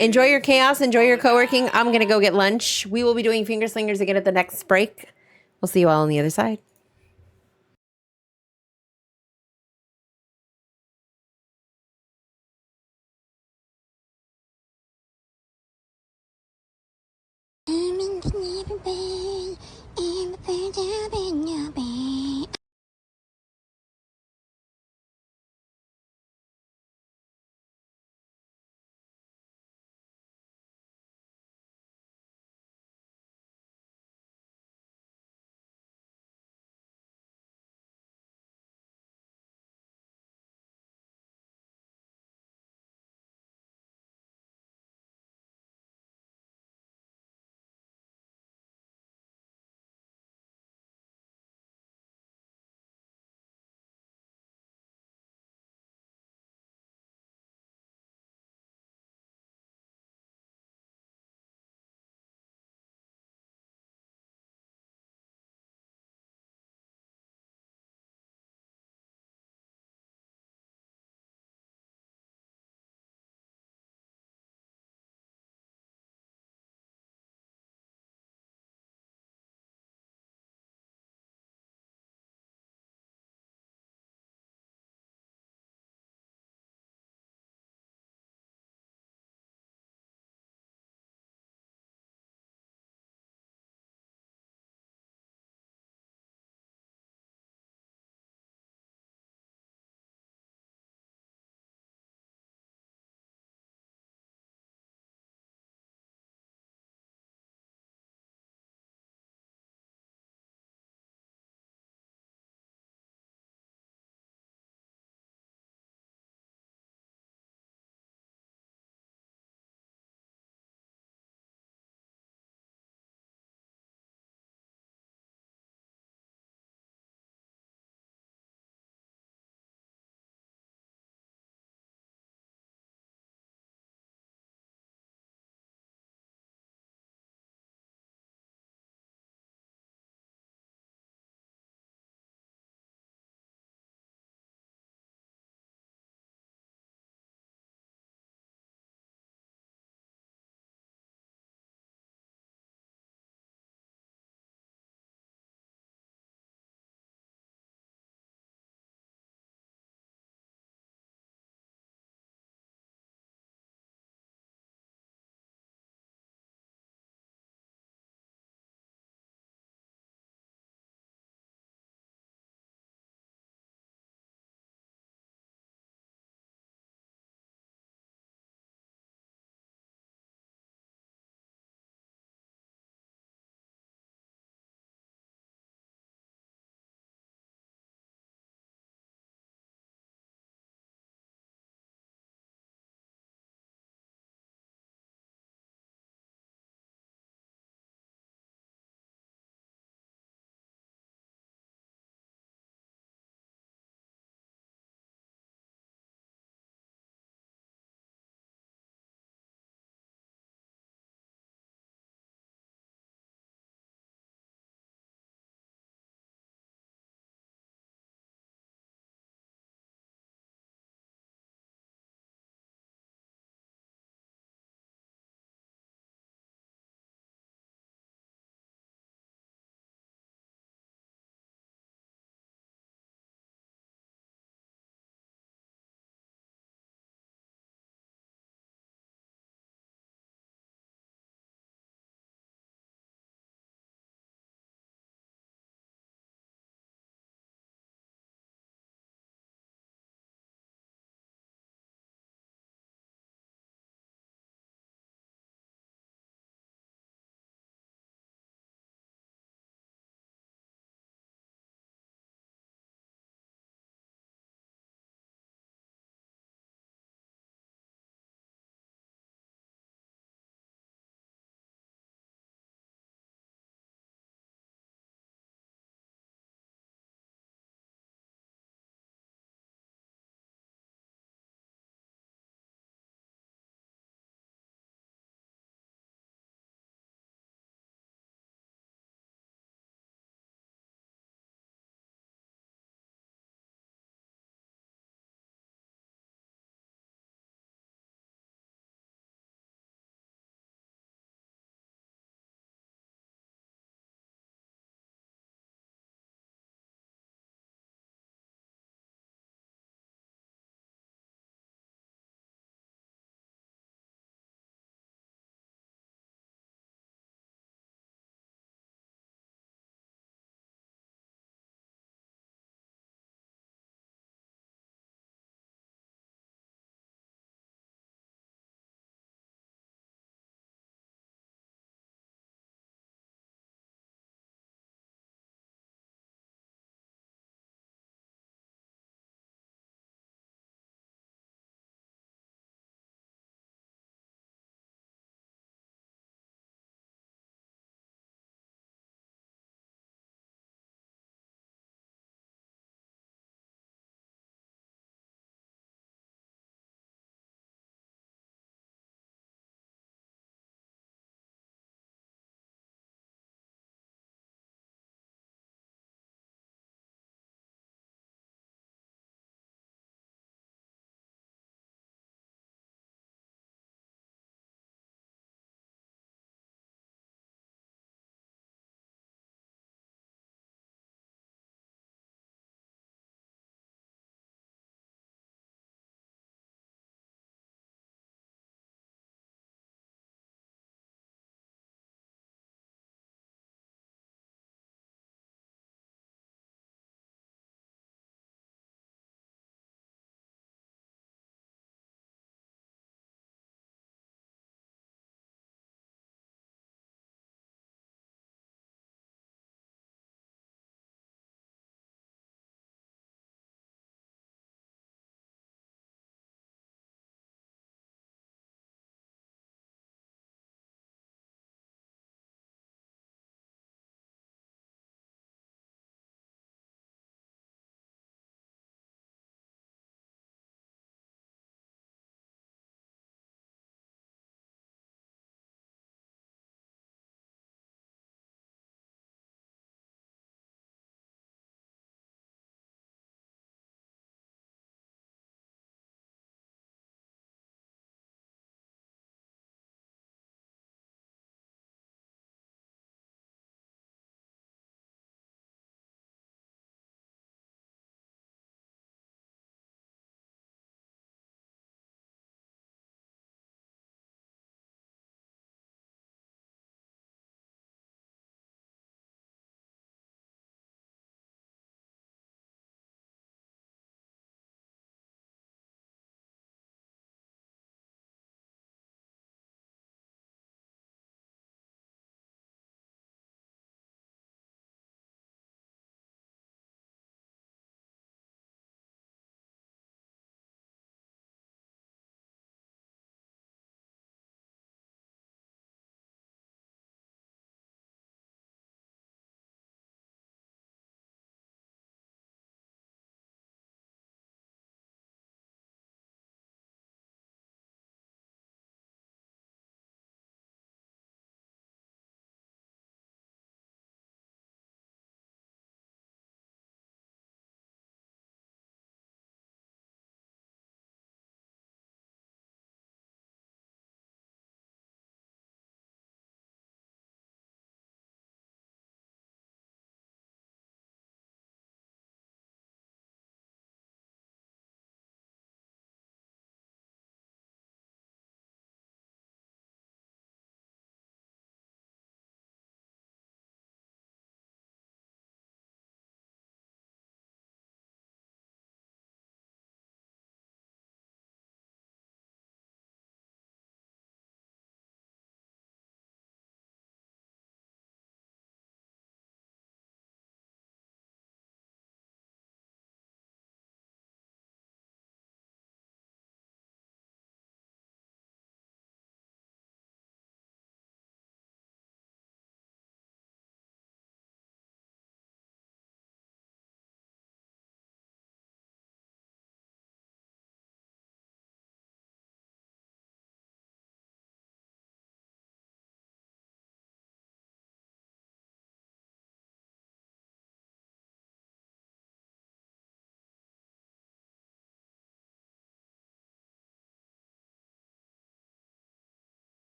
Speaker 4: Enjoy your chaos. Enjoy your co-working. I'm going to go get lunch. We will be doing finger slingers again at the next break. We'll see you all on the other side.
Speaker 7: I'm in the neighborhood, and the birds are in your bed.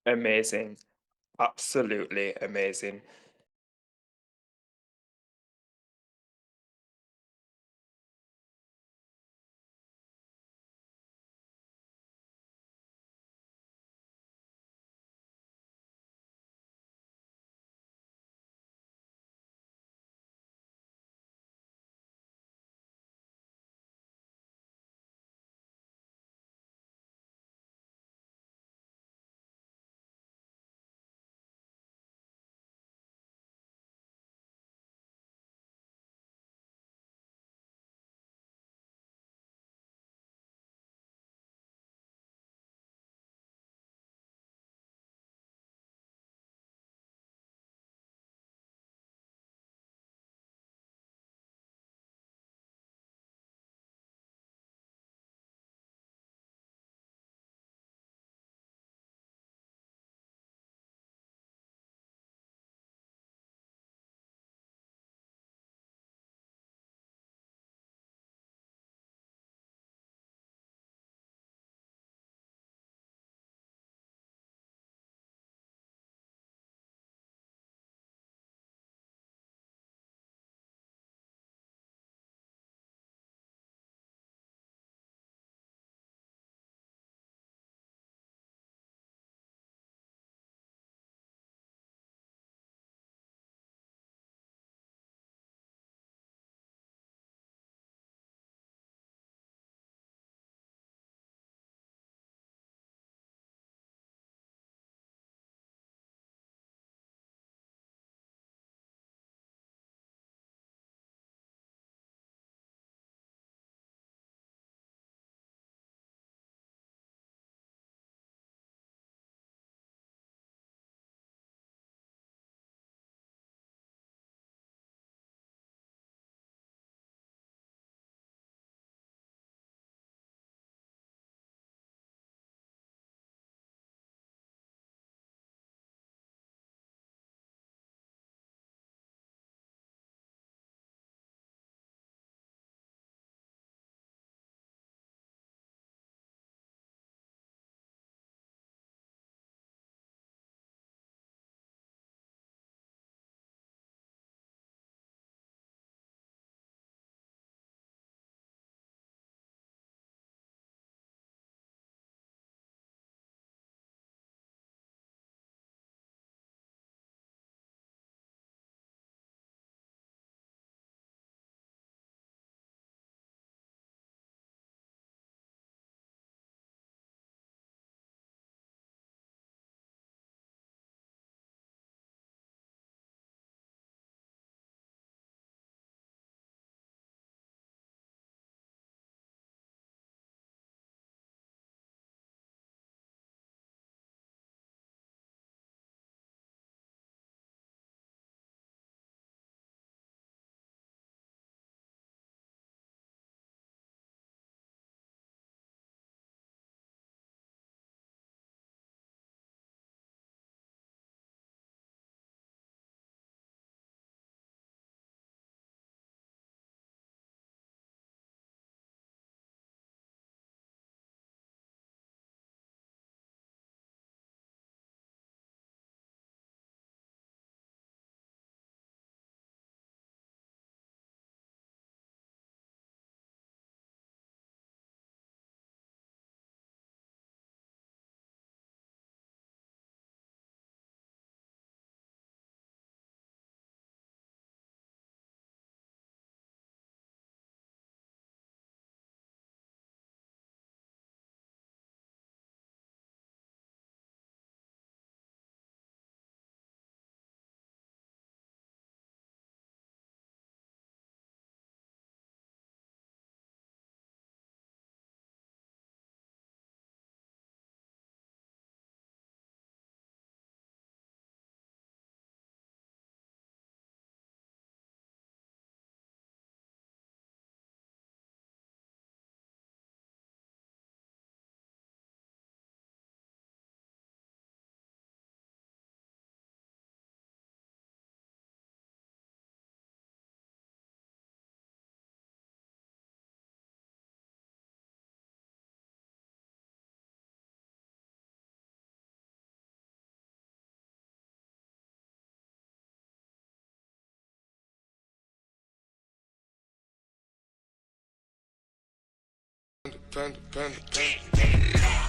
Speaker 1: Amazing. Absolutely amazing.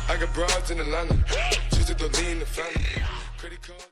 Speaker 5: I got broads in Atlanta, just to lean the family. Credit card.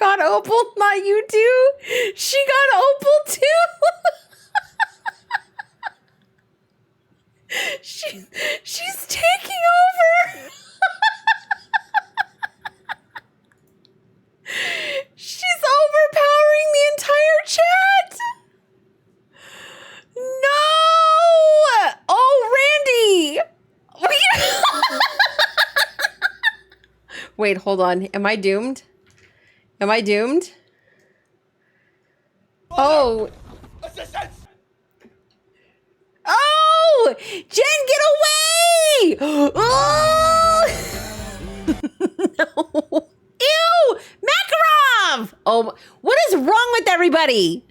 Speaker 4: got opal, not you too. She got opal too. She's taking over. She's overpowering the entire chat. No. Oh, Randy. Wait, hold on. Am I doomed? Am I doomed? Oh. Oh! Jen, get away! Oh! No. Ew! Makarov! Oh, what is wrong with everybody?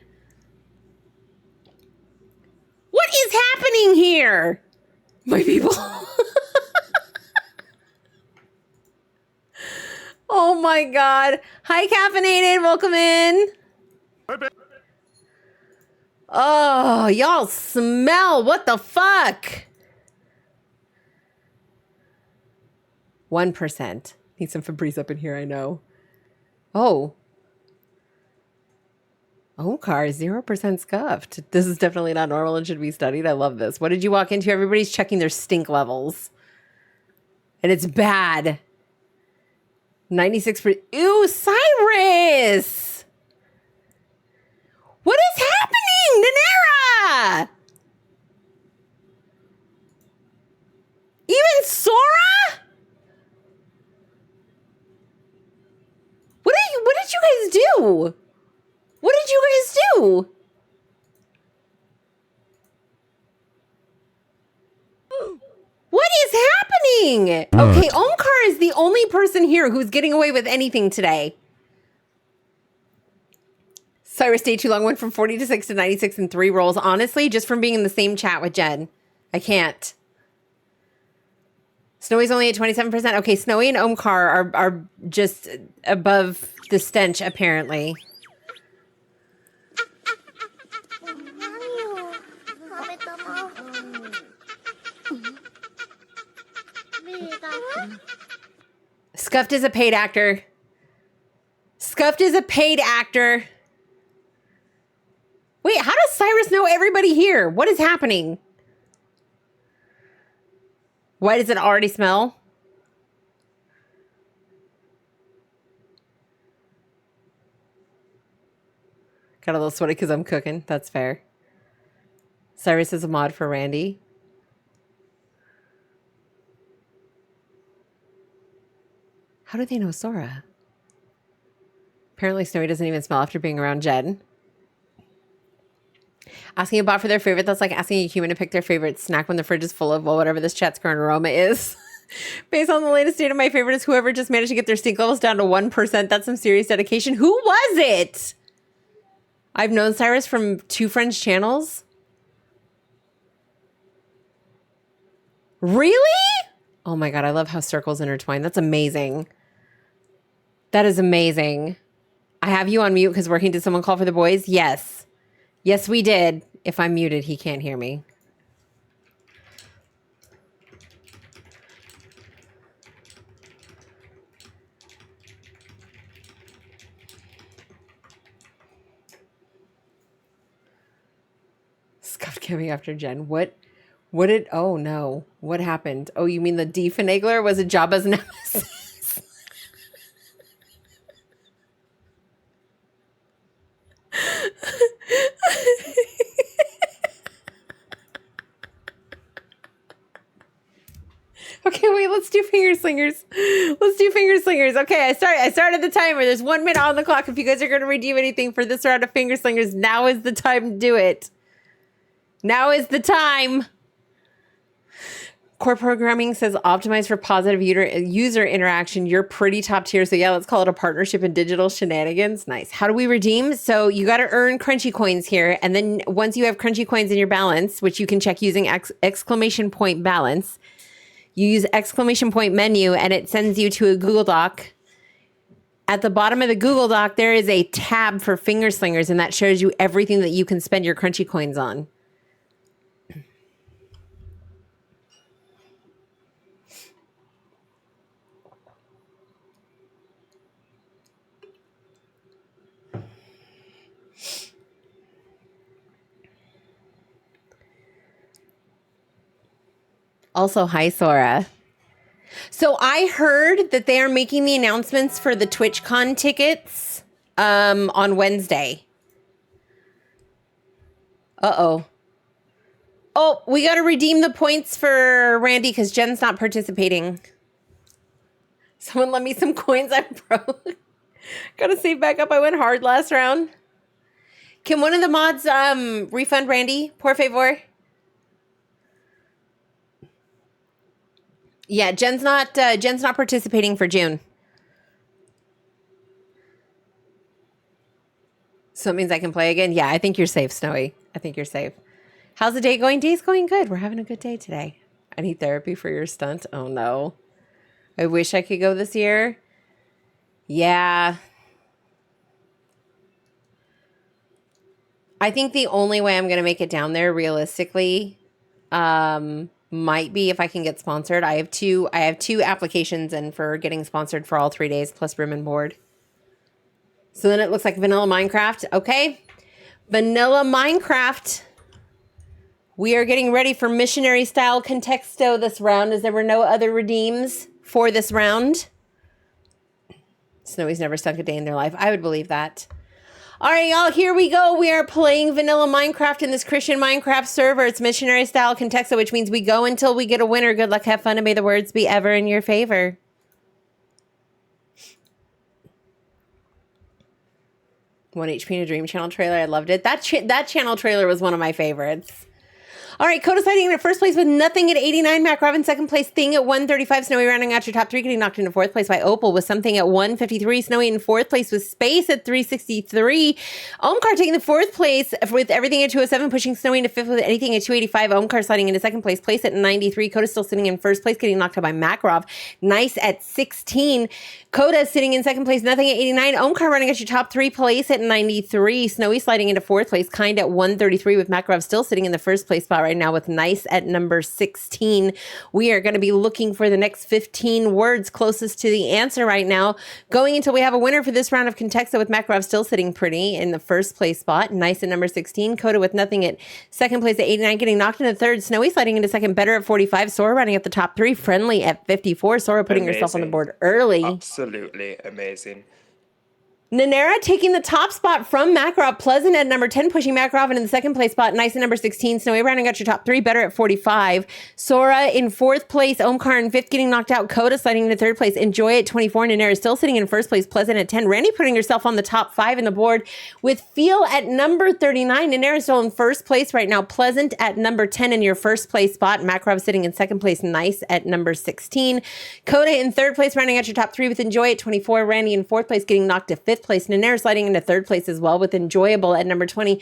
Speaker 4: What is happening here? My people. Oh my God. Hi, Caffeinated. Welcome in. Oh, y'all smell. What the fuck? 1%. Need some Febreze up in here, I know. Oh. Omkar, 0% scuffed. This is definitely not normal and should be studied. I love this. What did you walk into? Everybody's checking their stink levels. And it's bad. 96%. Ew, Cyrus! What is happening, Nanera? Even Sora? What did you guys do? What did you guys do? What is happening? Okay, Omkar is the only person here who's getting away with anything today. Cyrus stayed too long, went from 40 to 6 to 96 in 3 rolls. Honestly, just from being in the same chat with Jen. I can't. Snowy's only at 27%. Okay, Snowy and Omkar are just above the stench, apparently. Scuffed is a paid actor. Scuffed is a paid actor. Wait, how does Cyrus know everybody here? What is happening? Why does it already smell? Got a little sweaty because I'm cooking. That's fair. Cyrus is a mod for Randy. How do they know Sora? Apparently Snowy doesn't even smell after being around Jen. Asking a bot for their favorite, that's like asking a human to pick their favorite snack when the fridge is full of, well, whatever this chat's current aroma is. Based on the latest data, my favorite is whoever just managed to get their stink levels down to 1%. That's some serious dedication. Who was it? I've known Cyrus from 2 friends' channels. Really? Oh my God, I love how circles intertwine. That's amazing. That is amazing. I have you on mute because working. Did someone call for the boys? Yes. Yes, we did. If I'm muted, he can't hear me. Scuffed coming after Jen. What did, oh no. What happened? Oh, you mean the definagler was a Jabba's nemesis? Okay, wait, let's do finger slingers. Let's do finger slingers. Okay, I started the timer. There's 1 minute on the clock. If you guys are going to redeem anything for this round of finger slingers, now is the time to do it. Now is the time. Core programming says optimize for positive user interaction. You're pretty top tier. So yeah, let's call it a partnership in digital shenanigans. Nice. How do we redeem? So you got to earn crunchy coins here. And then once you have crunchy coins in your balance, which you can check using exclamation point balance, you use exclamation point menu and it sends you to a Google Doc. At the bottom of the Google Doc, there is a tab for finger slingers, and that shows you everything that you can spend your crunchy coins on. Also, hi, Sora. So I heard that they are making the announcements for the TwitchCon tickets on Wednesday. Uh-oh. Oh, we got to redeem the points for Randy because Jen's not participating. Someone lend me some coins. I'm broke. Gotta save back up. I went hard last round. Can one of the mods refund Randy, por favor? Yeah, Jen's not participating for June. So it means I can play again? Yeah, I think you're safe, Snowy. I think you're safe. How's the day going? Day's going good. We're having a good day today. I need therapy for your stunt. Oh no. I wish I could go this year. Yeah. I think the only way I'm going to make it down there realistically might be if I can get sponsored. I have two applications in for getting sponsored for all 3 days plus room and board. So then it looks like Vanilla Minecraft. Okay. Vanilla Minecraft. We are getting ready for missionary style contexto this round as there were no other redeems for this round. Snowy's never stunk a day in their life. I would believe that. All right, y'all, here we go. We are playing vanilla Minecraft in this Christian Minecraft server. It's missionary style contexto, which means we go until we get a winner. Good luck, have fun, and may the words be ever in your favor. One HP in a Dream Channel trailer. I loved it. That channel trailer was one of my favorites. All right, Coda sighting in first place with nothing at 89. Mac Robin second place. Thing at 135. Snowy rounding out your top three, getting knocked into fourth place by Opal with something at 153. Snowy in fourth place with Space at 363. Omkar taking the fourth place with everything at 207, pushing Snowy into fifth with anything at 285. Omkar sliding into second place. Place at 93. Coda still sitting in first place, getting knocked out by Makarov. Nice at 16. Coda sitting in second place, nothing at 89. Omkar running at your top three, place at 93. Snowy sliding into fourth place, kind at 133 with Makarov still sitting in the first place spot right now with Nice at number 16. We are going to be looking for the next 15 words closest to the answer right now, going until we have a winner for this round of Contexto with Makarov still sitting pretty in the first place spot. Nice at number 16. Coda with nothing at second place at 89, getting knocked into third. Snowy sliding into second, better at 45. Sora running at the top three, Friendly at 54. Sora putting herself on the board early.
Speaker 1: Absolutely amazing.
Speaker 4: Nanera taking the top spot from Makarov. Pleasant at number 10, pushing Makarov into the second place spot. Nice at number 16. Snowy rounding out your top three, better at 45. Sora in fourth place. Omkar in fifth, getting knocked out. Coda sliding into third place. Enjoy at 24. Nanera still sitting in first place. Pleasant at 10. Randy putting herself on the top five in the board with Feel at number 39. Nanera still in first place right now. Pleasant at number 10 in your first place spot. Makarov sitting in second place. Nice at number 16. Coda in third place, rounding out your top three with Enjoy at 24. Randy in fourth place, getting knocked to fifth place. Nanera sliding into third place as well with Enjoyable at number 20.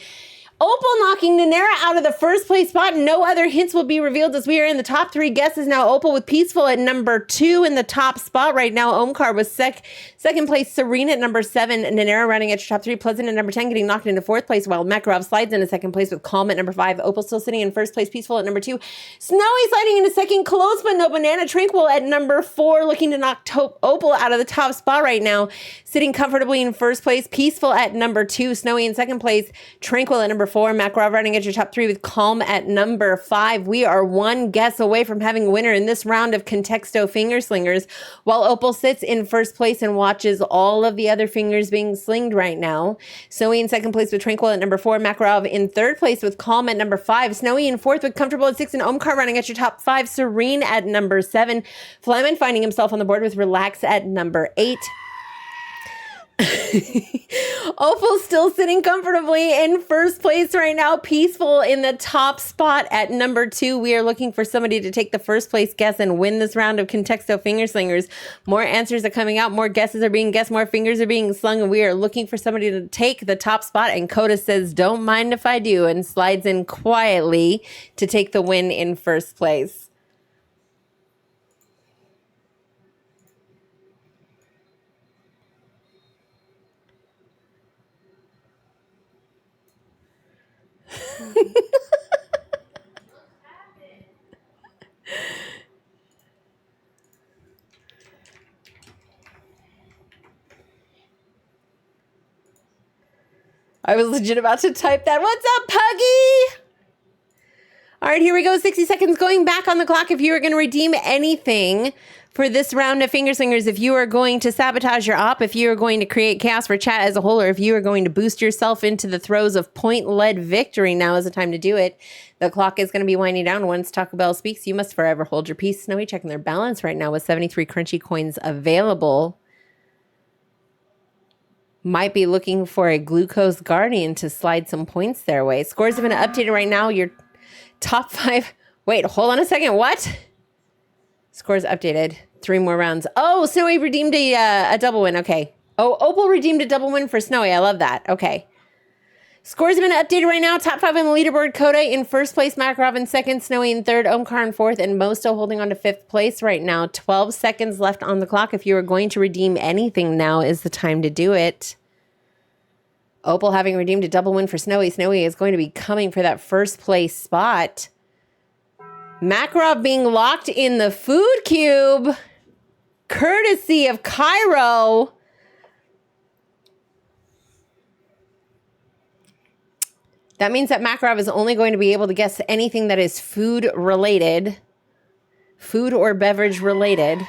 Speaker 4: Opal knocking Nanera out of the first place spot. No other hints will be revealed as we are in the top three guesses now. Opal with Peaceful at number 2 in the top spot right now. Omkar was second place. Serena at number 7. Nanera running at your top three. Pleasant at number 10, getting knocked into fourth place, while Makarov slides into second place with Calm at number 5. Opal still sitting in first place. Peaceful at number 2. Snowy sliding into second. Close but no banana. Tranquil at number 4, looking to knock Opal out of the top spot right now. Sitting comfortably in first place. Peaceful at number 2. Snowy in second place. Tranquil at number 4. Makarov running at your top 3 with Calm at number 5. We are one guess away from having a winner in this round of Contexto Finger Slingers, while Opal sits in first place and watches all of the other fingers being slinged right now. Snowy in second place with Tranquil at number 4. Makarov in third place with Calm at number 5. Snowy in fourth with Comfortable at 6. And Omkar running at your top 5. Serene at number 7. Flamin finding himself on the board with Relax at number 8. Opal still sitting comfortably in first place right now. Peaceful in the top spot at number 2. We are looking for somebody to take the first place guess and win this round of Contexto Finger Slingers. More answers are coming out. More guesses are being guessed. More fingers are being slung. And we are looking for somebody to take the top spot. And Coda says, don't mind if I do, and slides in quietly to take the win in first place. I was legit about to type that. What's up, Puggy? All right, here we go. 60 seconds going back on the clock. If you are going to redeem anything for this round of finger slingers, if you are going to sabotage your op, if you are going to create chaos for chat as a whole, or if you are going to boost yourself into the throes of point-led victory, now is the time to do it. The clock is going to be winding down. Once Taco Bell speaks, you must forever hold your peace. Snowy checking their balance right now with 73 crunchy coins available. Might be looking for a glucose guardian to slide some points their way. Scores have been updated right now. Your top 5. Wait, hold on a second. What? Scores updated. 3 more rounds. Oh, Snowy redeemed a double win. Okay. Oh, Opal redeemed a double win for Snowy. I love that. Okay. Scores have been updated right now. Top 5 on the leaderboard. Coda in first place. Makarov in second. Snowy in third. Omkar in fourth. And Mo still holding on to fifth place right now. 12 seconds left on the clock. If you are going to redeem anything, now is the time to do it. Opal having redeemed a double win for Snowy. Snowy is going to be coming for that first place spot. Makarov being locked in the food cube, courtesy of Cairo. That means that Makarov is only going to be able to guess anything that is food related, food or beverage related.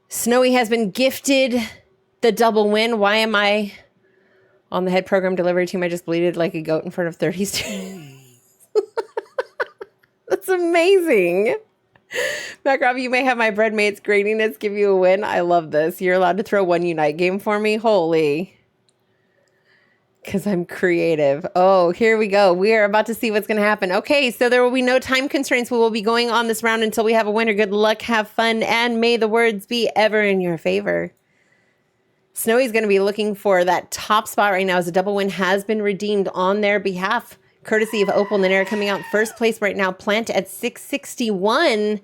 Speaker 4: Snowy has been gifted the double win. Why am I on the head program delivery team? I just bleated like a goat in front of 30 students. That's amazing. Makarov, you may have my bread mates gradiness give you a win. I love this. You're allowed to throw one Unite game for me. Holy. Because I'm creative. Oh, here we go. We are about to see what's going to happen. Okay, so there will be no time constraints. We will be going on this round until we have a winner. Good luck, have fun, and may the words be ever in your favor. Snowy's going to be looking for that top spot right now as a double win has been redeemed on their behalf. Courtesy of Opal Nanera coming out first place right now. Plant at 661.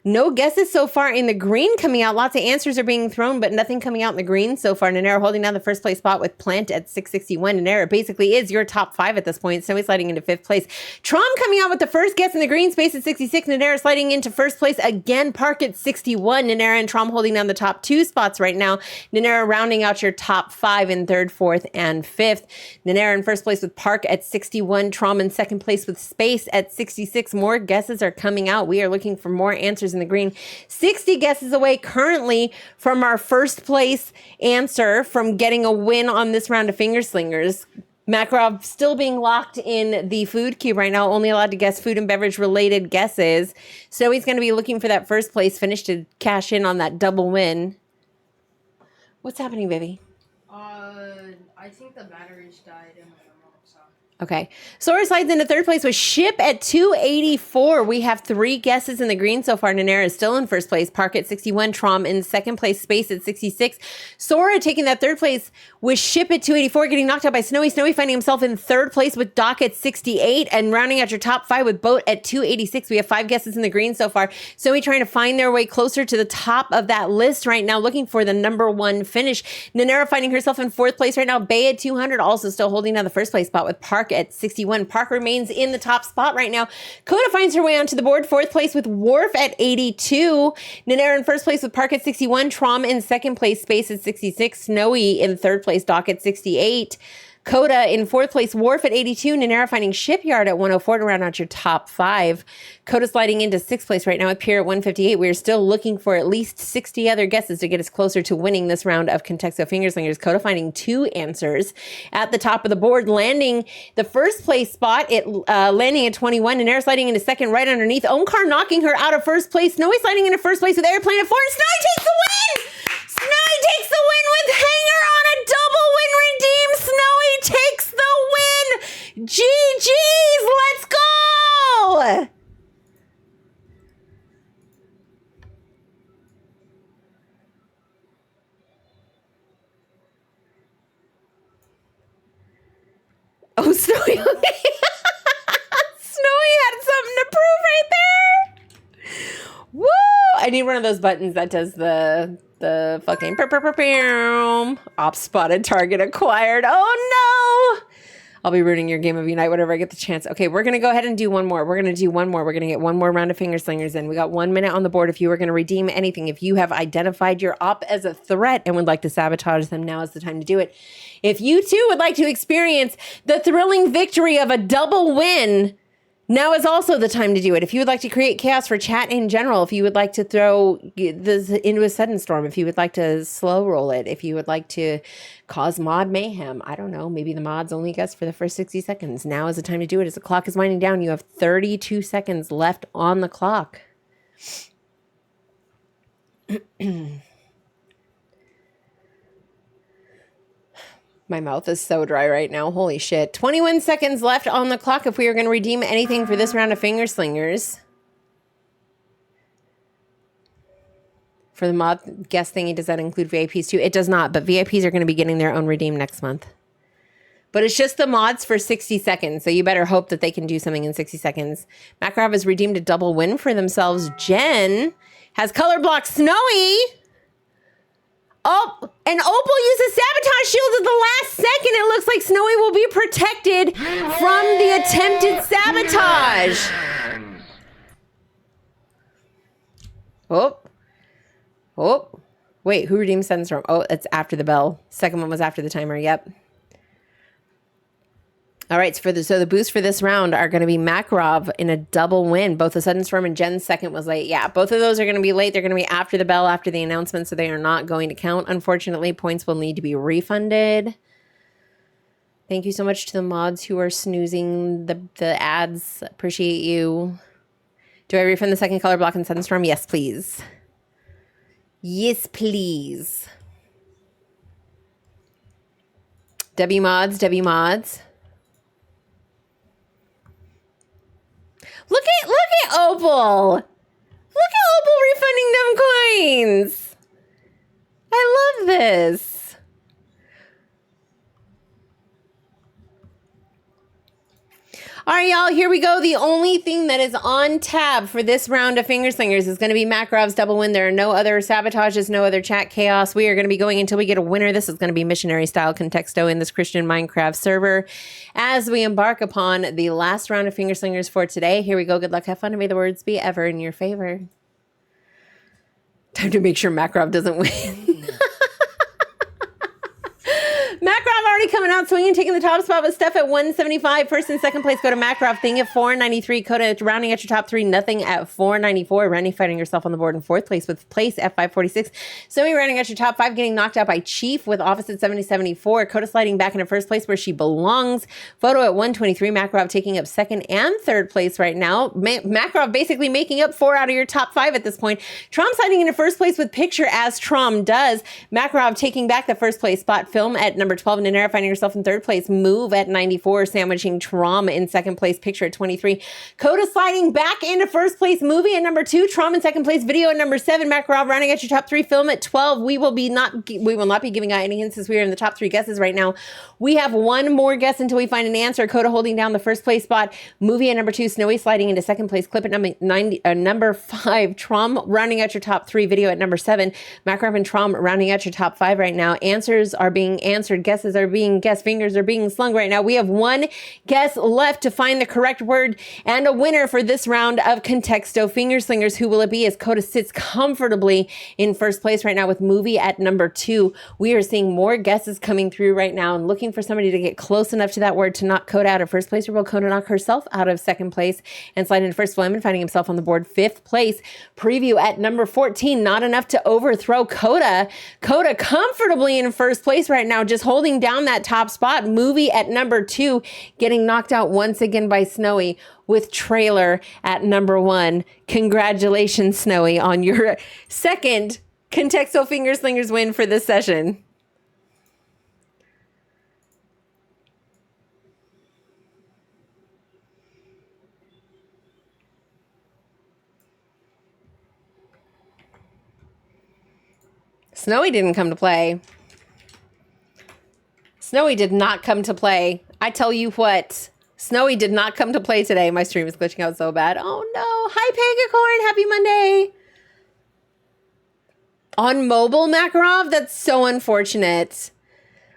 Speaker 4: No guesses so far in the green coming out. Lots of answers are being thrown, but nothing coming out in the green so far. Nanera holding down the first place spot with Plant at 661. Nanera basically is your top 5 at this point. Snowy sliding into 5th place. Trom coming out with the first guess in the green space at 66. Nanera sliding into first place again. Park at 61. Nanera and Trom holding down the top 2 spots right now. Nanera rounding out your top 5 in 3rd, 4th, and 5th. Nanera in first place with Park at 61. Trom in 2nd place with Space at 66. More guesses are coming out. We are looking for more answers in the green. 60 guesses away currently from our first place answer from getting a win on this round of finger slingers. Makarov still being locked in the food cube right now, only allowed to guess food and beverage related guesses. So he's going to be looking for that first place finish to cash in on that double win. What's happening, baby?
Speaker 8: I think the batteries died in my remote, so.
Speaker 4: Okay. Sora slides into 3rd place with Ship at 284. We have 3 guesses in the green so far. Nanera is still in 1st place. Park at 61. Trom in 2nd place. Space at 66. Sora taking that 3rd place with Ship at 284, getting knocked out by Snowy. Snowy finding himself in 3rd place with Doc at 68 and rounding out your top 5 with Boat at 286. We have 5 guesses in the green so far. Snowy trying to find their way closer to the top of that list right now, looking for the number 1 finish. Nanera finding herself in 4th place right now. Bay at 200, also still holding down the 1st place spot with Park at 61. Park remains in the top spot right now. Coda finds her way onto the board. 4th place with Wharf at 82. Nanera in 1st place with Park at 61. Trom in 2nd place. Space at 66. Snowy in 3rd place. Doc at 68. Coda in 4th place, Wharf at 82. Nanera finding Shipyard at 104 to round out your top 5. Coda sliding into 6th place right now with Pierre at 158. We are still looking for at least 60 other guesses to get us closer to winning this round of Contexto Fingerslingers. Coda finding 2 answers at the top of the board, landing the 1st place spot, landing at 21. Nanera sliding into 2nd right underneath. Omkar knocking her out of 1st place. Snowy sliding into 1st place with Airplane at 4. And Snowy takes the win! Snowy takes the win with Hanger on a double win redeem. Snowy takes the win. GG's, let's go. Oh, Snowy. Snowy had something to prove right there. Woo! I need one of those buttons that does the fucking op spotted target acquired. Oh no! I'll be ruining your game of Unite whenever I get the chance. Okay, we're going to go ahead and do one more. We're going to do one more. We're going to get one more round of finger slingers in. We got 1 minute on the board if you are going to redeem anything. If you have identified your op as a threat and would like to sabotage them, now is the time to do it. If you too would like to experience the thrilling victory of a double win, Now is also the time to do it. If you would like to create chaos for chat in general, if you would like to throw this into a sudden storm, if you would like to slow roll it, if you would like to cause mod mayhem, I don't know, maybe the mods only guess for the first 60 seconds. Now is the time to do it. As the clock is winding down, you have 32 seconds left on the clock. My mouth is so dry right now. Holy shit. 21 seconds left on the clock if we are going to redeem anything for this round of Finger Slingers. For the mod guest thingy, does that include VIPs too? It does not, but VIPs are going to be getting their own redeem next month. But it's just the mods for 60 seconds, so you better hope that they can do something in 60 seconds. Makarov has redeemed a double win for themselves. Jen has color block Snowy. Oh, and Opal uses sabotage shield at the last second. It looks like Snowy will be protected from the attempted sabotage. Oh. Oh. Wait, who redeemed Sunstorm? Oh, it's after the bell. Second one was after the timer. Yep. All right, so the boost for this round are going to be Makarov in a double win. Both the Sudden Storm and Jen's second was late. Yeah, both of those are going to be late. They're going to be after the bell, after the announcement, so they are not going to count. Unfortunately, points will need to be refunded. Thank you so much to the mods who are snoozing the ads. Appreciate you. Do I refund the second color block in Sudden Storm? Yes, please. Yes, please. W mods, W mods. Look at Opal. Look at Opal refunding them coins. I love this. All right, y'all, here we go. The only thing that is on tab for this round of Finger Slingers is going to be Makarov's double win. There are no other sabotages, no other chat chaos. We are going to be going until we get a winner. This is going to be missionary style contexto in this Christian Minecraft server as we embark upon the last round of Finger Slingers for today. Here we go. Good luck, have fun, and may the words be ever in your favor. Time to make sure Makarov doesn't win. Makarov already coming out swinging, taking the top spot with Steph at 175. First and second place go to Makarov. Thing at 493. Coda rounding at your top three. Nothing at 494. Randy fighting yourself on the board in fourth place with Place at 546. Zoe rounding at your top five, getting knocked out by Chief with Office at 7074. Coda sliding back into first place where she belongs. Photo at 123. Makarov taking up second and third place right now. Makarov basically making up 4 out of your top 5 at this point. Trom sliding into first place with Picture as Trom does. Makarov taking back the first place spot. Film at number 12. Ninera finding herself in third place. Move at 94. Sandwiching Trom in second place. Picture at 23. Coda sliding back into first place. Movie at number 2. Trom in second place. Video at number 7. Makarov rounding at your top 3. Film at 12. We will not be giving out any hints since we are in the top 3 guesses right now. We have one more guess until we find an answer. Coda holding down the first place spot. Movie at number 2. Snowy sliding into second place. Clip at number 5. Trom rounding at your top 3. Video at number 7. Makarov and Trom rounding at your top 5 right now. Answers are being answered. Guesses are being guessed. Fingers are being slung right now. We have one guess left to find the correct word and a winner for this round of Contexto Finger Slingers. Who will it be? As Coda sits comfortably in first place right now with Movie at number 2. We are seeing more guesses coming through right now and looking for somebody to get close enough to that word to knock Coda out of first place, or will Coda knock herself out of second place and slide into first? Flamin finding himself on the board fifth place. Preview at number 14. Not enough to overthrow Coda. Coda comfortably in first place right now, just holding down that top spot. Movie at number 2, getting knocked out once again by Snowy with Trailer at number 1. Congratulations, Snowy, on your second Contexto Finger Slingers win for this session. Snowy didn't come to play. Snowy did not come to play. I tell you what, Snowy did not come to play today. My stream is glitching out so bad. Oh no. Hi, Pegacorn. Happy Monday. On mobile, Makarov? That's so unfortunate.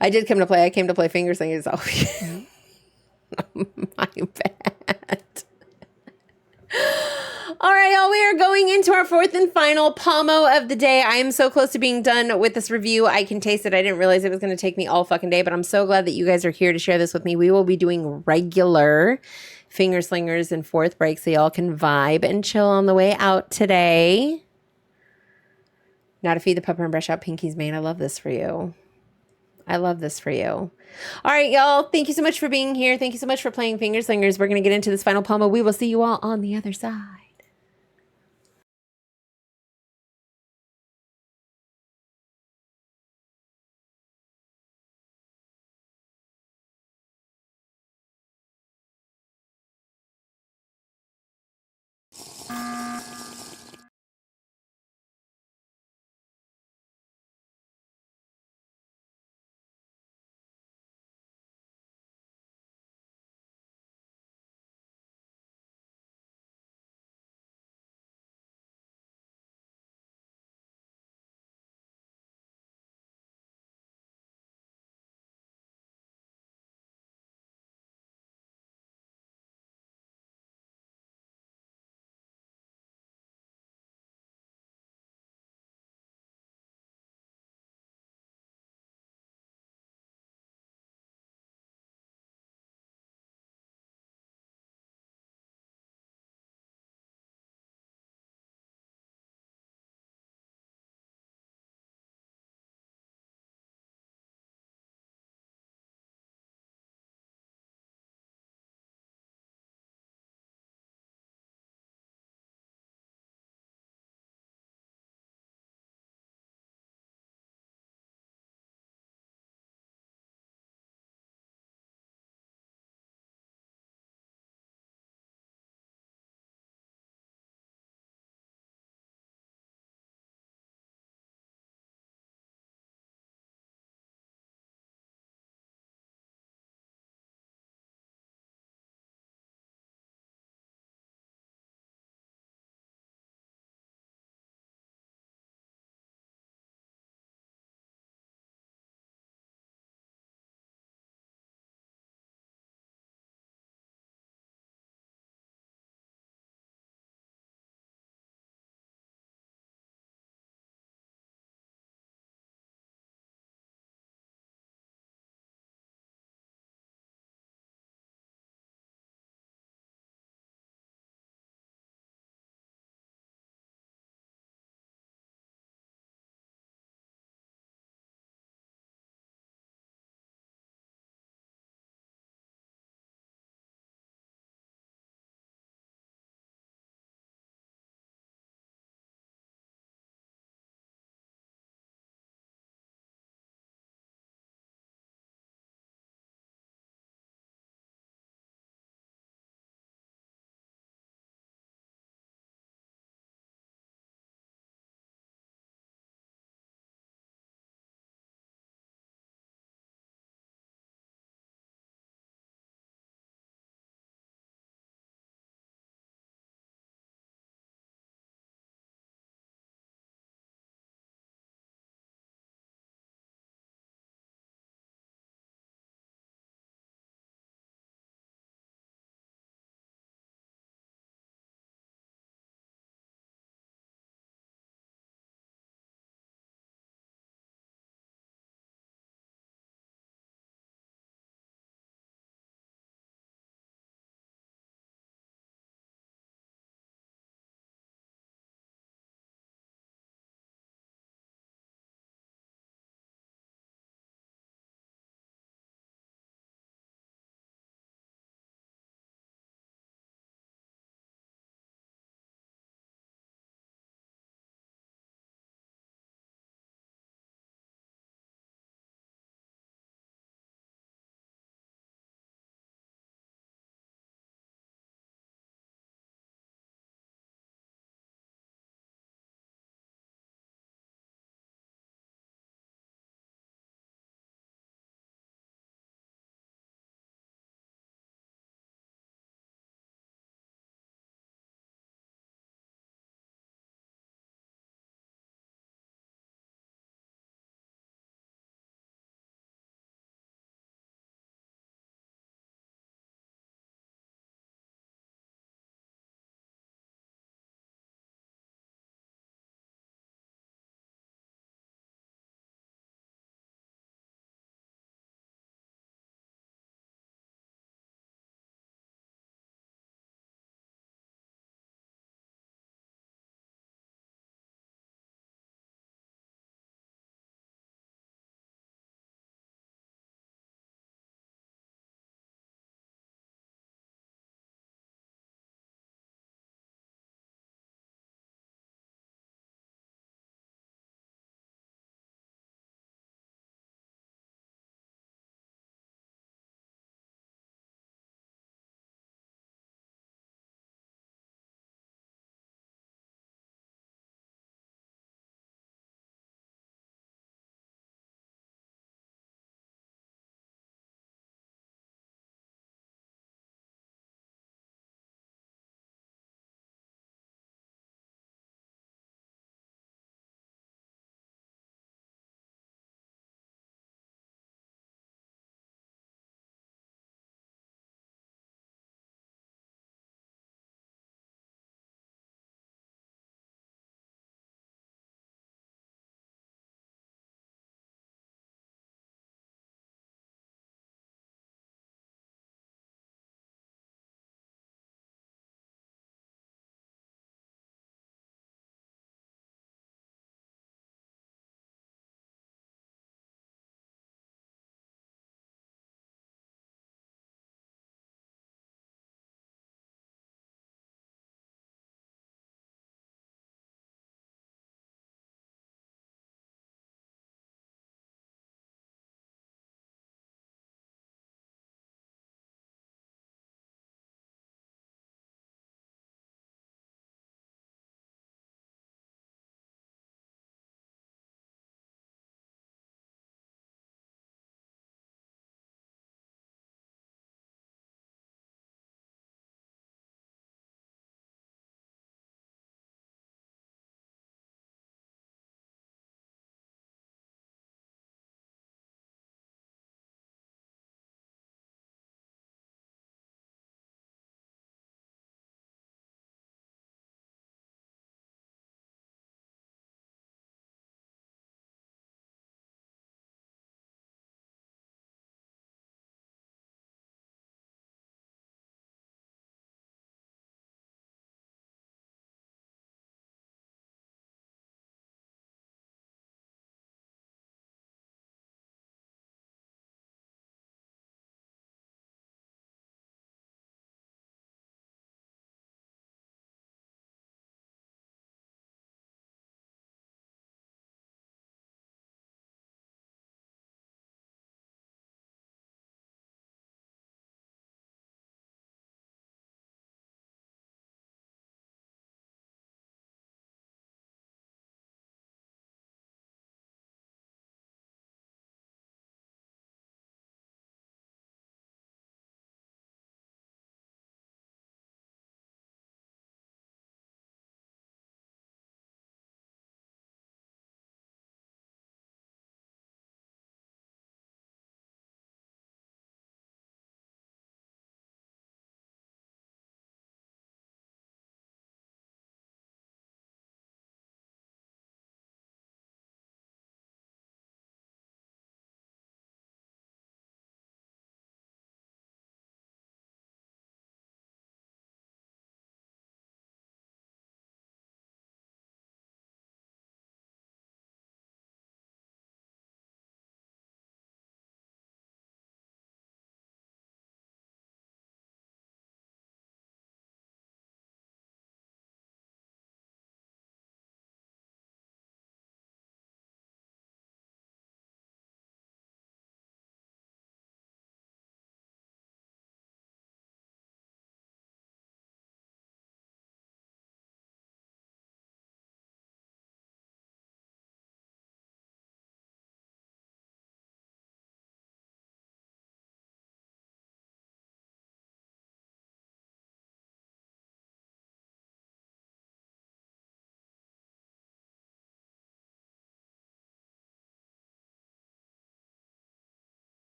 Speaker 4: I did come to play. I came to play Finger Slingers. Oh, my bad. All right, y'all, we are going into our fourth and final Pomo of the day. I am so close to being done with this review. I can taste it. I didn't realize it was going to take me all fucking day, but I'm so glad that you guys are here to share this with me. We will be doing regular finger slingers and fourth break so y'all can vibe and chill on the way out today. Now to feed the pupper and brush out Pinky's mane. I love this for you. I love this for you. All right, y'all. Thank you so much for being here. Thank you so much for playing Finger Slingers. We're going to get into this final Pomo. We will see you all on the other side.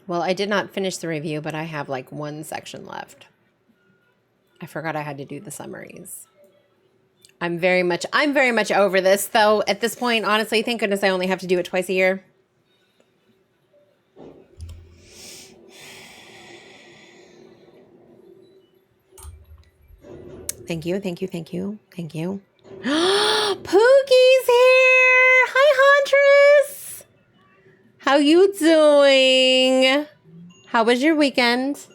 Speaker 4: Well, I did not finish the review, but I have like one section left. I forgot I had to do the summaries. I'm very much over this though. At this point, honestly, thank goodness I only have to do it twice a year. Thank you, thank you, thank you, thank you. Pookie's here! Hi, Huntress! How you doing? How was your weekend?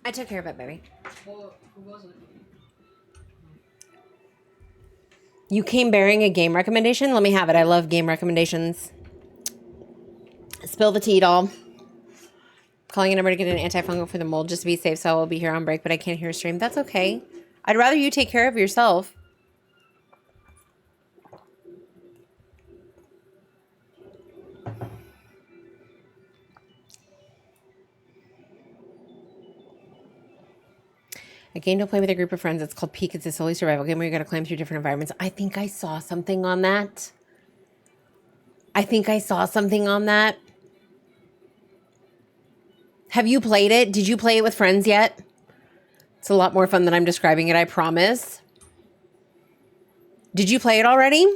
Speaker 4: I took care of it, baby.
Speaker 8: Well, who was it?
Speaker 4: You came bearing a game recommendation? Let me have it. I love game recommendations. Spill the tea, doll. Calling a number to get an antifungal for the mold just to be safe, so I will be here on break, but I can't hear a stream. That's okay. I'd rather you take care of yourself. A game to play with a group of friends. It's called Peak. It's a silly survival game where you got to climb through different environments. I think I saw something on that. Have you played it? Did you play it with friends yet? It's a lot more fun than I'm describing it, I promise. Did you play it already?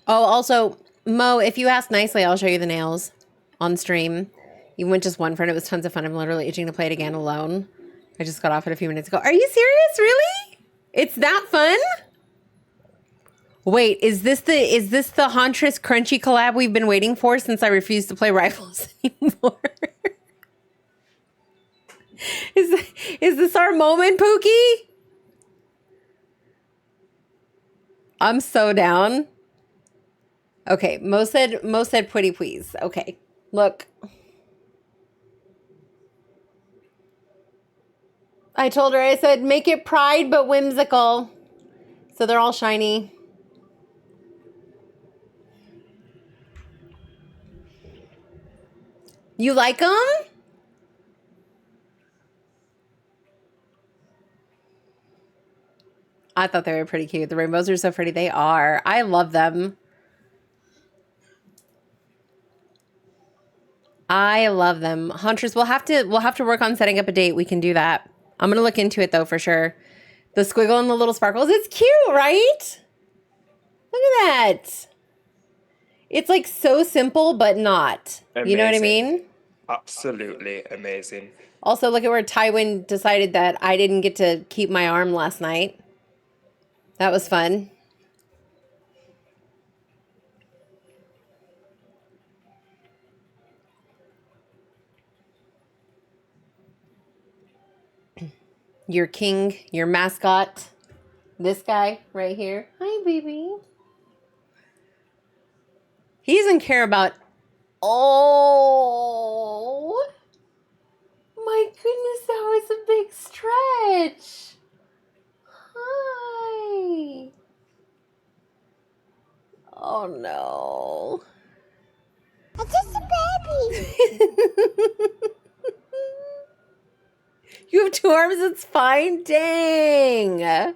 Speaker 4: Oh, also, Mo, if you ask nicely, I'll show you the nails on stream. Even with just one friend, it was tons of fun. I'm literally itching to play it again alone. I just got off it a few minutes ago. Are you serious? Really? It's that fun? Wait, is this the Huntress Crunchy collab we've been waiting for since I refused to play rifles anymore? Is this our moment, Pookie? I'm so down. Okay, Mo said pretty please. Okay, look. I told her, I said, make it pride but whimsical. So they're all shiny. You like them? I thought they were pretty cute. The rainbows are so pretty. They are. I love them. I love them. Huntress, we'll have to work on setting up a date. We can do that. I'm going to look into it though for sure. The squiggle and the little sparkles. It's cute, right? Look at that. It's like so simple, but not.
Speaker 1: Amazing.
Speaker 4: You know what I mean?
Speaker 1: Absolutely amazing.
Speaker 4: Also, look at where Tywin decided that I didn't get to keep my arm last night. That was fun. Your king, your mascot. This guy right here. Hi, baby. He doesn't care about... Oh. My goodness, that was a big stretch. Hi. Oh, no.
Speaker 7: It's just a baby.
Speaker 4: You have two arms, it's fine? Dang.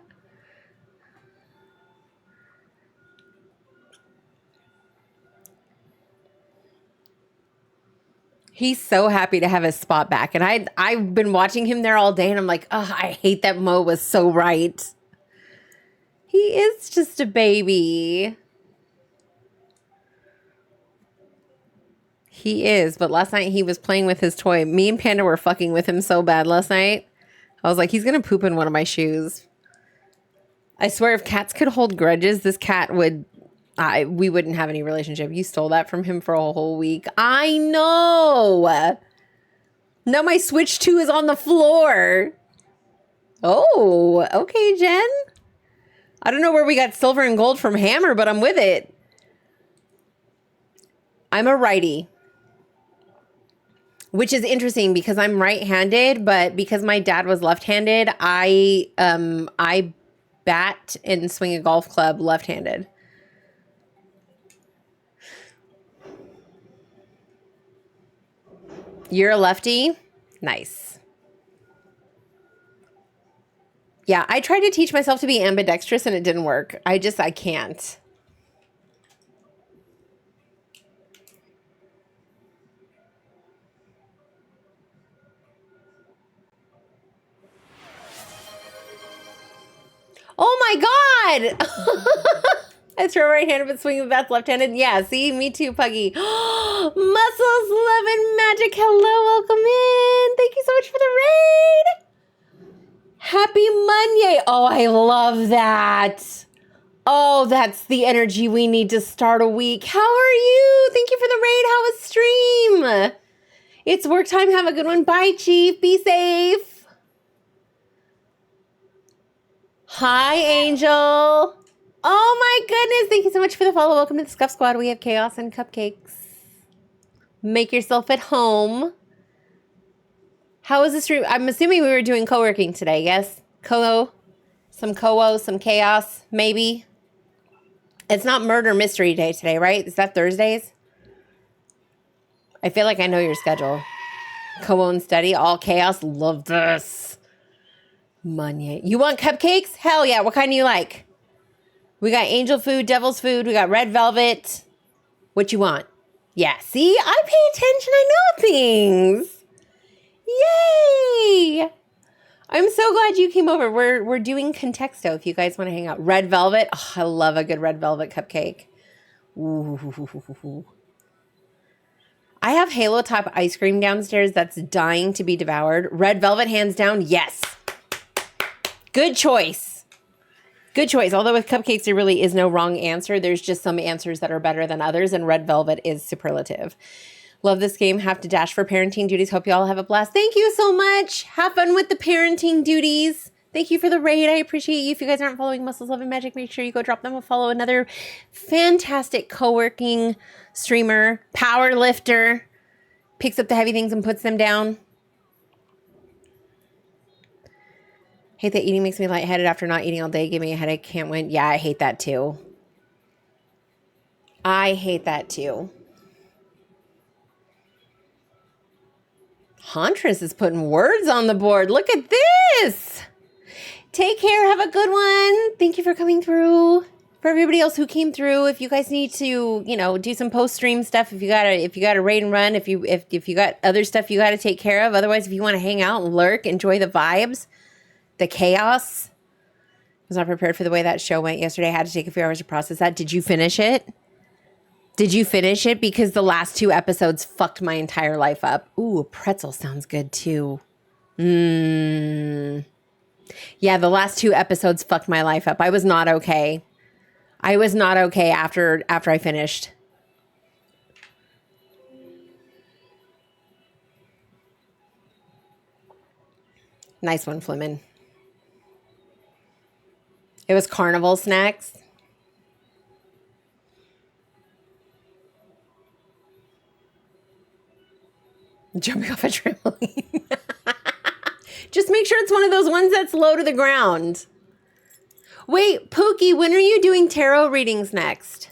Speaker 4: He's so happy to have his spot back. And I've been watching him there all day and I'm like, oh, I hate that Mo was so right. He is just a baby. He is, but last night he was playing with his toy. Me and Panda were fucking with him so bad last night. I was like, he's going to poop in one of my shoes. I swear if cats could hold grudges, this cat would... we wouldn't have any relationship. You stole that from him for a whole week. I know. Now my Switch 2 is on the floor. Oh, okay, Jen. I don't know where we got silver and gold from Hammer, but I'm with it. I'm a righty. which is interesting because I'm right-handed, but because my dad was left-handed, I bat and swing a golf club left-handed. You're a lefty? Nice. Yeah, I tried to teach myself to be ambidextrous and it didn't work. I can't. Oh my God! I throw right-handed but swing the bat left-handed. Yeah, see, me too, Puggy. Muscles, love, and magic. Hello, welcome in. Thank you so much for the raid. Happy Monday. Oh, I love that. Oh, that's the energy we need to start a week. How are you? Thank you for the raid. How was stream? It's work time. Have a good one. Bye, Chief. Be safe. Hi, Angel. Oh my goodness. Thank you so much for the follow. Welcome to the Scuff Squad. We have chaos and cupcakes. Make yourself at home. How was the stream? I'm assuming we were doing co-working today, yes? Some chaos, maybe. It's not murder mystery day today, right? Is that Thursdays? I feel like I know your schedule. Co-own study, all chaos. Love this. Money. You want cupcakes? Hell yeah. What kind do you like? We got angel food, devil's food. We got red velvet. What you want? Yeah, see? I pay attention. I know things. Yay! I'm so glad you came over. We're doing Contexto if you guys want to hang out. Red velvet. Oh, I love a good red velvet cupcake. Ooh. I have Halo Top ice cream downstairs that's dying to be devoured. Red velvet, hands down, yes. Good choice. Good choice. Although with cupcakes, there really is no wrong answer. There's just some answers that are better than others, and red velvet is superlative. Love this game. Have to dash for parenting duties. Hope you all have a blast. Thank you so much. Have fun with the parenting duties. Thank you for the raid. I appreciate you. If you guys aren't following Muscles, Love, and Magic, make sure you go drop them a follow. Another fantastic co-working streamer, power lifter, picks up the heavy things and puts them down. Hate that eating makes me lightheaded after not eating all day. Give me a headache. Can't win. Yeah, I hate that too. I hate that too. Huntress is putting words on the board. Look at this. Take care. Have a good one. Thank you for coming through. For everybody else who came through, if you guys need to, do some post-stream stuff, if you got to raid and run, if you got other stuff you got to take care of. Otherwise, if you want to hang out and lurk, enjoy the vibes, the chaos. I was not prepared for the way that show went yesterday. I had to take a few hours to process that. Did you finish it? Did you finish it? Because the last 2 episodes fucked my entire life up. Ooh, a pretzel sounds good too. Yeah, the last 2 episodes fucked my life up. I was not okay. I was not okay after I finished. Nice one, Flimin. It was carnival snacks. Jumping off a trampoline. Just make sure it's one of those ones that's low to the ground. Wait, Pookie, when are you doing tarot readings next?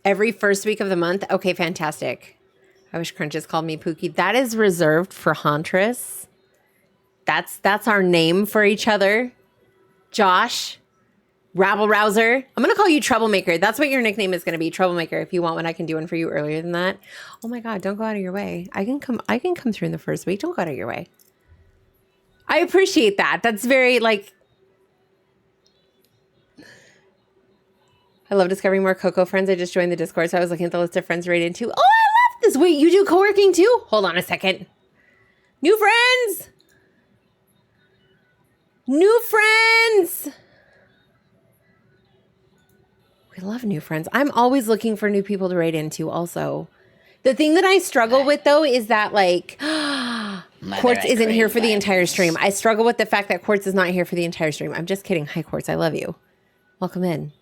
Speaker 4: Every first week of the month? Okay, fantastic. I wish Crunches called me Pookie. That is reserved for Huntress. That's our name for each other. Josh, Rabble Rouser. I'm going to call you Troublemaker. That's what your nickname is going to be, Troublemaker. If you want one, I can do one for you earlier than that. Oh my God, don't go out of your way. I can come through in the first week. Don't go out of your way. I appreciate that. That's very I love discovering more Coco friends. I just joined the Discord, so I was looking at the list of friends rated too. Oh, I love this. Wait, you do co-working too? Hold on a second. New friends. New friends. We love new friends. I'm always looking for new people to raid into also. The thing that I struggle with though is that like Quartz
Speaker 6: I
Speaker 4: isn't here
Speaker 6: crave
Speaker 4: for the entire
Speaker 6: violence.
Speaker 4: stream. I struggle with the fact that Quartz is not here for the entire stream. I'm just kidding. Hi Quartz, I love you. Welcome in.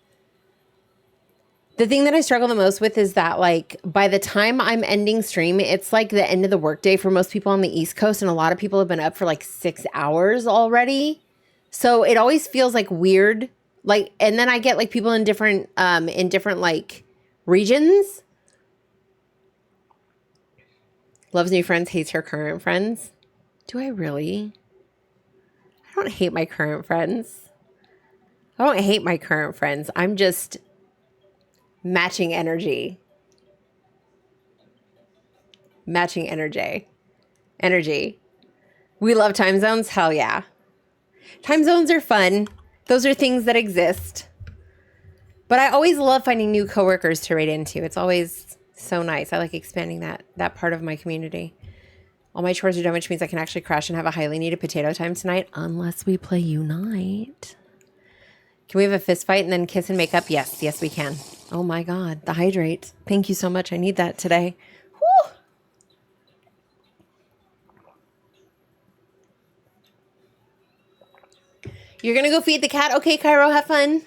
Speaker 4: The thing that I struggle the most with is that like by the time I'm ending stream, it's like the end of the workday for most people on the East Coast, and a lot of people have been up for like 6 hours already. So it always feels like weird. Like, and then I get like people in different like regions. Loves new friends, hates her current friends. Do I really? I don't hate my current friends. I don't hate my current friends. I'm just matching energy. Matching energy. Energy. We love time zones? Hell yeah. Time zones are fun. Those are things that exist. But I always love finding new coworkers to raid into. It's always so nice. I like expanding that part of my community. All my chores are done, which means I can actually crash and have a highly needed potato time tonight, unless we play Unite. Can we have a fist fight and then kiss and make up? Yes, yes we can. Oh my God, the hydrate. Thank you so much. I need that today. Whew. You're gonna go feed the cat? Okay, Cairo, have fun.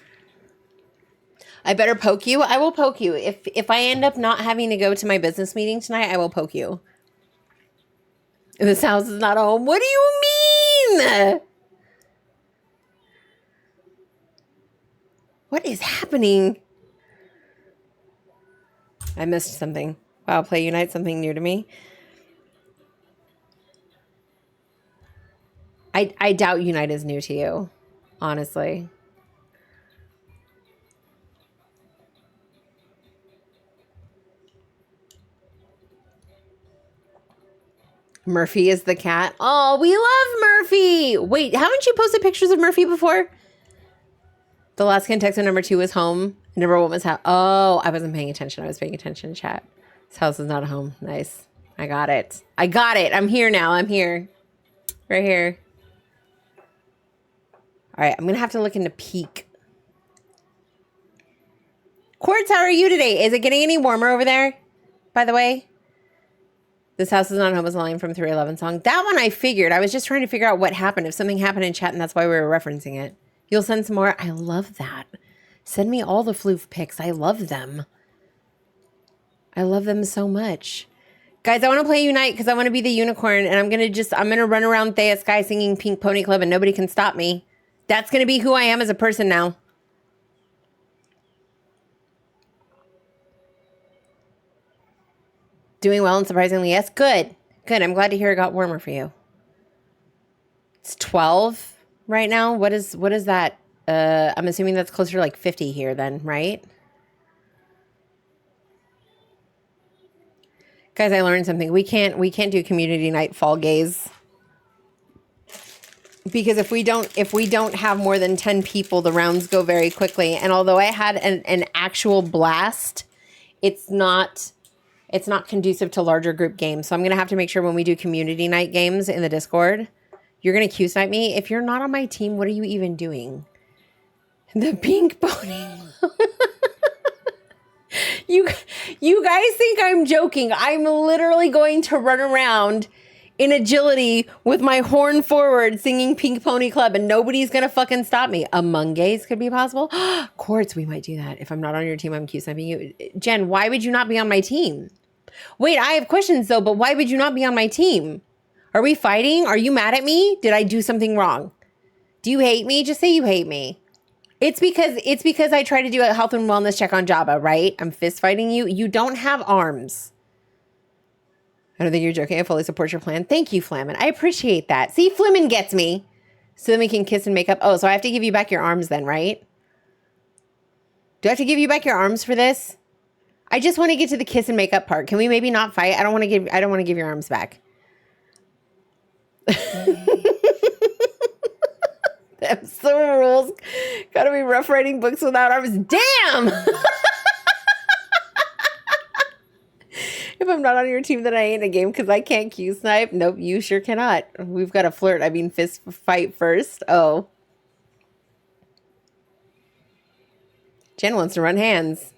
Speaker 4: I better poke you? I will poke you. If I end up not having to go to my business meeting tonight, I will poke you. This house is not a home. What do you mean? What is happening? I missed something. Wow, play Unite, something new to me. I doubt Unite is new to you, honestly. Murphy is the cat. Oh, we love Murphy. Wait, haven't you posted pictures of Murphy before? The last contestant number 2 was home. Number 1 was house. Oh, I wasn't paying attention. I was paying attention to chat. This house is not a home. Nice. I got it. I got it. I'm here now. I'm here. Right here. All right. I'm going to have to look into peak. Quartz, how are you today? Is it getting any warmer over there? By the way? This house is not home is a line from 311 song. That one I figured. I was just trying to figure out what happened. If something happened in chat and that's why we were referencing it. You'll send some more. I love that. Send me all the floof pics. I love them. I love them so much. Guys, I want to play Unite because I want to be the unicorn and I'm going to run around Thea Sky singing Pink Pony Club and nobody can stop me. That's going to be who I am as a person now. Doing well and surprisingly, yes. Good. Good. I'm glad to hear it got warmer for you. It's 12 right now. What is that? I'm assuming that's closer to like 50 here then, right? Guys, I learned something. We can't do community night fall gaze. Because if we don't have more than 10 people, the rounds go very quickly. And although I had an actual blast, it's not conducive to larger group games. So I'm going to have to make sure when we do community night games in the Discord, you're going to Q-snipe me. If you're not on my team, what are you even doing? The pink pony. You guys think I'm joking. I'm literally going to run around in agility with my horn forward singing Pink Pony Club and nobody's going to fucking stop me. Among gays could be possible. Quartz, we might do that. If I'm not on your team, I'm Q-sniping you. Jen, why would you not be on my team? Wait, I have questions though, but why would you not be on my team? Are we fighting? Are you mad at me? Did I do something wrong? Do you hate me? Just say you hate me. It's because I try to do a health and wellness check on Jabba, right? I'm fist fighting you. You don't have arms. I don't think you're joking. I fully support your plan. Thank you, Flamin. I appreciate that. See, Flamin gets me. So then we can kiss and make up. Oh, so I have to give you back your arms then, right? Do I have to give you back your arms for this? I just want to get to the kiss and make up part. Can we maybe not fight? I don't want to give your arms back. That's the rules. Gotta be rough writing books without arms. Damn! If I'm not on your team, then I ain't a game because I can't Q-snipe. Nope, you sure cannot. We've got to flirt. I mean, fist fight first. Oh. Jen wants to run hands.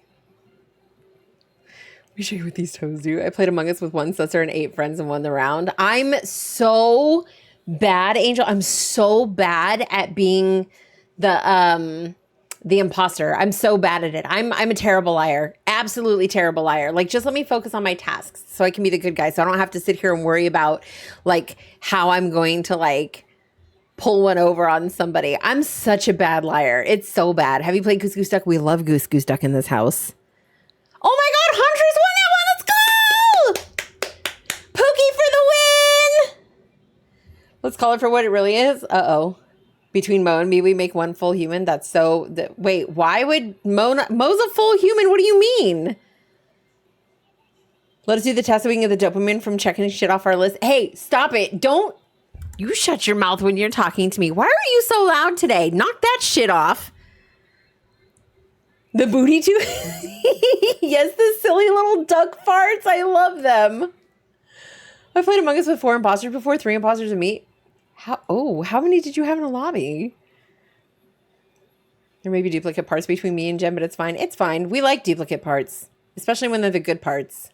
Speaker 4: me show you what these toes do. I played Among Us with one sister and 8 friends and won the round. I'm so bad, Angel. I'm so bad at being the imposter. I'm so bad at it. I'm a terrible liar. Absolutely terrible liar. Like, just let me focus on my tasks so I can be the good guy. So I don't have to sit here and worry about like how I'm going to like pull one over on somebody. I'm such a bad liar. It's so bad. Have you played Goose Goose Duck? We love Goose Goose Duck in this house. Oh my God, Huntress won that one. Let's go! Pookie for the win! Let's call it for what it really is. Uh-oh. Between Mo and me, we make one full human. That's so... wait, why would Mo not... Mo's a full human. What do you mean? Let us do the test so we can get the dopamine from checking shit off our list. Hey, stop it. Don't... You shut your mouth when you're talking to me. Why are you so loud today? Knock that shit off. The booty too. Yes, the silly little duck farts. I love them. I played Among Us with 4 imposters before, 3 imposters and me. How many did you have in a lobby? There may be duplicate parts between me and Jen, but it's fine. It's fine. We like duplicate parts, especially when they're the good parts.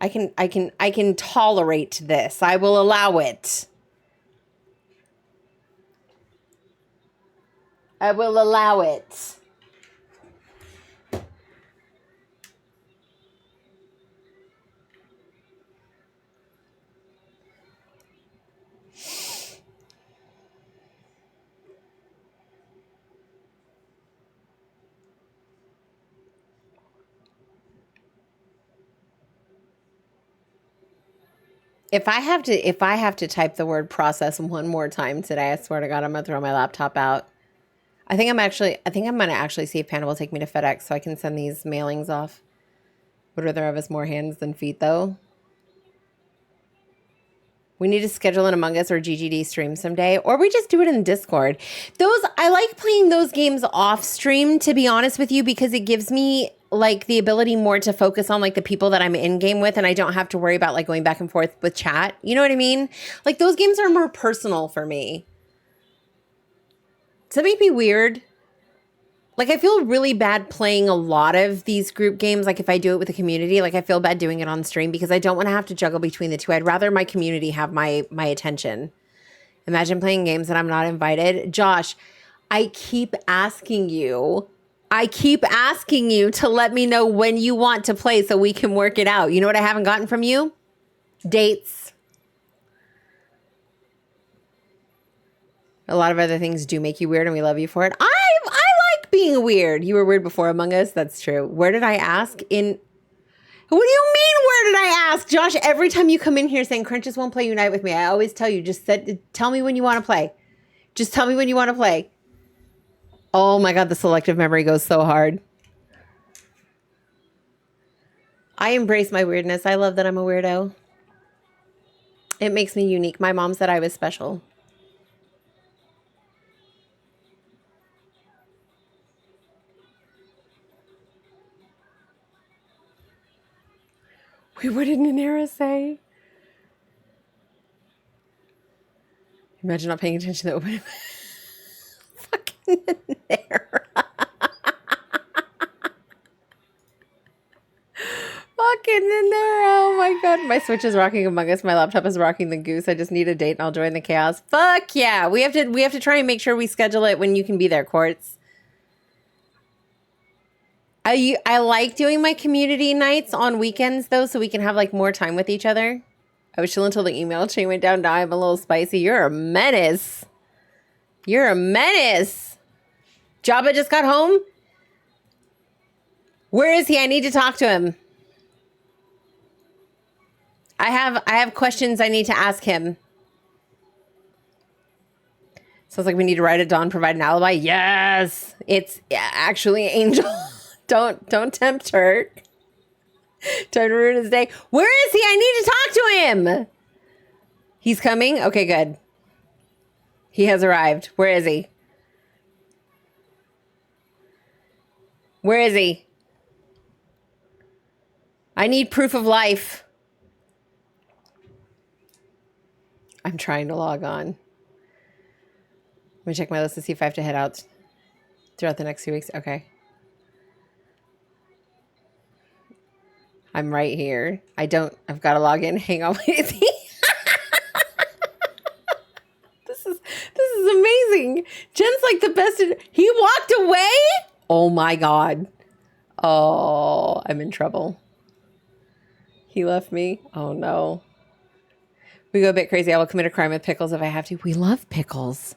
Speaker 4: I can tolerate this. I will allow it. I will allow it. If I have to type the word process one more time today, I swear to God, I'm gonna throw my laptop out. I think I'm gonna actually see if Panda will take me to FedEx so I can send these mailings off. Would rather have us more hands than feet though. We need to schedule an Among Us or GGD stream someday, or we just do it in Discord. I like playing those games off stream, to be honest with you, because it gives me like the ability more to focus on like the people that I'm in game with, and I don't have to worry about like going back and forth with chat. You know what I mean? Like those games are more personal for me. Does that make me weird? Like, I feel really bad playing a lot of these group games. Like, if I do it with the community, like, I feel bad doing it on stream because I don't want to have to juggle between the two. I'd rather my community have my attention. Imagine playing games that I'm not invited. Josh, I keep asking you to let me know when you want to play so we can work it out. You know what I haven't gotten from you? Dates. A lot of other things do make you weird and we love you for it. I like being weird. You were weird before Among Us. That's true. Where did I ask? What do you mean, where did I ask? Josh, every time you come in here saying Crunches won't play Unite with me, I always tell you, tell me when you want to play. Just tell me when you want to play. Oh my God, the selective memory goes so hard. I embrace my weirdness. I love that I'm a weirdo. It makes me unique. My mom said I was special. Wait, what did Nanera say? Imagine not paying attention to the opening. Fucking Nanera. Fucking Nanera. Oh my God. My Switch is rocking Among Us. My laptop is rocking the Goose. I just need a date and I'll join the chaos. Fuck yeah. We have to try and make sure we schedule it when you can be there, Quartz. I like doing my community nights on weekends, though, so we can have, like, more time with each other. I was chilling until the email chain went down. Now I'm a little spicy. You're a menace. You're a menace. Jabba just got home? Where is he? I need to talk to him. I have questions I need to ask him. Sounds like we need to write it down, provide an alibi. Yes. It's actually Angel. Don't tempt her. Time to ruin his day. Where is he? I need to talk to him. He's coming? Okay, good. He has arrived. Where is he? Where is he? I need proof of life. I'm trying to log on. Let me check my list to see if I have to head out throughout the next 2 weeks. Okay. I'm right here. I've got to log in. Hang on. Wait. This is amazing. Jen's like the best. He walked away? Oh my God. Oh, I'm in trouble. He left me. Oh no. We go a bit crazy. I will commit a crime with pickles if I have to. We love pickles.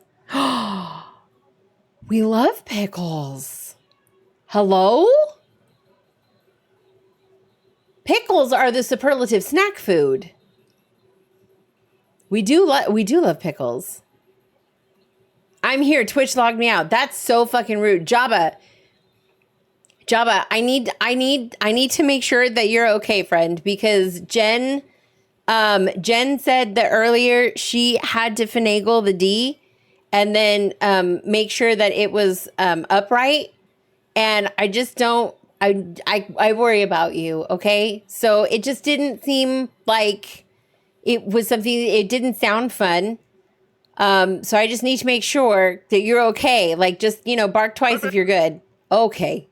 Speaker 4: We love pickles. Hello? Pickles are the superlative snack food. We do love pickles. I'm here. Twitch logged me out. That's so fucking rude. Jabba, I need to make sure that you're okay, friend, because Jen said that earlier she had to finagle the D and then make sure that it was upright. And I just don't, I worry about you, okay? So it just didn't seem like it was something, it didn't sound fun. So I just need to make sure that you're okay. Like, just, bark twice if you're good. Okay.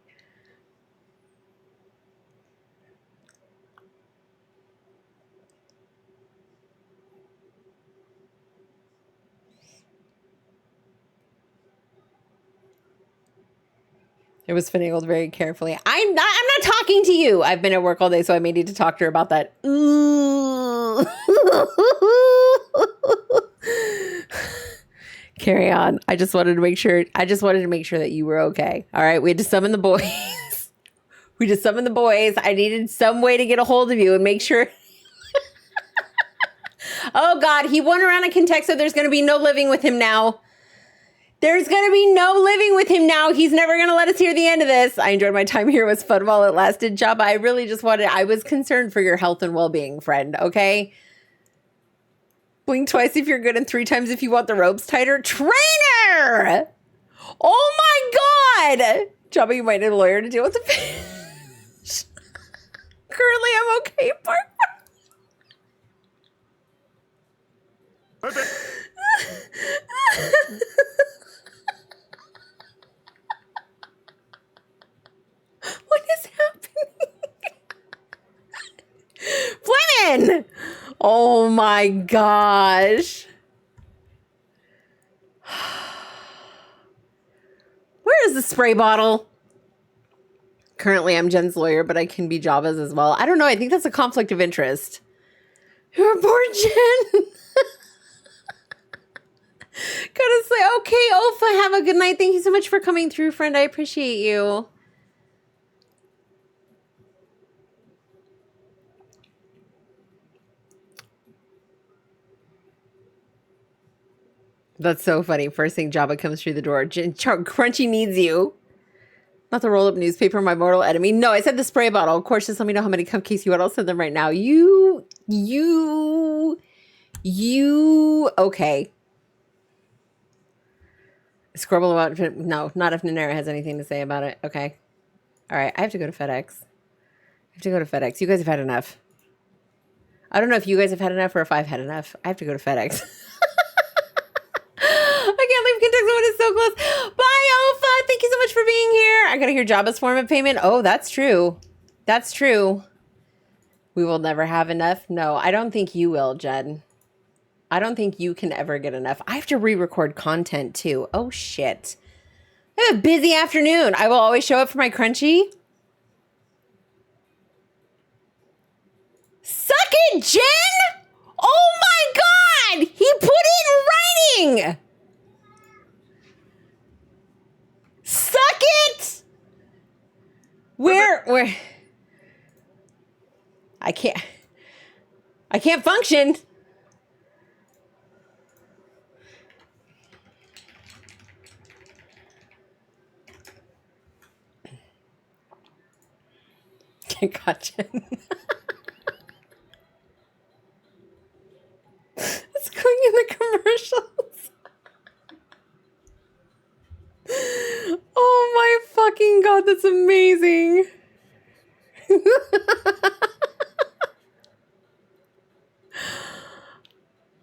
Speaker 4: It was finagled very carefully. I'm not talking to you. I've been at work all day, so I may need to talk to her about that. Ooh. Carry on. I just wanted to make sure that you were okay. All right. We had to summon the boys. I needed some way to get a hold of you and make sure. Oh God, he won around a Contexo. There's going to be no living with him now. There's going to be no living with him now. He's never going to let us hear the end of this. I enjoyed my time here. It was fun while it lasted. Jabba, I was concerned for your health and well-being, friend, okay? Blink twice if you're good and 3 times if you want the ropes tighter. Trainer! Oh my God! Jabba, you might need a lawyer to deal with the fish. Currently, I'm okay, Park. What is happening? Women! Oh my gosh. Where is the spray bottle? Currently, I'm Jen's lawyer, but I can be Java's as well. I don't know. I think that's a conflict of interest. Poor Jen. Gotta say, okay, Olfa, have a good night. Thank you so much for coming through, friend. I appreciate you. That's so funny. First thing Jabba comes through the door. Crunchy needs you. Not the roll-up newspaper, my mortal enemy. No, I said the spray bottle. Of course, just let me know how many cupcakes you want. I'll send them right now. Okay. Scribble about, no, not if Nanera has anything to say about it. Okay. All right, I have to go to FedEx. You guys have had enough. I don't know if you guys have had enough or if I've had enough. I have to go to FedEx. I can't leave Kentucky when it's so close. Bye, Alpha. Thank you so much for being here. I gotta hear Jabba's form of payment. Oh, that's true. That's true. We will never have enough. No, I don't think you will, Jen. I don't think you can ever get enough. I have to re-record content too. Oh, shit. I have a busy afternoon. I will always show up for my crunchy. Suck it, Jen! Oh my God! He put it in writing! Suck it! Where? I can't function. Gotcha. It's going in the commercials. Oh my fucking God, that's amazing.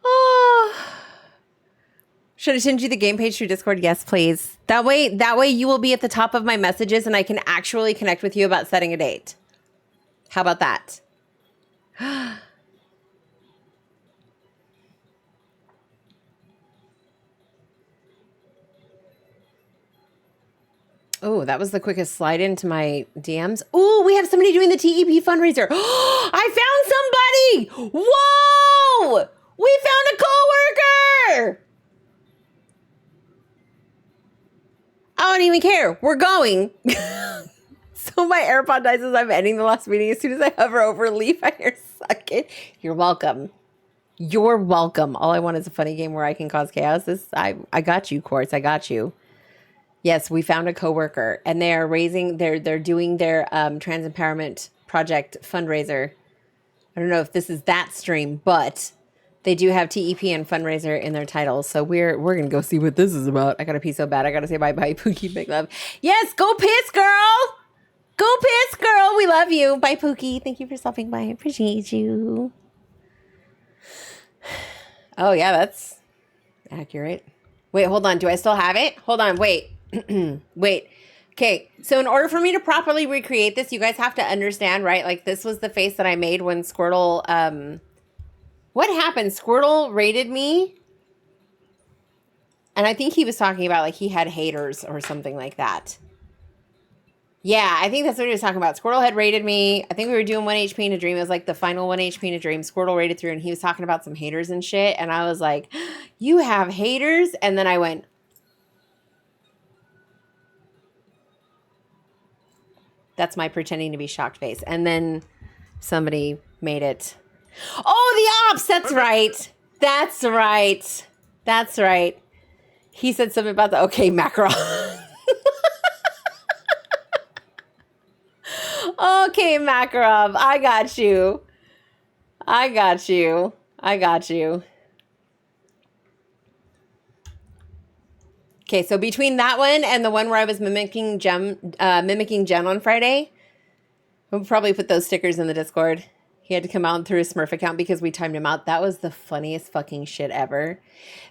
Speaker 4: Oh. Should I send you the game page through Discord? Yes, please. That way you will be at the top of my messages and I can actually connect with you about setting a date. How about that? Oh, that was the quickest slide into my DMs. Oh, we have somebody doing the TEP fundraiser. I found somebody. Whoa! We found a coworker. I don't even care. We're going. So my AirPod dies as I'm ending the last meeting. As soon as I hover over leave, I hear suck it. You're welcome. You're welcome. All I want is a funny game where I can cause chaos. I got you, Quartz. I got you. Yes, we found a coworker, and they are they're doing their trans empowerment project fundraiser. I don't know if this is that stream, but they do have TEP and fundraiser in their titles. So we're gonna go see what this is about. I gotta pee so bad. I gotta say bye Pookie, big love. Yes, go piss, girl. Go piss, girl. We love you. Bye, Pookie. Thank you for stopping by. I appreciate you. Oh yeah, that's accurate. Wait, hold on. Do I still have it? Hold on. Wait. Wait. Okay. So in order for me to properly recreate this, you guys have to understand, right? Like this was the face that I made when Squirtle, what happened? Squirtle rated me. And I think he was talking about like he had haters or something like that. Yeah, I think that's what he was talking about. Squirtle had rated me. I think we were doing 1 HP in a dream. It was like the final 1 HP in a dream. Squirtle rated through and he was talking about some haters and shit. And I was like, you have haters? And then I went, that's my pretending to be shocked face. And then somebody made it. Oh, the ops. That's right. That's right. That's right. He said something about the, okay, Macron. Okay, Makarov, I got you. I got you. I got you. Okay, so between that one and the one where I was mimicking Jen on Friday, we'll probably put those stickers in the Discord. He had to come out through his Smurf account because we timed him out. That was the funniest fucking shit ever.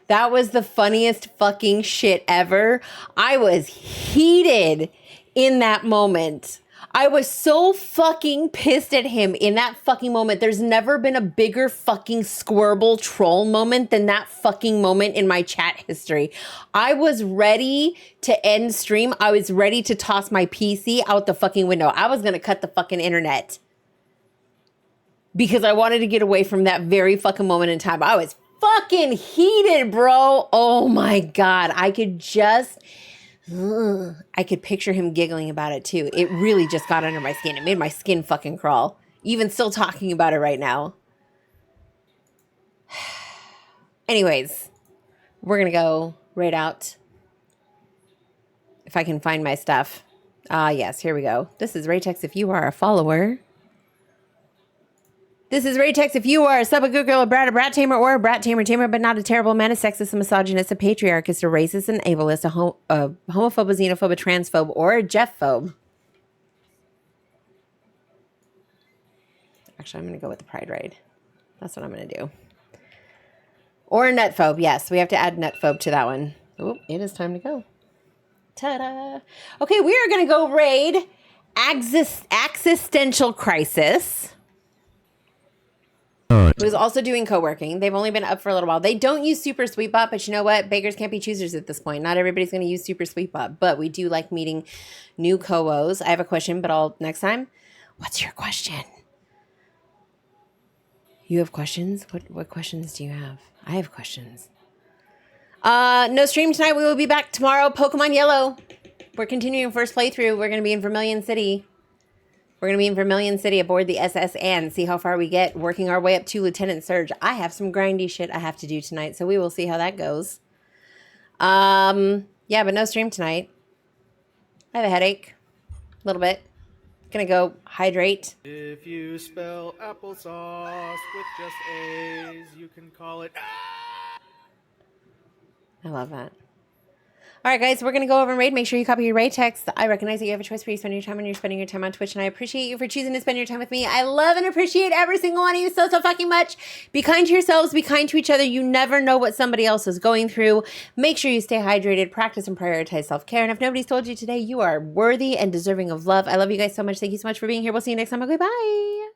Speaker 4: That was the funniest fucking shit ever. I was heated in that moment. I was so fucking pissed at him in that fucking moment. There's never been a bigger fucking Squirble troll moment than that fucking moment in my chat history. I was ready to end stream. I was ready to toss my PC out the fucking window. I was going to cut the fucking internet because I wanted to get away from that very fucking moment in time. I was fucking heated, bro. Oh my God. I could picture him giggling about it too. It really just got under my skin. It made my skin fucking crawl. Even still talking about it right now. Anyways, we're going to go right out. If I can find my stuff. Yes, here we go. This is Raytex if you are a follower. This is Raytex if you are a sub, a good girl, a brat tamer, or a brat tamer, but not a terrible man, a sexist, a misogynist, a patriarchist, a racist, an ableist, a homophobe, a xenophobe, a transphobe, or a Jeffphobe. Actually, I'm going to go with the pride ride. That's what I'm going to do. Or a nutphobe. Yes, we have to add nutphobe to that one. Oh, it is time to go. Ta-da. Okay, we are going to go raid Existential Crisis. Who's also doing co-working. They've only been up for a little while. They don't use Super Sweetbot, but you know what? Beggars can't be choosers at this point. Not everybody's going to use Super Sweetbot, but we do like meeting new co-os. I have a question, but I'll next time. What's your question? You have questions? What questions do you have? I have questions. No stream tonight. We will be back tomorrow. Pokemon Yellow. We're continuing first playthrough. We're going to be in Vermilion City. We're going to be in Vermilion City aboard the SS Anne, see how far we get, working our way up to Lieutenant Surge. I have some grindy shit I have to do tonight, so we will see how that goes. Yeah, but no stream tonight. I have a headache. A little bit. Gonna go hydrate.
Speaker 9: If you spell applesauce with just A's, you can call it...
Speaker 4: I love that. All right, guys, we're going to go over and raid. Make sure you copy your raid text. I recognize that you have a choice where you spend your time when you're spending your time on Twitch, and I appreciate you for choosing to spend your time with me. I love and appreciate every single one of you so fucking much. Be kind to yourselves. Be kind to each other. You never know what somebody else is going through. Make sure you stay hydrated, practice and prioritize self-care. And if nobody's told you today, you are worthy and deserving of love. I love you guys so much. Thank you so much for being here. We'll see you next time. Okay, bye.